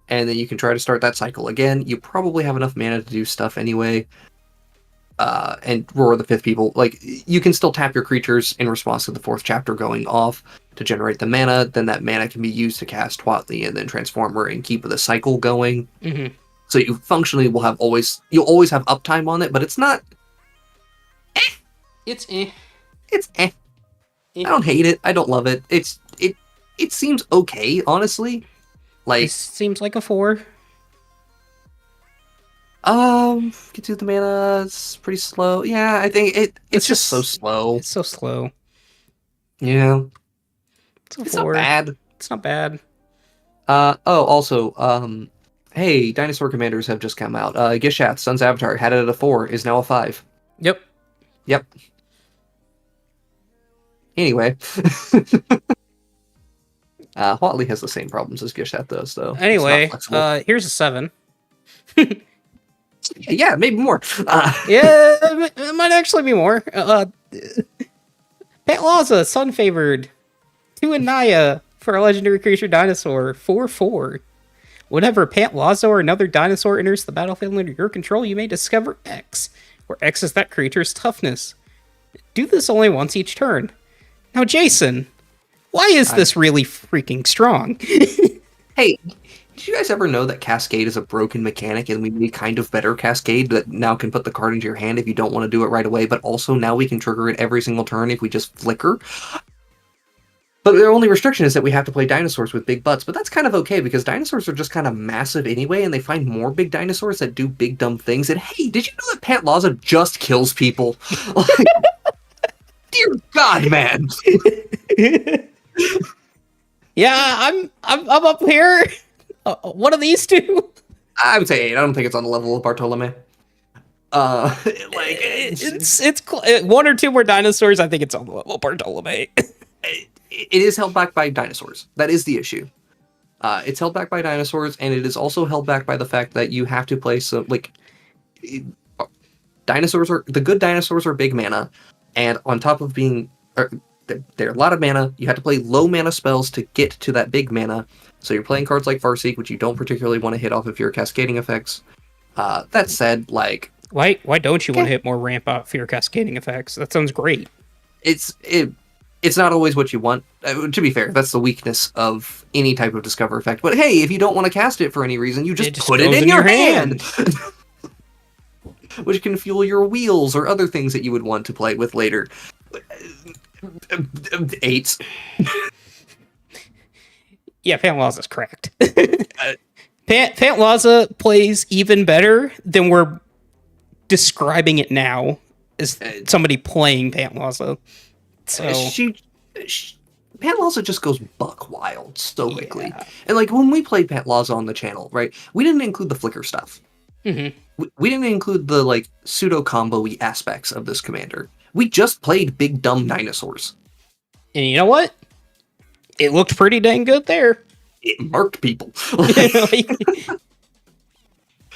and then you can try to start that cycle again. You probably have enough mana to do stuff anyway. And Roar of the Fifth People, like, you can still tap your creatures in response to the 4th chapter going off to generate the mana. Then that mana can be used to cast Watley and then transform her and keep the cycle going. So you functionally will you'll always have uptime on it, but it's not. It's eh. It's eh. I don't hate it. I don't love it. It seems okay, honestly. Like, it seems like a 4. Get to the mana. It's pretty slow. Yeah, I think it's just so slow. It's so slow. Yeah, It's a it's 4. not bad. It's not bad. Also, hey, Dinosaur Commanders have just come out. Gishath, Sun's Avatar, had it at a 4, is now a 5. Yep. Yep. Anyway. Huatli has the same problems as Gishath does, though. Anyway, here's a 7. Yeah, maybe more. Yeah, it might actually be more. Pantlaza, Sun Favored. 2 and Naya for a legendary creature dinosaur. 4/4. Whenever Pantlaza or another dinosaur enters the battlefield under your control, you may discover X, where X is that creature's toughness. Do this only once each turn. Now, Jason, why is this really freaking strong? Hey, did you guys ever know that Cascade is a broken mechanic and we need kind of better Cascade that now can put the card into your hand if you don't want to do it right away, but also now we can trigger it every single turn if we just flicker? But the only restriction is that we have to play dinosaurs with big butts, but that's kind of okay because dinosaurs are just kind of massive anyway, and they find more big dinosaurs that do big dumb things. And hey, did you know that Pantlaza just kills people? Like, dear God, man. Yeah, I'm up here. One of these two. I would say 8. I don't think it's on the level of Bartolome. It's 1 or 2 more dinosaurs. I think it's on the level of Bartolome. It is held back by dinosaurs. That is the issue. It's held back by dinosaurs, and it is also held back by the fact that you have to play some dinosaurs are the good dinosaurs are big mana, and on top of being they're a lot of mana, you have to play low mana spells to get to that big mana. So you're playing cards like Farseek, which you don't particularly want to hit off of your cascading effects. That said, why don't you want to hit more ramp out for your cascading effects? That sounds great. It's not always what you want. To be fair, that's the weakness of any type of Discover effect. But hey, if you don't want to cast it for any reason, you just put it in your hand. Which can fuel your wheels or other things that you would want to play with later. 8. Yeah, Pantlaza's cracked. Pantlaza plays even better than we're describing it now as somebody playing Pantlaza. So Pantlaza just goes buck wild so quickly. And when we played Pantlaza on the channel, right, we didn't include the flicker stuff. Mm-hmm. We didn't include the pseudo combo-y aspects of this commander. We just played big dumb dinosaurs. And you know what? It looked pretty dang good there. It marked people.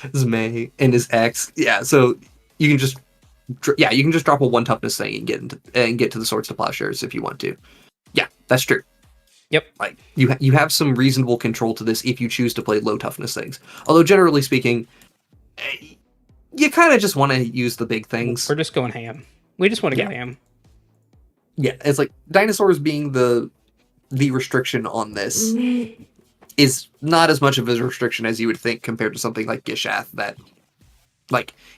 Zmei and his X. Yeah, so you can just drop a 1 toughness thing and get to the Swords to Plowshares if you want to. Yeah, that's true. Yep. You have some reasonable control to this if you choose to play low toughness things. Although generally speaking, you kind of just want to use the big things. We're just going ham. We just want to go ham. Yeah, it's dinosaurs being the restriction on this is not as much of a restriction as you would think compared to something like Gishath that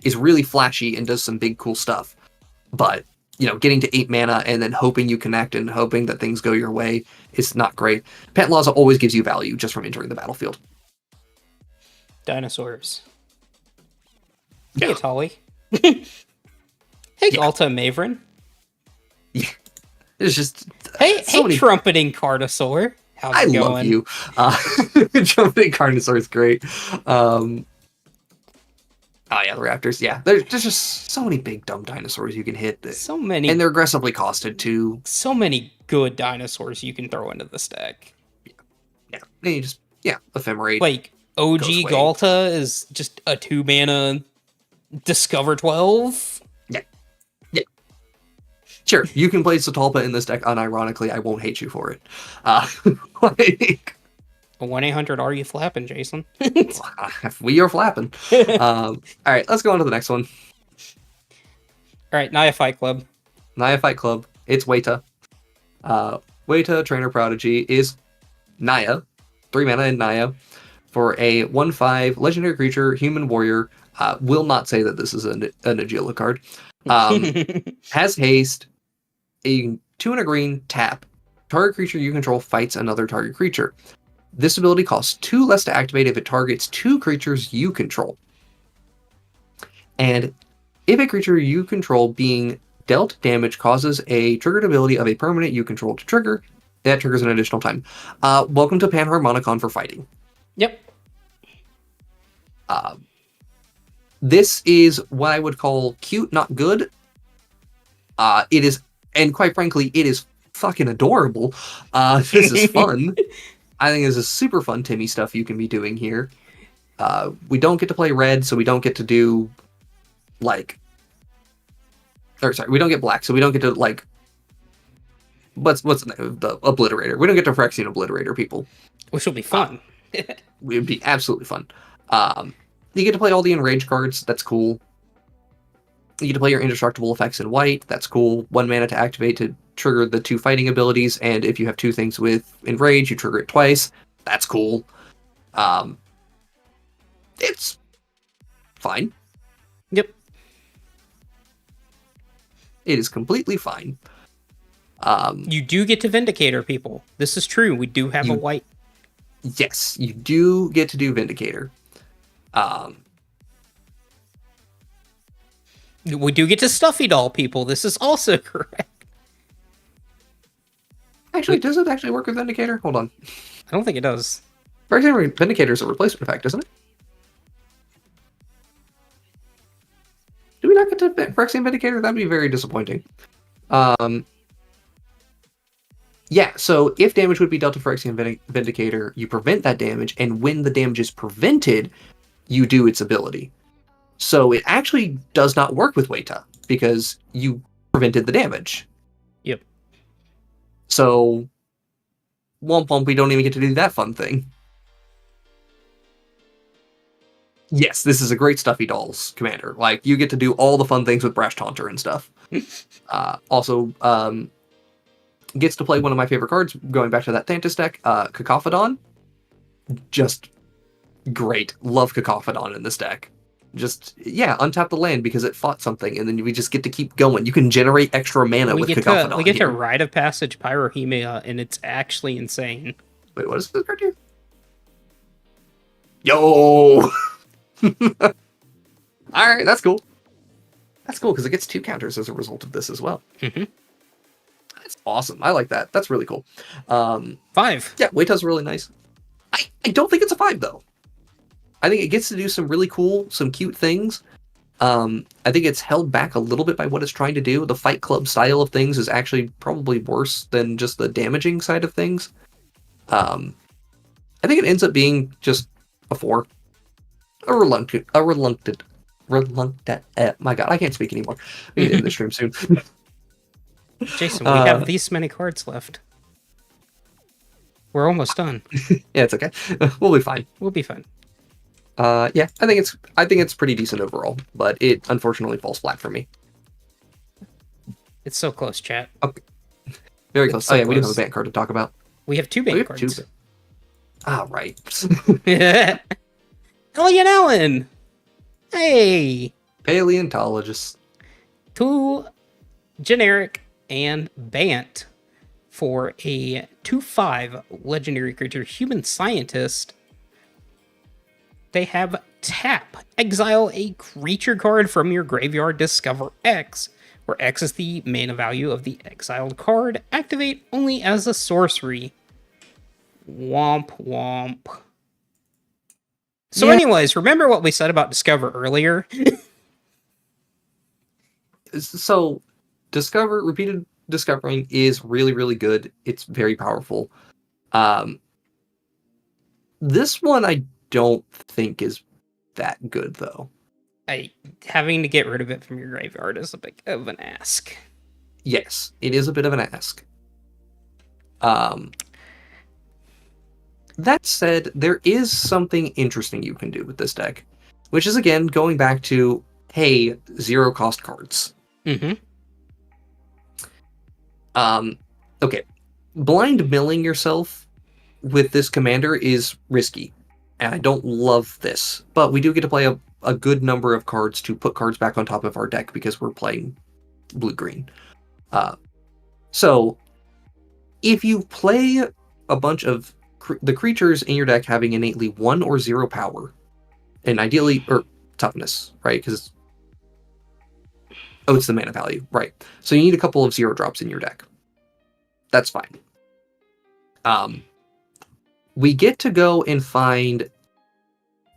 is really flashy and does some big cool stuff. But, getting to 8 mana and then hoping you connect and hoping that things go your way is not great. Pantlaza always gives you value just from entering the battlefield. Dinosaurs. Yeah. Hey, Tolly. Hey, Galta and Maverin. Yeah. It's just... Hey, trumpeting Carnosaur. How's it going? Love you. Trumpeting Carnosaur is great. The Raptors. Yeah, there's just so many big dumb dinosaurs you can hit. So many. And they're aggressively costed, too. So many good dinosaurs you can throw into this deck. Yeah. And you just... Yeah, Ephemerate. OG Galta is just a 2-mana Discover 12. Yeah. Sure, you can play Satalpa in this deck unironically. I won't hate you for it. 1-800 are you flapping, Jason? We are flapping. All right, let's go on to the next one. All right, Naya Fight Club. Naya Fight Club. It's Weta. Weta, Trainer Prodigy, is Naya. 3 mana in Naya. For a 1/5 legendary creature, human warrior. Will not say that this is an Agila card. Has haste. A 2 and a green, tap. Target creature you control fights another target creature. This ability costs 2 less to activate if it targets 2 creatures you control. And if a creature you control being dealt damage causes a triggered ability of a permanent you control to trigger, that triggers an additional time. Welcome to Panharmonicon for fighting. Yep. This is what I would call cute, not good. It is, and quite frankly, it is fucking adorable. This is fun. I think this is super fun Timmy stuff you can be doing here. We don't get to play red, so we don't get to do we don't get black, so we don't get to what's the name? The Obliterator. We don't get to Phyrexian Obliterator people, which will be fun. It would be absolutely fun. You get to play all the enraged cards. That's cool. You get to play your indestructible effects in white. That's cool. 1 mana to activate to trigger the 2 fighting abilities, and if you have 2 things with enrage, you trigger it twice. That's cool. It's fine. Yep. It is completely fine. You do get to Vindicator, people. This is true. We do have a white. Yes, you do get to do Vindicator. We do get to Stuffy Doll, people. This is also correct. Actually, does it actually work with Vindicator? Hold on. I don't think it does. Vindicator is a replacement effect, isn't it? Do we not get to Phyrexian Vindicator? That'd be very disappointing. Yeah, so if damage would be dealt to Phyrexian Vindicator, you prevent that damage, and when the damage is prevented, you do its ability. So it actually does not work with Weta, because you prevented the damage. Yep. So, womp womp, we don't even get to do that fun thing. Yes, this is a great Stuffy Dolls commander. You get to do all the fun things with Brash Taunter and stuff. Also, gets to play one of my favorite cards, going back to that Thantis deck, Cacophodon. Just great. Love Cacophodon in this deck. Just, untap the land because it fought something, and then we just get to keep going. You can generate extra mana with Cacophodon. We get to Rite of Passage Pyrohemia, and it's actually insane. Wait, what is this card here? Yo! Alright, that's cool. That's cool, because it gets 2 counters as a result of this as well. Mm-hmm. That's awesome. I like that. That's really cool. 5. Yeah, Weta's really nice. I don't think it's a 5, though. I think it gets to do some really cool, some cute things. I think it's held back a little bit by what it's trying to do. The Fight Club style of things is actually probably worse than just the damaging side of things. I think it ends up being just a 4. A reluctant. My God, I can't speak anymore. We need to end the stream soon. Jason, we have these many cards left. We're almost done. Yeah, it's okay. We'll be fine. We'll be fine. Yeah, I think it's pretty decent overall, but it unfortunately falls flat for me. It's so close, chat. Okay. Very close. So yeah, we do have a close. ban card to talk about. We have 2 ban cards. Right. Elliot Allen! Hey! Paleontologist. 2 generic and Bant for a 2/5 legendary creature, Human Scientist. They have tap. Exile a creature card from your graveyard, discover X, where X is the mana value of the exiled card. Activate only as a sorcery. Womp womp. So anyways, remember what we said about Discover earlier? So, repeated discovering is really, really good. It's very powerful. This one I don't think is that good, though. Having to get rid of it from your graveyard is a bit of an ask. Yes, it is a bit of an ask. That said, there is something interesting you can do with this deck, which is, again, going back to, hey, 0-cost cards. Mm-hmm. Okay. Blind milling yourself with this commander is risky, and I don't love this, but we do get to play a good number of cards to put cards back on top of our deck because we're playing blue-green. So, if you play a bunch of the creatures in your deck having innately 1 or 0 power, and ideally, or toughness, right? Because Oh, it's the mana value, right? So you need a couple of 0-drops in your deck. That's fine. We get to go and find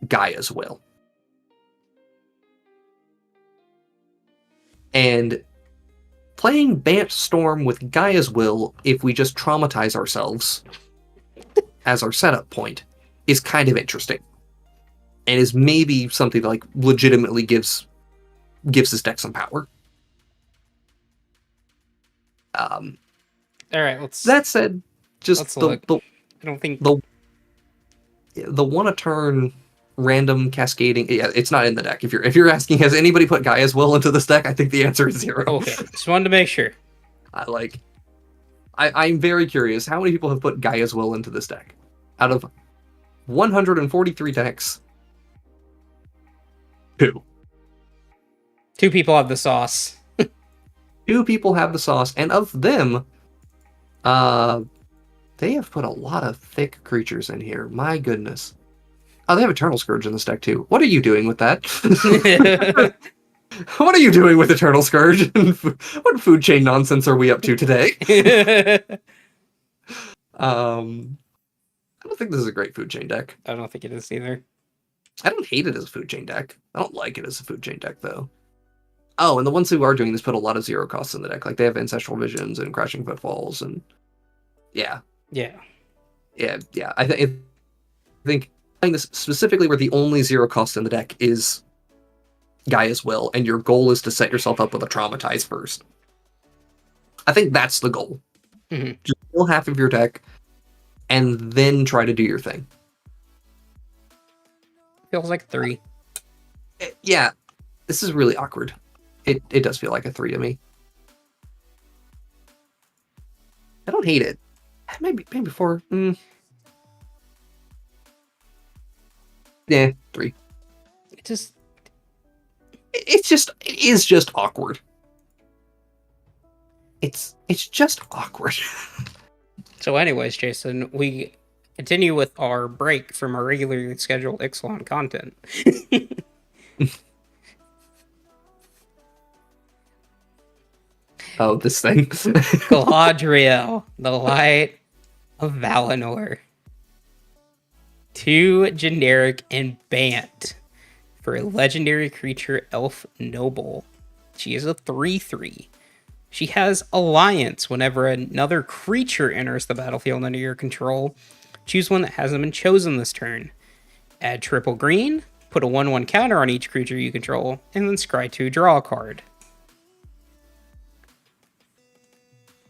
Gaia's Will. And playing Bant Storm with Gaia's Will, if we just traumatize ourselves as our setup point, is kind of interesting. And is maybe something that, like, legitimately gives this deck some power. All right, let's. That said, just I don't think the one a turn random cascading. Yeah, it's not in the deck. If you're asking, has anybody put Gaia's Will into this deck? I think the answer is 0. Okay, just wanted to make sure. I'm very curious. How many people have put Gaia's Will into this deck? Out of 143 decks, 2. 2 people have the sauce. 2 people have the sauce, and of them, they have put a lot of thick creatures in here. My goodness. Oh, they have Eternal Scourge in this deck too. What are you doing with that? What are you doing with Eternal Scourge? What food chain nonsense are we up to today? I don't think this is a great food chain deck. I don't think it is either. I don't hate it as a food chain deck. I don't like it as a food chain deck, though. Oh, and the ones who are doing this put a lot of 0 costs in the deck. Like, they have Ancestral Visions and Crashing Footfalls, and yeah. I think playing this specifically where the only 0 cost in the deck is Gaia's Will, and your goal is to set yourself up with a Traumatize first. I think that's the goal. Mm-hmm. Just kill half of your deck, and then try to do your thing. Feels like 3. Yeah, this is really awkward. It does feel like a 3 to me. I don't hate it. Maybe 4. Yeah, 3. It is just awkward. It's just awkward. So anyways, Jason, we continue with our break from our regularly scheduled Ixalan content. Oh, this thing. Galadriel, the Light of Valinor. 2 generic and Bant for a legendary creature Elf Noble. She is a 3/3. She has Alliance. Whenever another creature enters the battlefield under your control, choose one that hasn't been chosen this turn. Add triple green, put a 1/1 counter on each creature you control, and then scry 2, draw a card.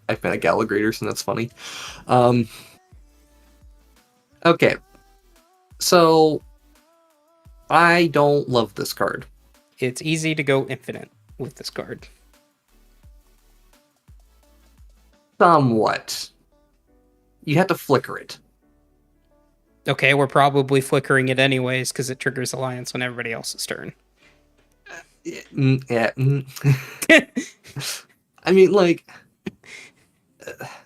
I've been a Gallagrators, and that's funny. Okay. So, I don't love this card. It's easy to go infinite with this card. Somewhat. You have to flicker it. Okay, we're probably flickering it anyways because it triggers Alliance on everybody else's turn. Yeah. I mean, like,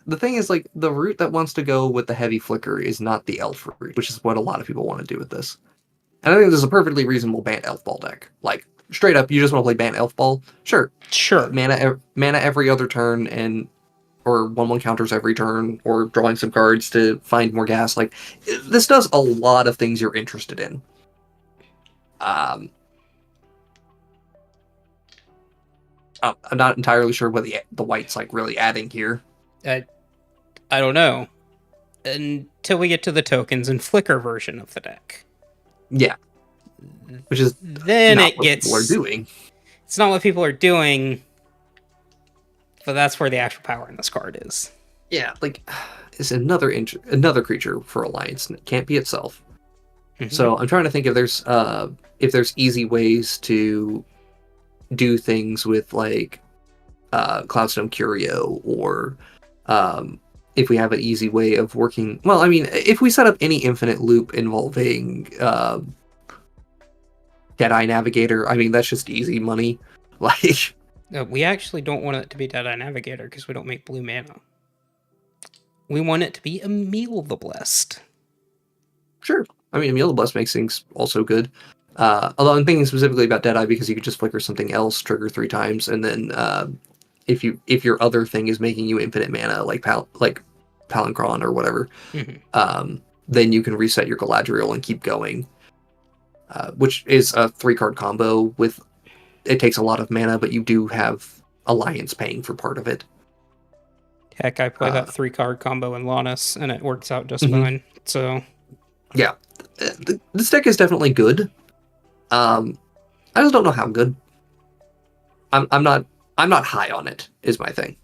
the thing is, like, the route that wants to go with the heavy flicker is not the elf route, which is what a lot of people want to do with this. And I think this is a perfectly reasonable Bant Elf Ball deck. Like, straight up, you just want to play Bant Elf Ball? Sure. Mana every other turn, or 1/1 counters every turn, or drawing some cards to find more gas. Like, this does a lot of things you're interested in. I'm not entirely sure what the white's, like, really adding here. I don't know. Until we get to the tokens and flicker version of the deck. Yeah. Which is then not it what gets... people are doing. It's not what people are doing, but that's where the actual power in this card is. Yeah, like, it's another creature for Alliance, and it can't be itself. Mm-hmm. So I'm trying to think if there's easy ways to do things with, like, Cloudstone Curio, or if we have an easy way of working... Well, I mean, if we set up any infinite loop involving Deadeye Navigator, I mean, that's just easy money. Like... No, we actually don't want it to be Deadeye Navigator because we don't make blue mana. We want it to be Emil the Blessed. Sure. I mean, Emil the Blessed makes things also good. Although I'm thinking specifically about Deadeye because you could just flicker something else, trigger 3 times, and then if your other thing is making you infinite mana, like Palancron or whatever, then you can reset your Galadriel and keep going, which is a 3-card combo with. It takes a lot of mana, but you do have Alliance paying for part of it. Heck, I play that 3-card combo in Lannis, and it works out just fine. So, yeah, this deck is definitely good. I just don't know how good. I'm not high on it. Is my thing.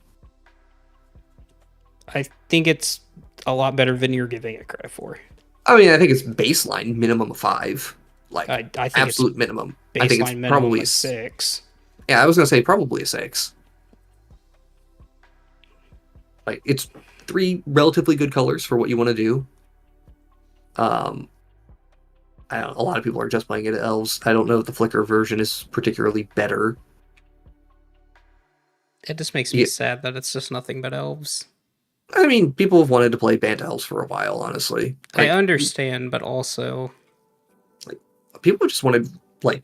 I think it's a lot better than you're giving it credit for. I mean, I think it's baseline minimum of 5. Like I think absolute it's minimum. I think it's probably a 6. Yeah, I was gonna say probably a 6. Like it's 3 relatively good colors for what you want to do. I don't know, a lot of people are just playing it at elves. I don't know if the flicker version is particularly better. It just makes me sad that it's just nothing but elves. I mean, people have wanted to play Bant elves for a while, honestly. I understand, but also people just wanted like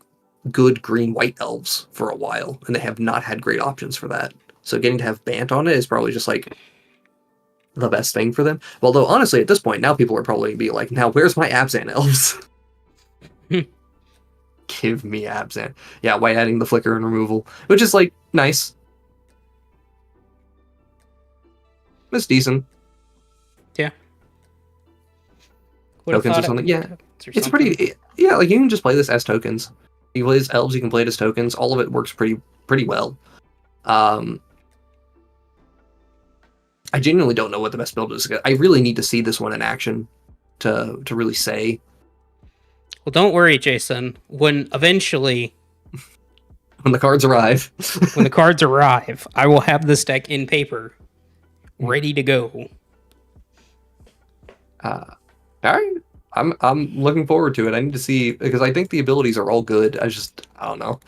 good green-white elves for a while, and they have not had great options for that. So getting to have Bant on it is probably just like the best thing for them. Although honestly, at this point, now people are probably gonna be like, "Now where's my Abzan elves?" Give me Abzan. Yeah, white adding the flicker and removal, which is like nice. It's decent. Yeah. Tokens or something. Yeah, it's pretty. Yeah, like you can just play this as tokens. You play as elves, you can play it as tokens. All of it works pretty well. I genuinely don't know what the best build is. I really need to see this one in action to really say. Well, don't worry, Jason. When eventually, when the cards arrive, I will have this deck in paper, ready to go. All right. I'm looking forward to it. I need to see because I think the abilities are all good. I don't know.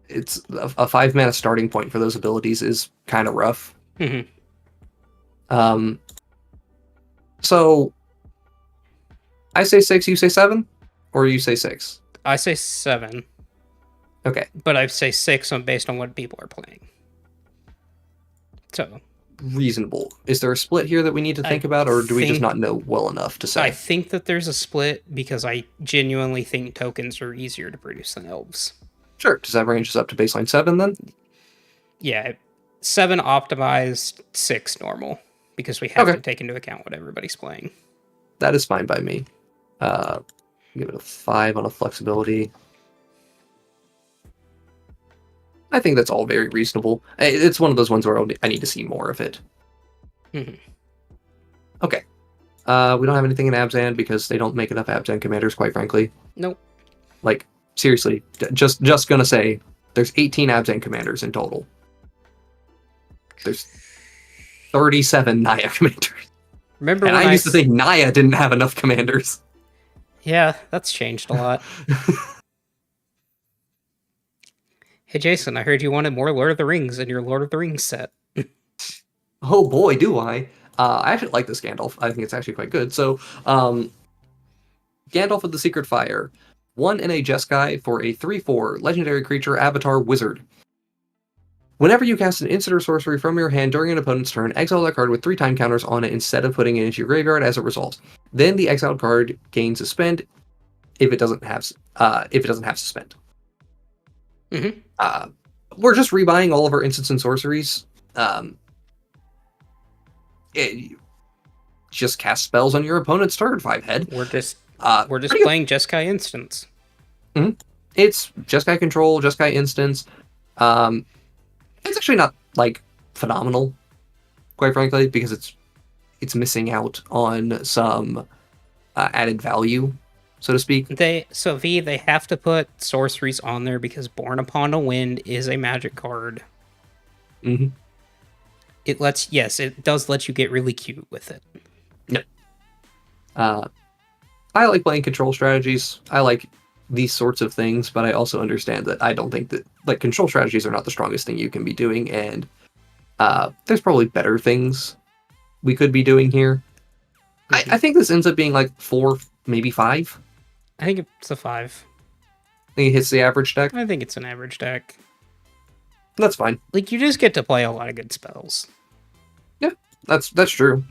It's a 5 mana starting point for those abilities is kind of rough. So I say 6, you say 7, or you say 6? I say 7. Okay, but I say 6 based on what people are playing. So reasonable. Is there a split here that we need to think about, or do we just not know well enough to say? I think that there's a split because I genuinely think tokens are easier to produce than elves. Sure. Does that range us up to baseline 7 then? Yeah, 7 optimized, 6 normal, because we have to take into account what everybody's playing. That is fine by me. Give it a 5 on a flexibility. I think that's all very reasonable. It's one of those ones where I need to see more of it. Okay. We don't have anything in Abzan because they don't make enough Abzan commanders, quite frankly. Nope. Like, seriously, just gonna say, there's 18 Abzan commanders in total. There's 37 Naya commanders. Remember and when I used to think Naya didn't have enough commanders. Yeah, that's changed a lot. Hey Jason, I heard you wanted more Lord of the Rings in your Lord of the Rings set. Oh boy, do I. I actually like this Gandalf. I think it's actually quite good. So, Gandalf of the Secret Fire. 1 in a Jeskai for a 3/4 legendary creature, avatar, wizard. Whenever you cast an instant or sorcery from your hand during an opponent's turn, exile that card with 3 time counters on it instead of putting it into your graveyard as a result. Then the exiled card gains suspend if it doesn't have suspend. We're just rebuying all of our instants and sorceries. Just cast spells on your opponent's turn, 5-head. We're just playing Jeskai instants. It's Jeskai control, Jeskai instants. It's actually not like phenomenal, quite frankly, because it's missing out on some added value, so to speak. They have to put sorceries on there because Born Upon a Wind is a magic card. It does let you get really cute with it. Yep. I like playing control strategies. I like these sorts of things, but I also understand that I don't think that like control strategies are not the strongest thing you can be doing, and there's probably better things we could be doing here. I think this ends up being like 4, maybe 5. I think it's a 5. think it hits the average deck. I think it's an average deck. That's fine. Like, you just get to play a lot of good spells. Yeah, that's true.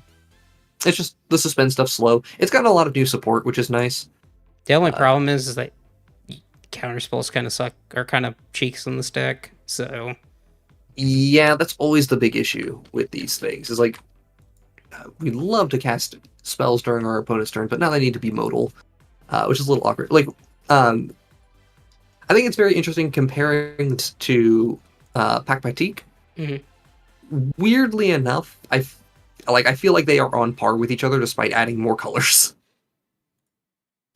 It's just the suspend stuff's slow. It's gotten a lot of new support, which is nice. The only problem is that counter spells kind of suck, are kind of cheeks in this deck. So yeah, that's always the big issue with these things. Is like we love to cast spells during our opponent's turn, but now they need to be modal, which is a little awkward. Like, I think it's very interesting comparing this to Pakpatik. Mm-hmm. Weirdly enough, I feel like they are on par with each other despite adding more colors.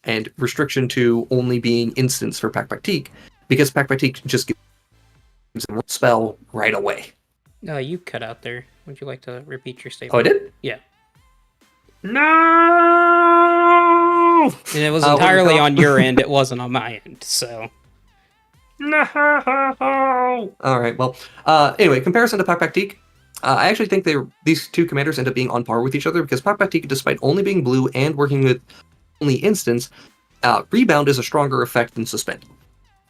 And restriction to only being instants for Pakpatik, because Pakpatik just gives them a spell right away. No, you cut out there. Would you like to repeat your statement? Oh, I did? Yeah. No! And it was entirely on your end, it wasn't on my end, so... No! Alright, well, anyway, comparison to Pakpatik, I actually think these two commanders end up being on par with each other, because Pakpatik, despite only being blue and working with only instants, Rebound is a stronger effect than Suspend.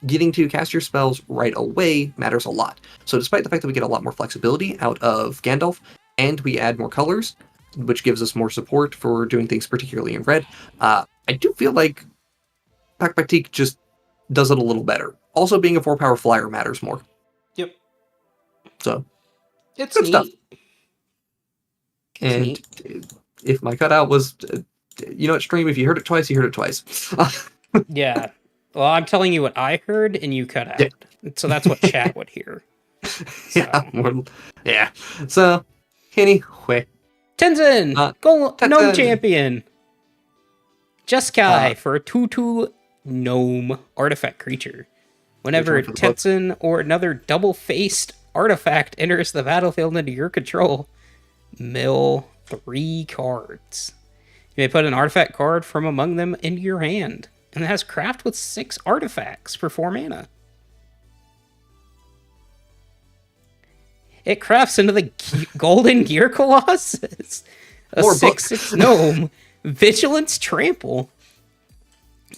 Getting to cast your spells right away matters a lot. So despite the fact that we get a lot more flexibility out of Gandalf, and we add more colors, which gives us more support for doing things particularly in red, I do feel like Pakpatik just does it a little better. Also, being a 4-power flyer matters more. Yep. So, it's good neat. stuff. And if my cutout was, stream, if you heard it twice, you heard it twice. Yeah. Well, I'm telling you what I heard, and you cut out. Yeah. So that's what chat would hear. So. Yeah. So, anyway. Tenzin! Gnome champion! Jeskai for a 2/2 gnome artifact creature. Whenever Tenzin or another double-faced artifact enters the battlefield under your control, mill 3 cards. You may put an artifact card from among them into your hand, and it has craft with 6 artifacts for 4 mana. It crafts into the Golden Gear Colossus, a 6/6 gnome, Vigilance Trample.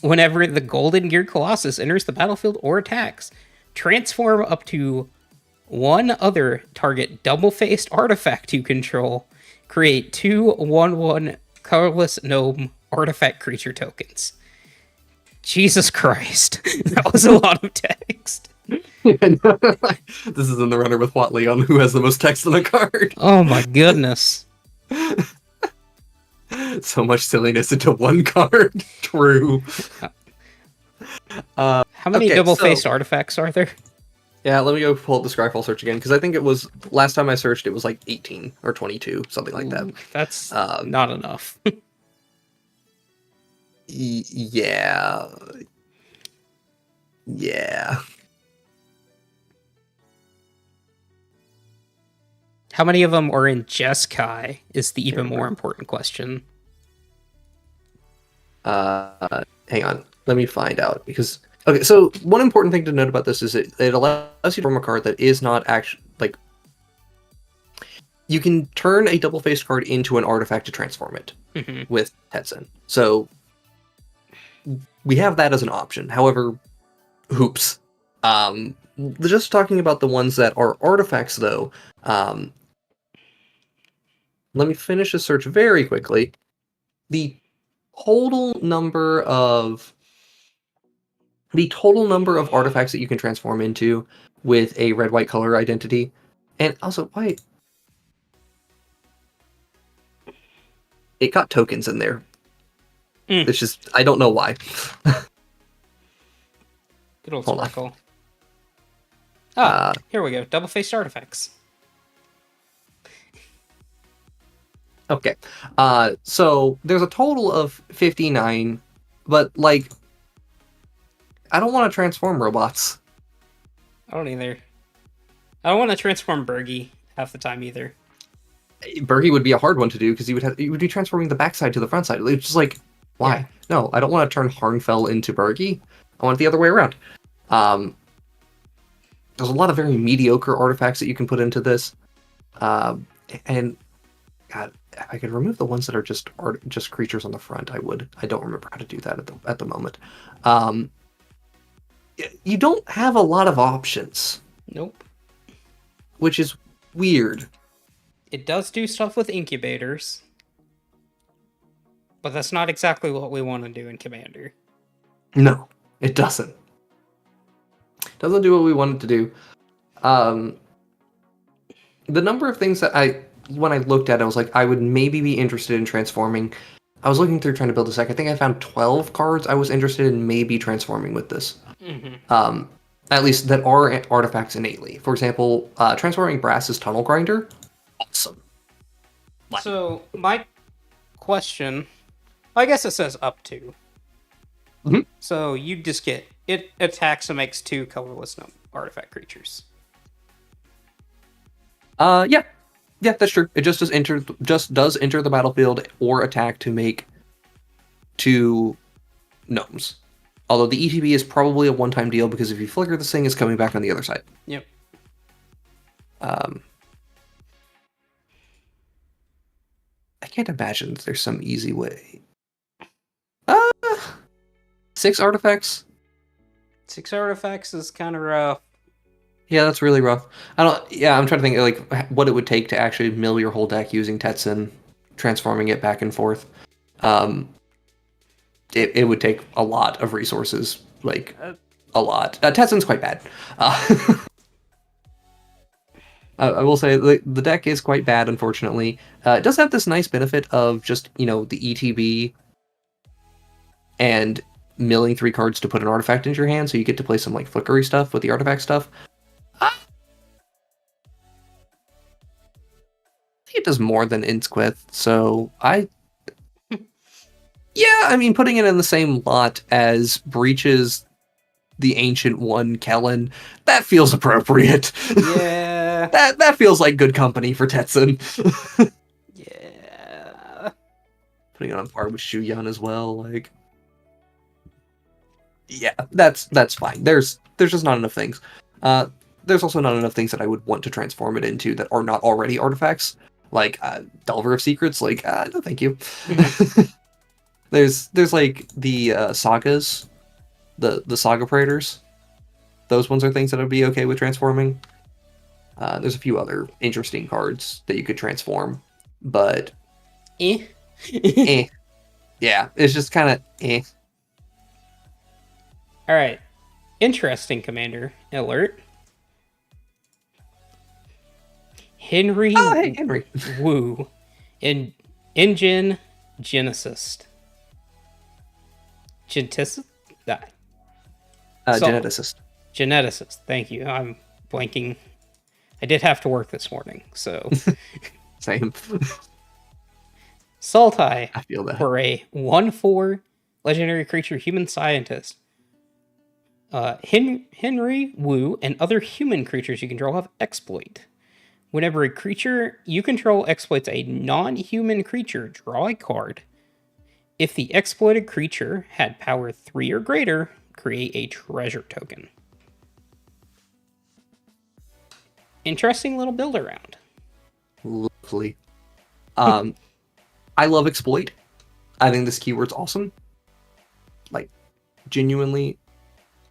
Whenever the Golden Gear Colossus enters the battlefield or attacks, transform up to 1 other target double-faced artifact you control. Create 2 1/1 colorless gnome artifact creature tokens. Jesus Christ. That was a lot of text. This is in the runner with Watley on who has the most text on a card. Oh my goodness. So much silliness into one card. True. How many double-faced artifacts are there? Yeah, let me go pull up the Scryfall search again, because I think it was, last time I searched, it was like 18 or 22, something like that. That's not enough. Yeah. How many of them are in Jeskai is the even more important question. Hang on. Let me find out. Because, okay, so one important thing to note about this is it allows you to form a card that is not actually, like, you can turn a double-faced card into an artifact to transform it with Tenzin. So, we have that as an option. However, hoops. Just talking about the ones that are artifacts, though, let me finish the search very quickly. The total number of artifacts that you can transform into with a red-white color identity, and also white. It got tokens in there. It's just, I don't know why. Good old Hold sparkle. Here we go. Double-faced artifacts. Okay. So there's a total of 59, but, like, I don't want to transform robots. I don't either. I don't want to transform Bergie half the time either. Bergie would be a hard one to do, because you would be transforming the backside to the front side. It's just like, why? Yeah. No, I don't want to turn Harnfell into Bergie. I want it the other way around. There's a lot of very mediocre artifacts that you can put into this. And, God, if I could remove the ones that are just creatures on the front, I would. I don't remember how to do that at the moment. you don't have a lot of options, Nope. which is weird. It does do stuff with incubators, but that's not exactly what we want to do in Commander. No, it doesn't. It doesn't do what we want it to do. The number of things that when I looked at it, I was like, I would maybe be interested in transforming. I was looking through trying to build a deck. I think I found 12 cards I was interested in maybe transforming with this. Mm-hmm. At least that are artifacts innately. For example, transforming Brass's Tunnel Grinder. Awesome. So, my question, I guess it says up to. Mm-hmm. So, you just get, it attacks and makes 2 colorless artifact creatures. Yeah, that's true. It just does enter the battlefield or attack to make 2 gnomes. Although the ETB is probably a one-time deal because if you flicker this thing, it's coming back on the other side. Yep. I can't imagine there's some easy way. 6 artifacts. 6 artifacts is kind of rough. Yeah, that's really rough. I'm trying to think like what it would take to actually mill your whole deck using Tetsun, transforming it back and forth. It would take a lot of resources, like a lot. Tetsun's quite bad. I will say the deck is quite bad, unfortunately. It does have this nice benefit of just, the ETB and milling 3 cards to put an artifact into your hand, so you get to play some like flickery stuff with the artifact stuff. I think it does more than Innsquith, so yeah, I mean, putting it in the same lot as Breaches, the Ancient One, Kellen, that feels appropriate. Yeah. that feels like good company for Tetsun. Yeah. Putting it on par with Shuyan as well, like. Yeah, that's fine. There's just not enough things. There's also not enough things that I would want to transform it into that are not already artifacts. Like Delver of Secrets, like no thank you. There's like the sagas, the saga praetors. Those ones are things that I'd be okay with transforming. There's a few other interesting cards that you could transform, but eh. Yeah, it's just kind of eh. All right, interesting Commander alert. Henry. Oh, hey, Henry. Wu, Engine Geneticist. Geneticist? Geneticist. Geneticist. Thank you. I'm blanking. I did have to work this morning, so. Same. Sultai. I feel that. For a 1/4 legendary creature human scientist. Henry Wu and other human creatures you control have exploit. Whenever a creature you control exploits a non-human creature, draw a card. If the exploited creature had power 3 or greater, create a treasure token. Interesting little build around. Lovely. I love exploit. I think this keyword's awesome. Like, genuinely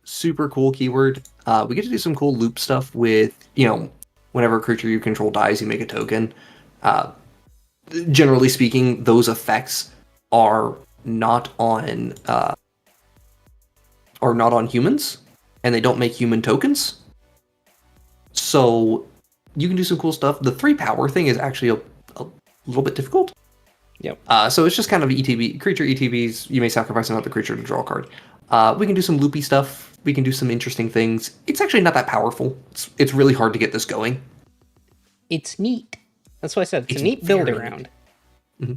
super cool keyword. We get to do some cool loop stuff with, whenever a creature you control dies, you make a token. Generally speaking, those effects are not on humans, and they don't make human tokens. So you can do some cool stuff. The 3 power thing is actually a little bit difficult. Yep. So it's just kind of ETB, creature ETBs. You may sacrifice another creature to draw a card. We can do some loopy stuff. We can do some interesting things. It's actually not that powerful. It's really hard to get this going. It's neat. That's why I said it's a neat build around. Mm-hmm.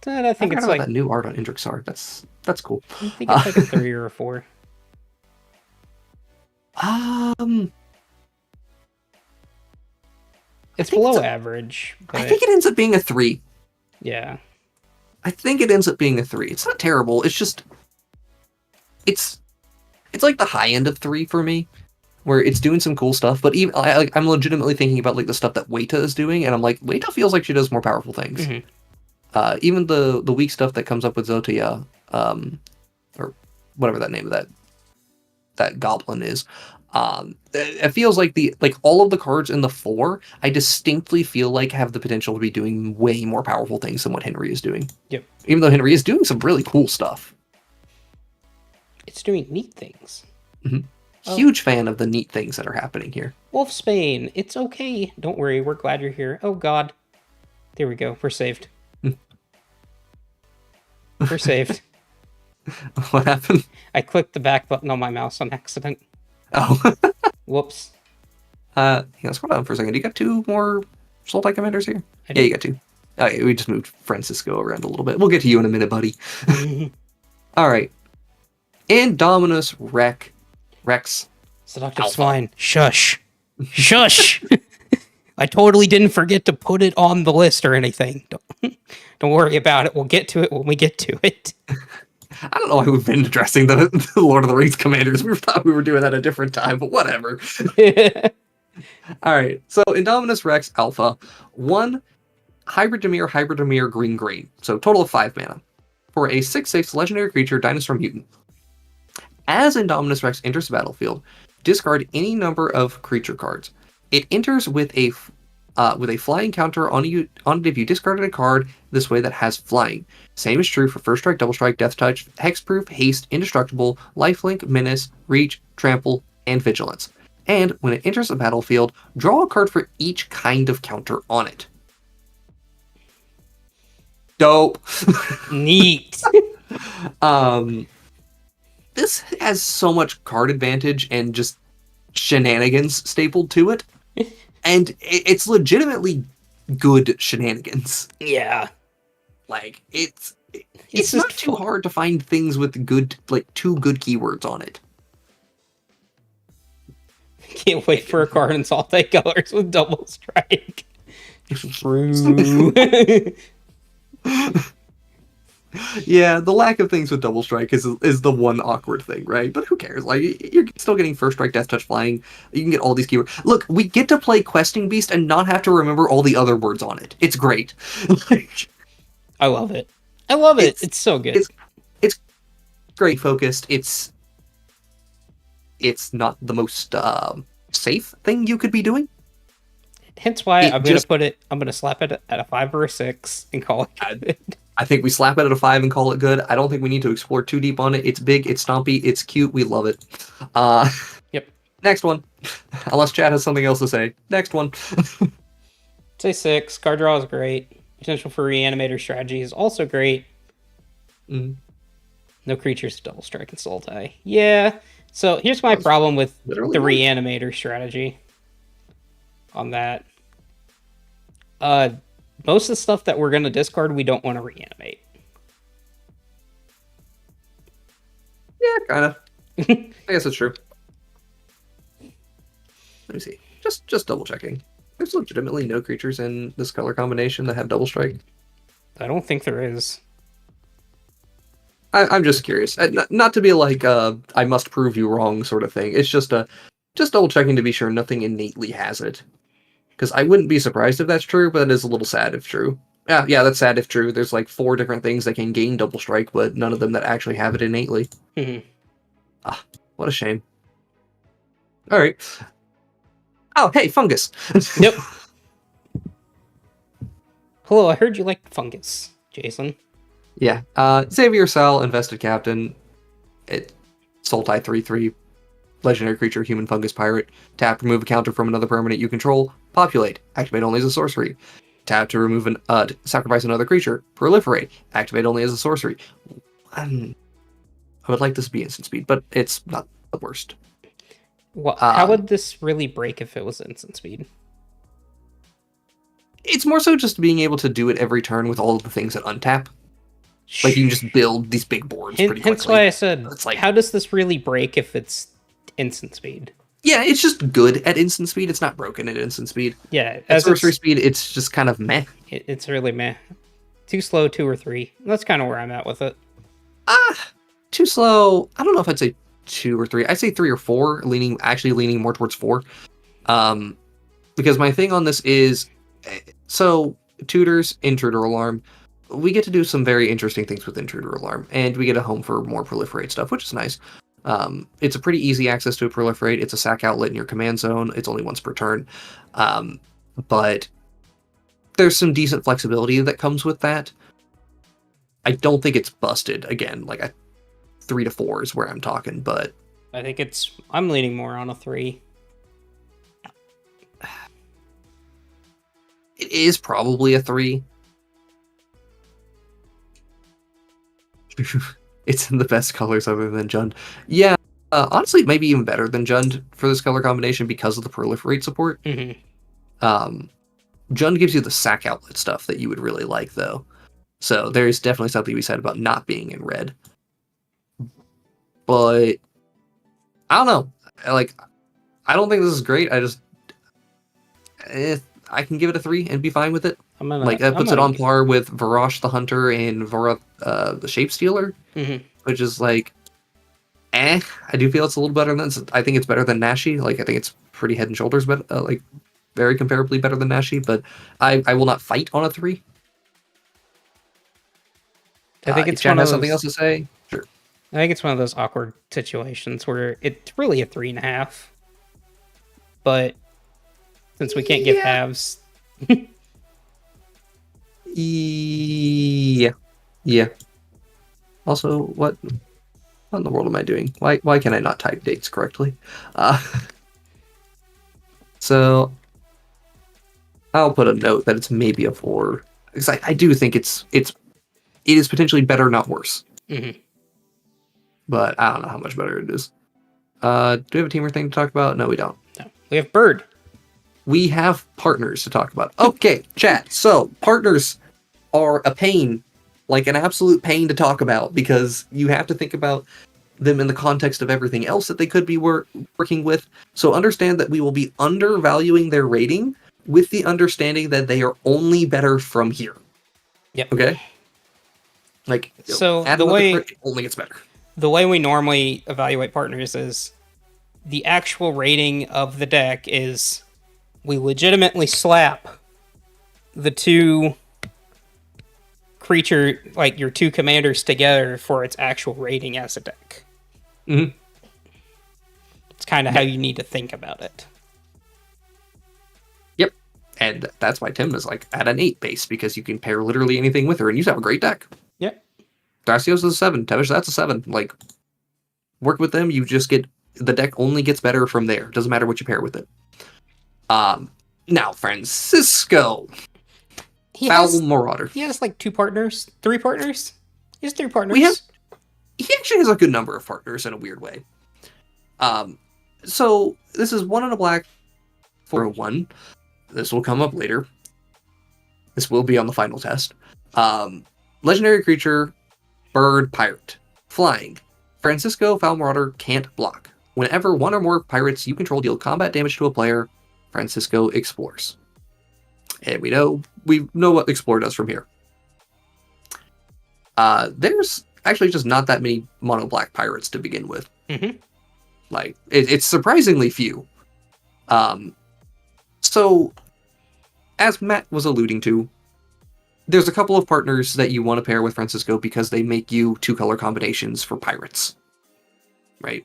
I think it's like that new art on Indrixar. That's cool. I think it's like a 3 or a 4. It's below average. But I think it ends up being a 3. Yeah. I think it ends up being a 3. It's not terrible. It's just it's like the high end of 3 for me, where it's doing some cool stuff. But even I'm legitimately thinking about like the stuff that Weta is doing, and I'm like, Weta feels like she does more powerful things. Mm-hmm. Even the weak stuff that comes up with Zotia, or whatever that name of that that goblin is. It feels like all of the cards in the 4, I distinctly feel like have the potential to be doing way more powerful things than what Henry is doing. Yep. Even though Henry is doing some really cool stuff. It's doing neat things. Mm-hmm. Huge fan of the neat things that are happening here. Wolfsbane, it's okay. Don't worry, we're glad you're here. Oh god. There we go. We're saved. We're saved. What happened? I clicked the back button on my mouse on accident. Oh. Whoops. Scroll down for a second. You got 2 more Sultai commanders here? Yeah, you got 2. Oh, yeah, we just moved Francisco around a little bit. We'll get to you in a minute, buddy. Alright. Indominus Rex. Seductive Swine. Shush. Shush! I totally didn't forget to put it on the list or anything. Don't worry about it. We'll get to it when we get to it. I don't know why we've been addressing the Lord of the Rings commanders. We thought we were doing that at a different time, but whatever. Alright, so Indominus Rex Alpha. 1 Hybrid Dimir, green. So total of 5 mana. For a 6/6 legendary creature, dinosaur mutant. As Indominus Rex enters the battlefield, discard any number of creature cards. It enters with a flying counter on it if you discarded a card this way that has flying. Same is true for First Strike, Double Strike, Death Touch, Hexproof, Haste, Indestructible, Lifelink, Menace, Reach, Trample, and Vigilance. And when it enters the battlefield, draw a card for each kind of counter on it. Dope. Neat. This has so much card advantage and just shenanigans stapled to it. And it's legitimately good shenanigans. Yeah. Like, it's not too hard to find things with good, 2 good keywords on it. Can't wait for a card in Sultai colors with Double Strike. True. Yeah, the lack of things with Double Strike is the one awkward thing, right? But who cares? Like, you're still getting First Strike, Death Touch, Flying. You can get all these keywords. Look, we get to play Questing Beast and not have to remember all the other words on it. It's great. I love it. I love it. It's so good. It's great focused. It's not the most safe thing you could be doing. Hence why I'm gonna slap it at a 5 or a 6 and call it good. I think we slap it at a 5 and call it good. I don't think we need to explore too deep on it. It's big, it's stompy, it's cute. We love it. Yep. Next one. Unless Chad has something else to say. Next one. Say 6. Card draw is great. Potential for Reanimator strategy is also great. Mm. No creatures to Double Strike and Sultai. Yeah. So here's my problem with the Reanimator strategy. On that. Most of the stuff that we're going to discard, we don't want to reanimate. Yeah, kind of. I guess it's true. Let me see. Just double checking. There's legitimately no creatures in this color combination that have Double Strike. I don't think there is. I'm just curious. Not to be like I must prove you wrong sort of thing. It's just double checking to be sure nothing innately has it. Because I wouldn't be surprised if that's true, but it is a little sad if true. Yeah, that's sad if true. There's 4 different things that can gain Double Strike, but none of them that actually have it innately. Mm-hmm. What a shame. Alright. Oh, hey, Fungus! Yep. Hello, I heard you like Fungus, Jason. Yeah. Xavier Sal, Invested Captain. Sultai 3/3. Legendary creature, human fungus pirate. Tap, remove a counter from another permanent you control. Populate. Activate only as a sorcery. Tap to remove sacrifice another creature. Proliferate. Activate only as a sorcery. I would like this to be instant speed, but it's not the worst. Well, how would this really break if it was instant speed? It's more so just being able to do it every turn with all of the things that untap. Like, you can just build these big boards pretty quickly. Hence why I said, how does this really break if it's instant speed? Yeah, it's just good at instant speed. It's not broken at instant speed. Yeah. At sorcery speed, it's just kind of meh. It's really meh. Too slow, 2 or 3. That's kind of where I'm at with it. Too slow. I don't know if I'd say 2 or 3. I'd say 3 or 4, leaning more towards 4. Because my thing on this is, so tutors, intruder alarm. We get to do some very interesting things with intruder alarm, and we get a home for more proliferate stuff, which is nice. It's a pretty easy access to a proliferate. It's a sack outlet in your command zone. It's only once per turn. But there's some decent flexibility that comes with that. I don't think it's busted. Again, like a 3 to 4 is where I'm talking, but I think I'm leaning more on a 3. it is probably a 3. It's in the best colors other than Jund. Yeah, honestly, it may be even better than Jund for this color combination because of the proliferate support. Jund gives you the sack outlet stuff that you would really like, though. So there's definitely something to be said about not being in red. But I don't know. Like, I don't think this is great. I just I can give it a 3 and be fine with it. That puts it on par with Varash the Hunter and Vora the Shape Stealer, which is like, I do feel it's a little better than. I think it's better than Nashi. Like, I think it's pretty head and shoulders, but like very comparably better than Nashi. But I will not fight on a 3. I think it's Chad has something else to say. Sure. I think it's one of those awkward situations where it's really a 3.5, but since we can't give halves. Yeah. Also, what in the world am I doing? Why can I not type dates correctly? So I'll put a note that it's maybe a 4 because I do think it is potentially better, not worse. But I don't know how much better it is. Do we have a teamer thing to talk about? No, we don't. No, we have Bird. We have partners to talk about. Okay, chat. So partners are a pain, like an absolute pain to talk about, because you have to think about them in the context of everything else that they could be working with. So understand that we will be undervaluing their rating with the understanding that they are only better from here. Yep. Okay? Like, so the way it only gets better. The way we normally evaluate partners is the actual rating of the deck is we legitimately slap the two creature, like your two commanders together for its actual rating as a deck. It's kind of how you need to think about it. Yep. And that's why Tim is like at an 8 base, because you can pair literally anything with her and you have a great deck. Yep. Thrasios is a 7. Tevish, that's a 7. Like, work with them, you just get... The deck only gets better from there. Doesn't matter what you pair with it. Now, Francisco. Foul Marauder. He has like 3 partners. He has 3 partners. He actually has a good number of partners in a weird way. So, this is 1 and a black for a 1. This will come up later. This will be on the final test. Legendary creature... Bird Pirate. Flying. Francisco Foul Marauder can't block. Whenever 1 or more pirates you control deal combat damage to a player, Francisco explores. And we know what Explore does from here. There's actually just not that many mono black pirates to begin with. Like, it's surprisingly few. So, as Matt was alluding to, there's a couple of partners that you want to pair with Francisco because they make you 2 color combinations for pirates. Right?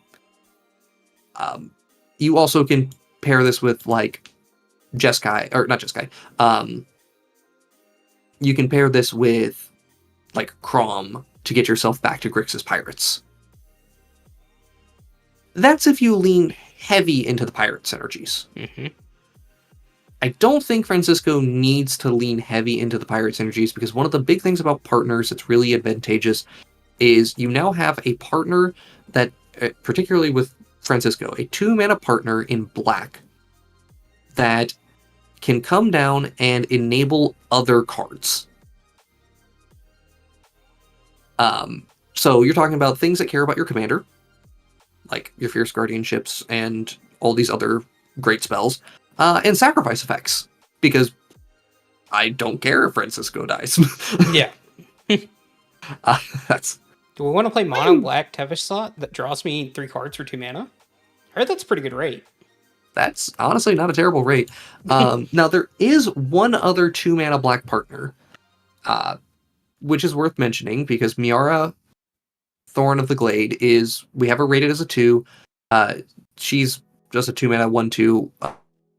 You also can pair this with, like, Jeskai, or not Jeskai. You can pair this with, like, Crom to get yourself back to Grixis Pirates. That's if you lean heavy into the pirate synergies. I don't think Francisco needs to lean heavy into the pirate synergies, because one of the big things about partners that's really advantageous is you now have a partner that, particularly with Francisco, a 2-mana partner in black that can come down and enable other cards. So you're talking about things that care about your commander, like your Fierce Guardianships and all these other great spells. And sacrifice effects, because I don't care if Francisco dies. Yeah. That's. Do we want to play mono black Tevish slot that draws me 3 cards for 2 mana? I heard that's a pretty good rate. That's honestly not a terrible rate. Now, there is one other 2-mana black partner, which is worth mentioning, because Miara Thorn of the Glade is, we have her rated as a 2. She's just a 2-mana 1/2,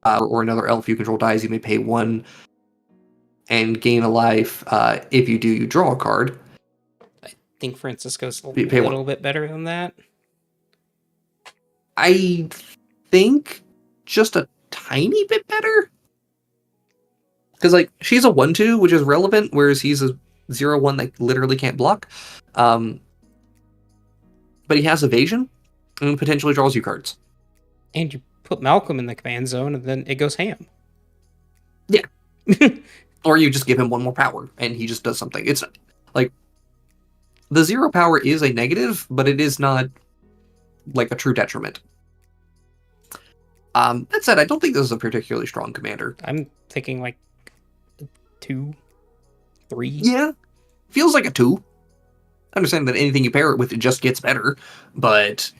or another elf you control dies, you may pay 1 and gain a life. If you do, you draw a card. I think Francisco's a pay little bit better than that. I think just a tiny bit better. Because, like, she's a 1/2, which is relevant, whereas he's a 0/1 that literally can't block. But he has evasion and potentially draws you cards. And you put Malcolm in the command zone, and then it goes ham. Yeah. Or you just give him 1 more power, and he just does something. It's, like, the 0 power is a negative, but it is not, like, a true detriment. That said, I don't think this is a particularly strong commander. I'm thinking, like, 2, 3. Yeah. Feels like a 2. I understand that anything you pair it with, it just gets better, but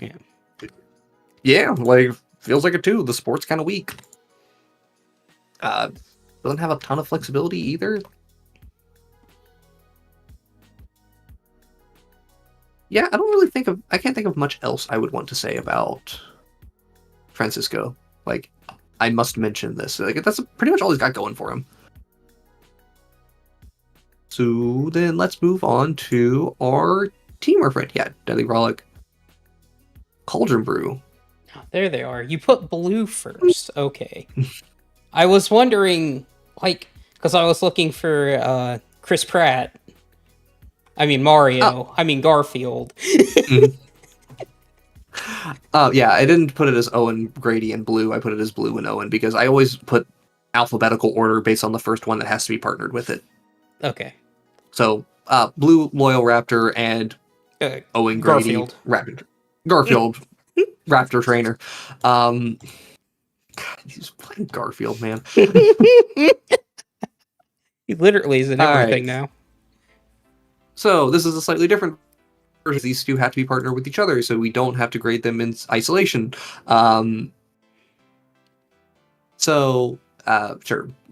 yeah, like, feels like a 2. The support's kind of weak. Doesn't have a ton of flexibility either. Yeah, I can't think of much else I would want to say about Francisco. Like, I must mention this. Like, that's pretty much all he's got going for him. So then let's move on to our teamer friend. Yeah, Deadly Relic. Cauldron Brew. Oh, there they are. You put blue first. Okay. I was wondering, like, because I was looking for Chris Pratt. I mean Mario. Oh. I mean Garfield. Mm-hmm. Yeah, I didn't put it as Owen, Grady, and Blue. I put it as Blue and Owen because I always put alphabetical order based on the first one that has to be partnered with it. Okay. So, Blue, Loyal Raptor, and Owen, Grady, Garfield, Raptor Trainer. He's playing Garfield, man. He literally is in everything now. So, this is a slightly different version. These two have to be partnered with each other, so we don't have to grade them in isolation. Sure.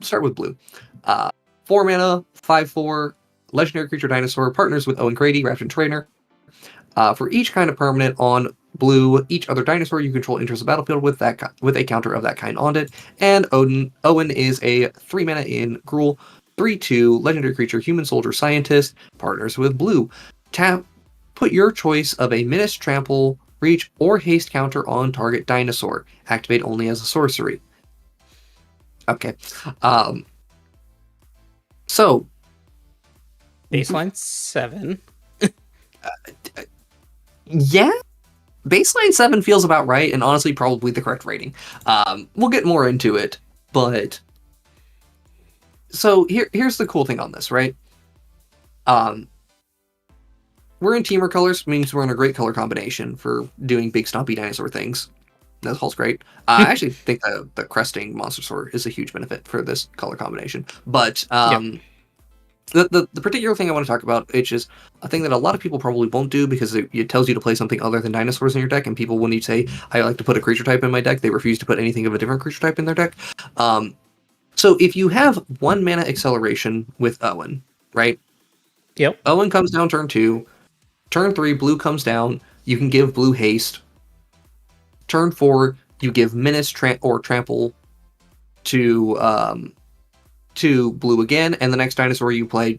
Start with Blue. 4 mana, 5/4, legendary creature dinosaur, partners with Owen Grady, Raptor Trainer. For each kind of permanent on Blue, each other dinosaur you control enters the battlefield with a counter of that kind on it. And Owen is a 3 mana in Gruul, 3/2, legendary creature, human soldier, scientist, partners with Blue. Put your choice of a menace, trample, reach, or haste counter on target dinosaur. Activate only as a sorcery. Okay. So, baseline 7. Yeah, baseline 7 feels about right, and honestly, probably the correct rating. We'll get more into it, but so here's the cool thing on this, right? We're in teamer colors, means we're in a great color combination for doing big stompy dinosaur things. That's all great. I actually think the cresting monster sword is a huge benefit for this color combination. But the particular thing I want to talk about, which is a thing that a lot of people probably won't do because it tells you to play something other than dinosaurs in your deck, and people, when you say, I like to put a creature type in my deck, they refuse to put anything of a different creature type in their deck. So if you have 1 mana acceleration with Owen, right? Yep. Owen comes down turn 2. Turn 3, Blue comes down. You can give Blue haste. Turn 4, you give menace or trample to Blue again, and the next dinosaur you play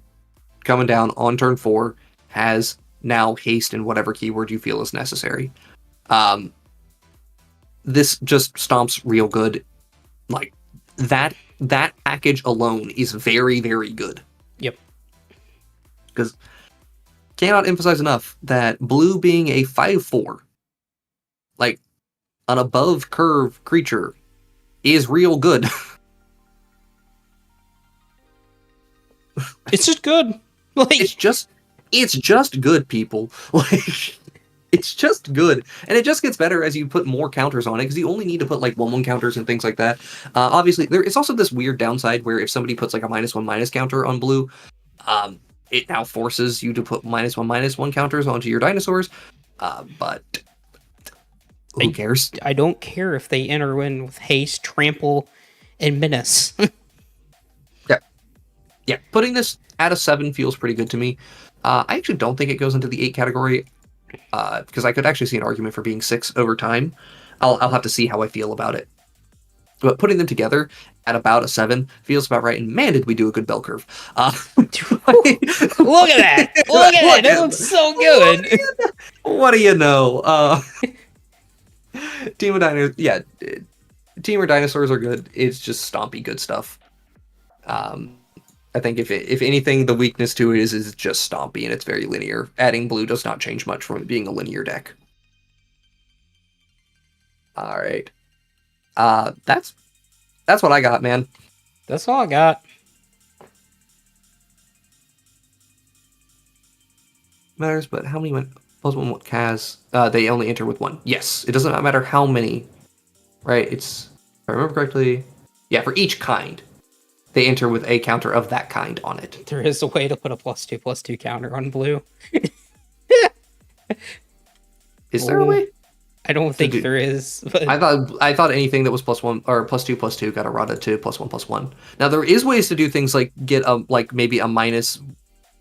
coming down on turn 4 has now haste and whatever keyword you feel is necessary. This just stomps real good. Like, that package alone is very, very good. Yep. Because cannot emphasize enough that Blue being a 5/4, like an above curve creature, is real good. It's just good. Like, it's just good, people. Like, it's just good, and it just gets better as you put more counters on it, because you only need to put like 1/1 counters and things like that. Obviously, it's also this weird downside where if somebody puts like a -1/- counter on Blue, it now forces you to put -1/- counters onto your dinosaurs. But who cares? I don't care if they enter in with haste, trample, and menace. Yeah, putting this at a 7 feels pretty good to me. I actually don't think it goes into the 8 category. because I could actually see an argument for being 6 over time. I'll have to see how I feel about it. But putting them together at about a 7 feels about right. And man, did we do a good bell curve. Look at that! Look at that! It looks so good! What do you know? Team of Dinosaurs, yeah. Team of Dinosaurs are good. It's just stompy good stuff. I think if anything, the weakness to it is just stompy and it's very linear. Adding blue does not change much from it being a linear deck. All right. That's what I got, man. That's all I got. Matters, but how many went plus one Kaz? They only enter with 1. Yes, it doesn't matter how many. Right? It's, if I remember correctly, yeah, for each kind, they enter with a counter of that kind on it. There is a way to put a +2/+2 counter on blue. Is there a way? I don't think there is. But... I thought anything that was +1 or +2/+2 got errata to +1/+1. Now there is ways to do things like get a maybe a minus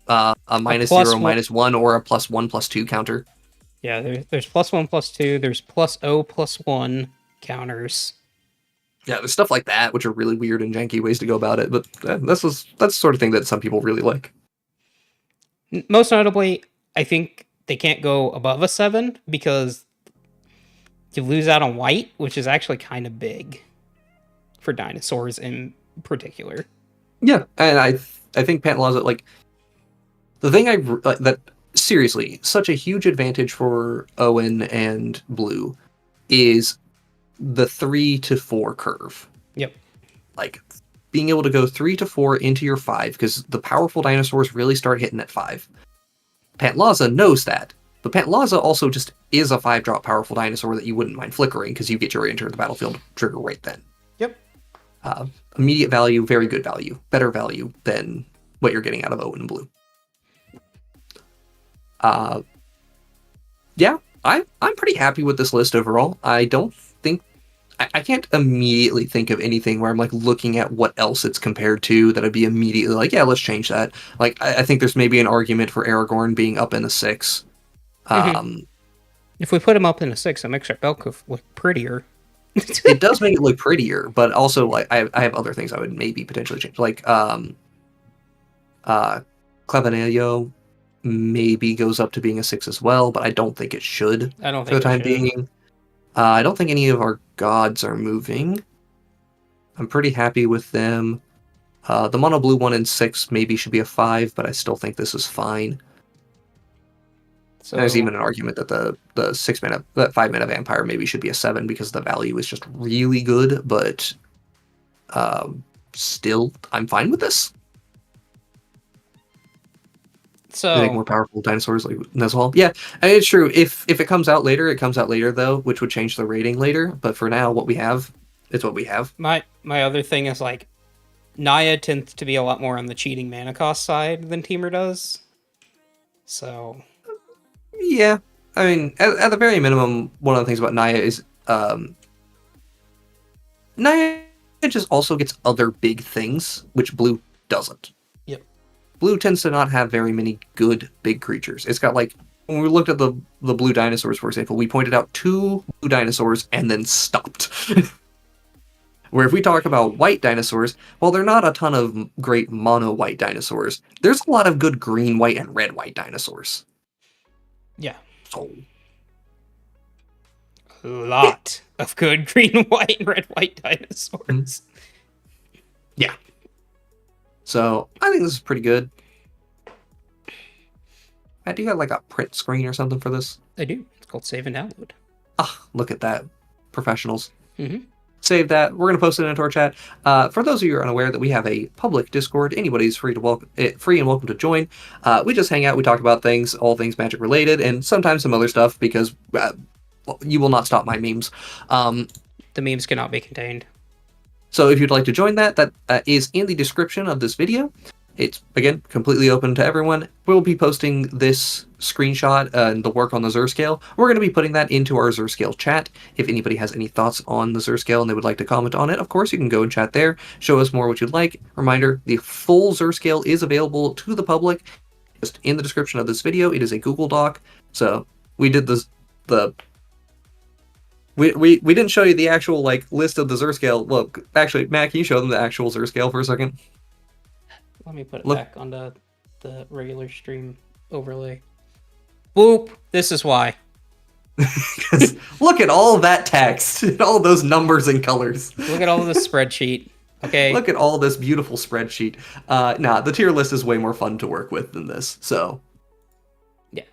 -0, -1, or a +1/+2 counter. Yeah, there's +1/+2. There's +0/+1 counters. Yeah, there's stuff like that, which are really weird and janky ways to go about it. But that's the sort of thing that some people really like. Most notably, I think they can't go above a 7 because you lose out on white, which is actually kind of big for dinosaurs in particular. Yeah, and I think Pantalaza, like, the thing that seriously, such a huge advantage for Owen and Blue is the 3 to 4 curve. Yep. Like, being able to go 3 to 4 into your 5, because the powerful dinosaurs really start hitting at 5. Pantalaza knows that. But Pantalaza also just is a 5-drop powerful dinosaur that you wouldn't mind flickering, because you get your enter the battlefield trigger right then. Yep. Immediate value, very good value. Better value than what you're getting out of Owen and Blue. Yeah, I'm pretty happy with this list overall. I don't think... I can't immediately think of anything where I'm like looking at what else it's compared to that I'd be immediately like, yeah, let's change that. Like, I think there's maybe an argument for Aragorn being up in the 6. If we put him up in a 6, it makes our bell curve look prettier. It does make it look prettier, but also like I have other things I would maybe potentially change. Like Clavanello maybe goes up to being a 6 as well, but I don't think it should. I don't think for the time being. I don't think any of our gods are moving. I'm pretty happy with them. The mono blue 1 and 6 maybe should be a 5, but I still think this is fine. So, there's even an argument that the 5-mana vampire maybe should be a 7 because the value is just really good, but still, I'm fine with this. So I think more powerful dinosaurs like Neswall. Yeah, and it's true. If it comes out later, it comes out later though, which would change the rating later. But for now, what we have, it's what we have. My other thing is like Naya tends to be a lot more on the cheating mana cost side than Teamer does. So yeah, I mean, at the very minimum, one of the things about Naya is Naya just also gets other big things, which Blue doesn't. Yep. Blue tends to not have very many good big creatures. It's got like, when we looked at the blue dinosaurs, for example, we pointed out 2 blue dinosaurs and then stopped. Where if we talk about white dinosaurs, well, they're not a ton of great mono white dinosaurs. There's a lot of good green, white, and red white dinosaurs. Yeah. So, a lot of good green, white, and red white dinosaurs. Yeah. So, I think this is pretty good. Matt, do you got like a print screen or something for this? I do. It's called Save and Download. Ah, look at that. Professionals. Mm-hmm. Save that. We're going to post it into our chat. For those of you who are unaware that we have a public Discord, anybody's free and welcome to join. We just hang out. We talk about things, all things Magic related, and sometimes some other stuff because you will not stop my memes. The memes cannot be contained. So if you'd like to join that is in the description of this video. It's, again, completely open to everyone. We'll be posting this screenshot and the work on the Zur Scale. We're going to be putting that into our Zur Scale chat. If anybody has any thoughts on the Zur Scale and they would like to comment on it, of course, you can go and chat there. Show us more what you'd like. Reminder, the full Zur Scale is available to the public. Just in the description of this video, it is a Google Doc. So we did the we didn't show you the actual like list of the Zur Scale. Look, actually, Matt, can you show them the actual Zur Scale for a second? Let me put it Look. back onto the regular stream overlay. Boop! This is why. Look at all that text, all those numbers and colors. Look at all this spreadsheet. Okay. Look at all this beautiful spreadsheet. Nah, the tier list is way more fun to work with than this. So, yeah,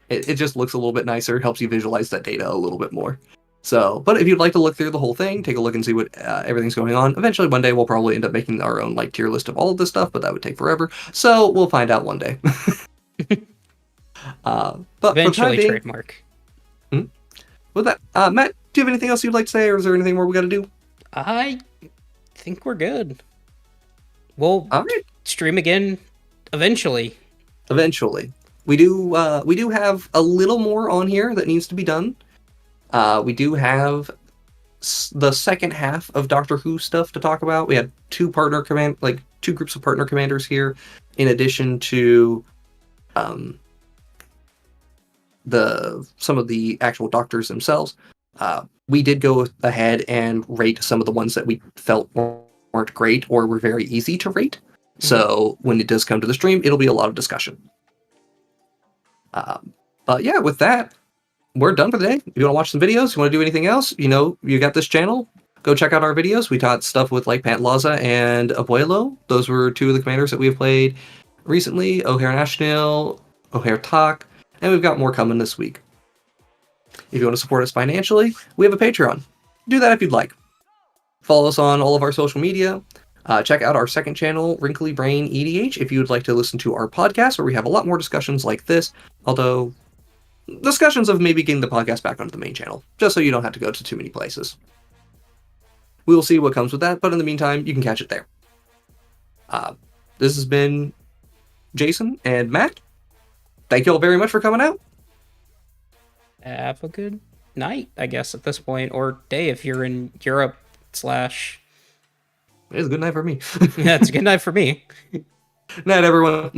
it just looks a little bit nicer, helps you visualize that data a little bit more. So, but if you'd like to look through the whole thing, take a look and see what everything's going on. Eventually, one day we'll probably end up making our own like tier list of all of this stuff, but that would take forever. So we'll find out one day. But eventually trademark. With that, Matt, do you have anything else you'd like to say, or is there anything more we got to do? I think we're good. We'll stream again eventually. Eventually, we do have a little more on here that needs to be done. We do have the second half of Doctor Who stuff to talk about. We had two groups of partner commanders here, in addition to some of the actual doctors themselves. We did go ahead and rate some of the ones that we felt weren't great or were very easy to rate. Mm-hmm. So when it does come to the stream, it'll be a lot of discussion. But yeah, with that, we're done for the day. If you want to watch some videos, you want to do anything else, you got this channel. Go check out our videos. We taught stuff with like Pantlaza and Abuelo. Those were two of the commanders that we have played recently. O'Hare National, O'Hare Tak, and we've got more coming this week. If you want to support us financially, we have a Patreon. Do that if you'd like. Follow us on all of our social media. Check out our second channel, Wrinkly Brain EDH, if you would like to listen to our podcast, where we have a lot more discussions like this, although discussions of maybe getting the podcast back onto the main channel, just so you don't have to go to too many places. We will see what comes with that, but in the meantime, you can catch it there. This has been Jason and Matt. Thank you all very much for coming out. Have a good night, I guess, at this point, or day if you're in Europe / It's a good night for me. Yeah, it's a good night for me. Night, everyone.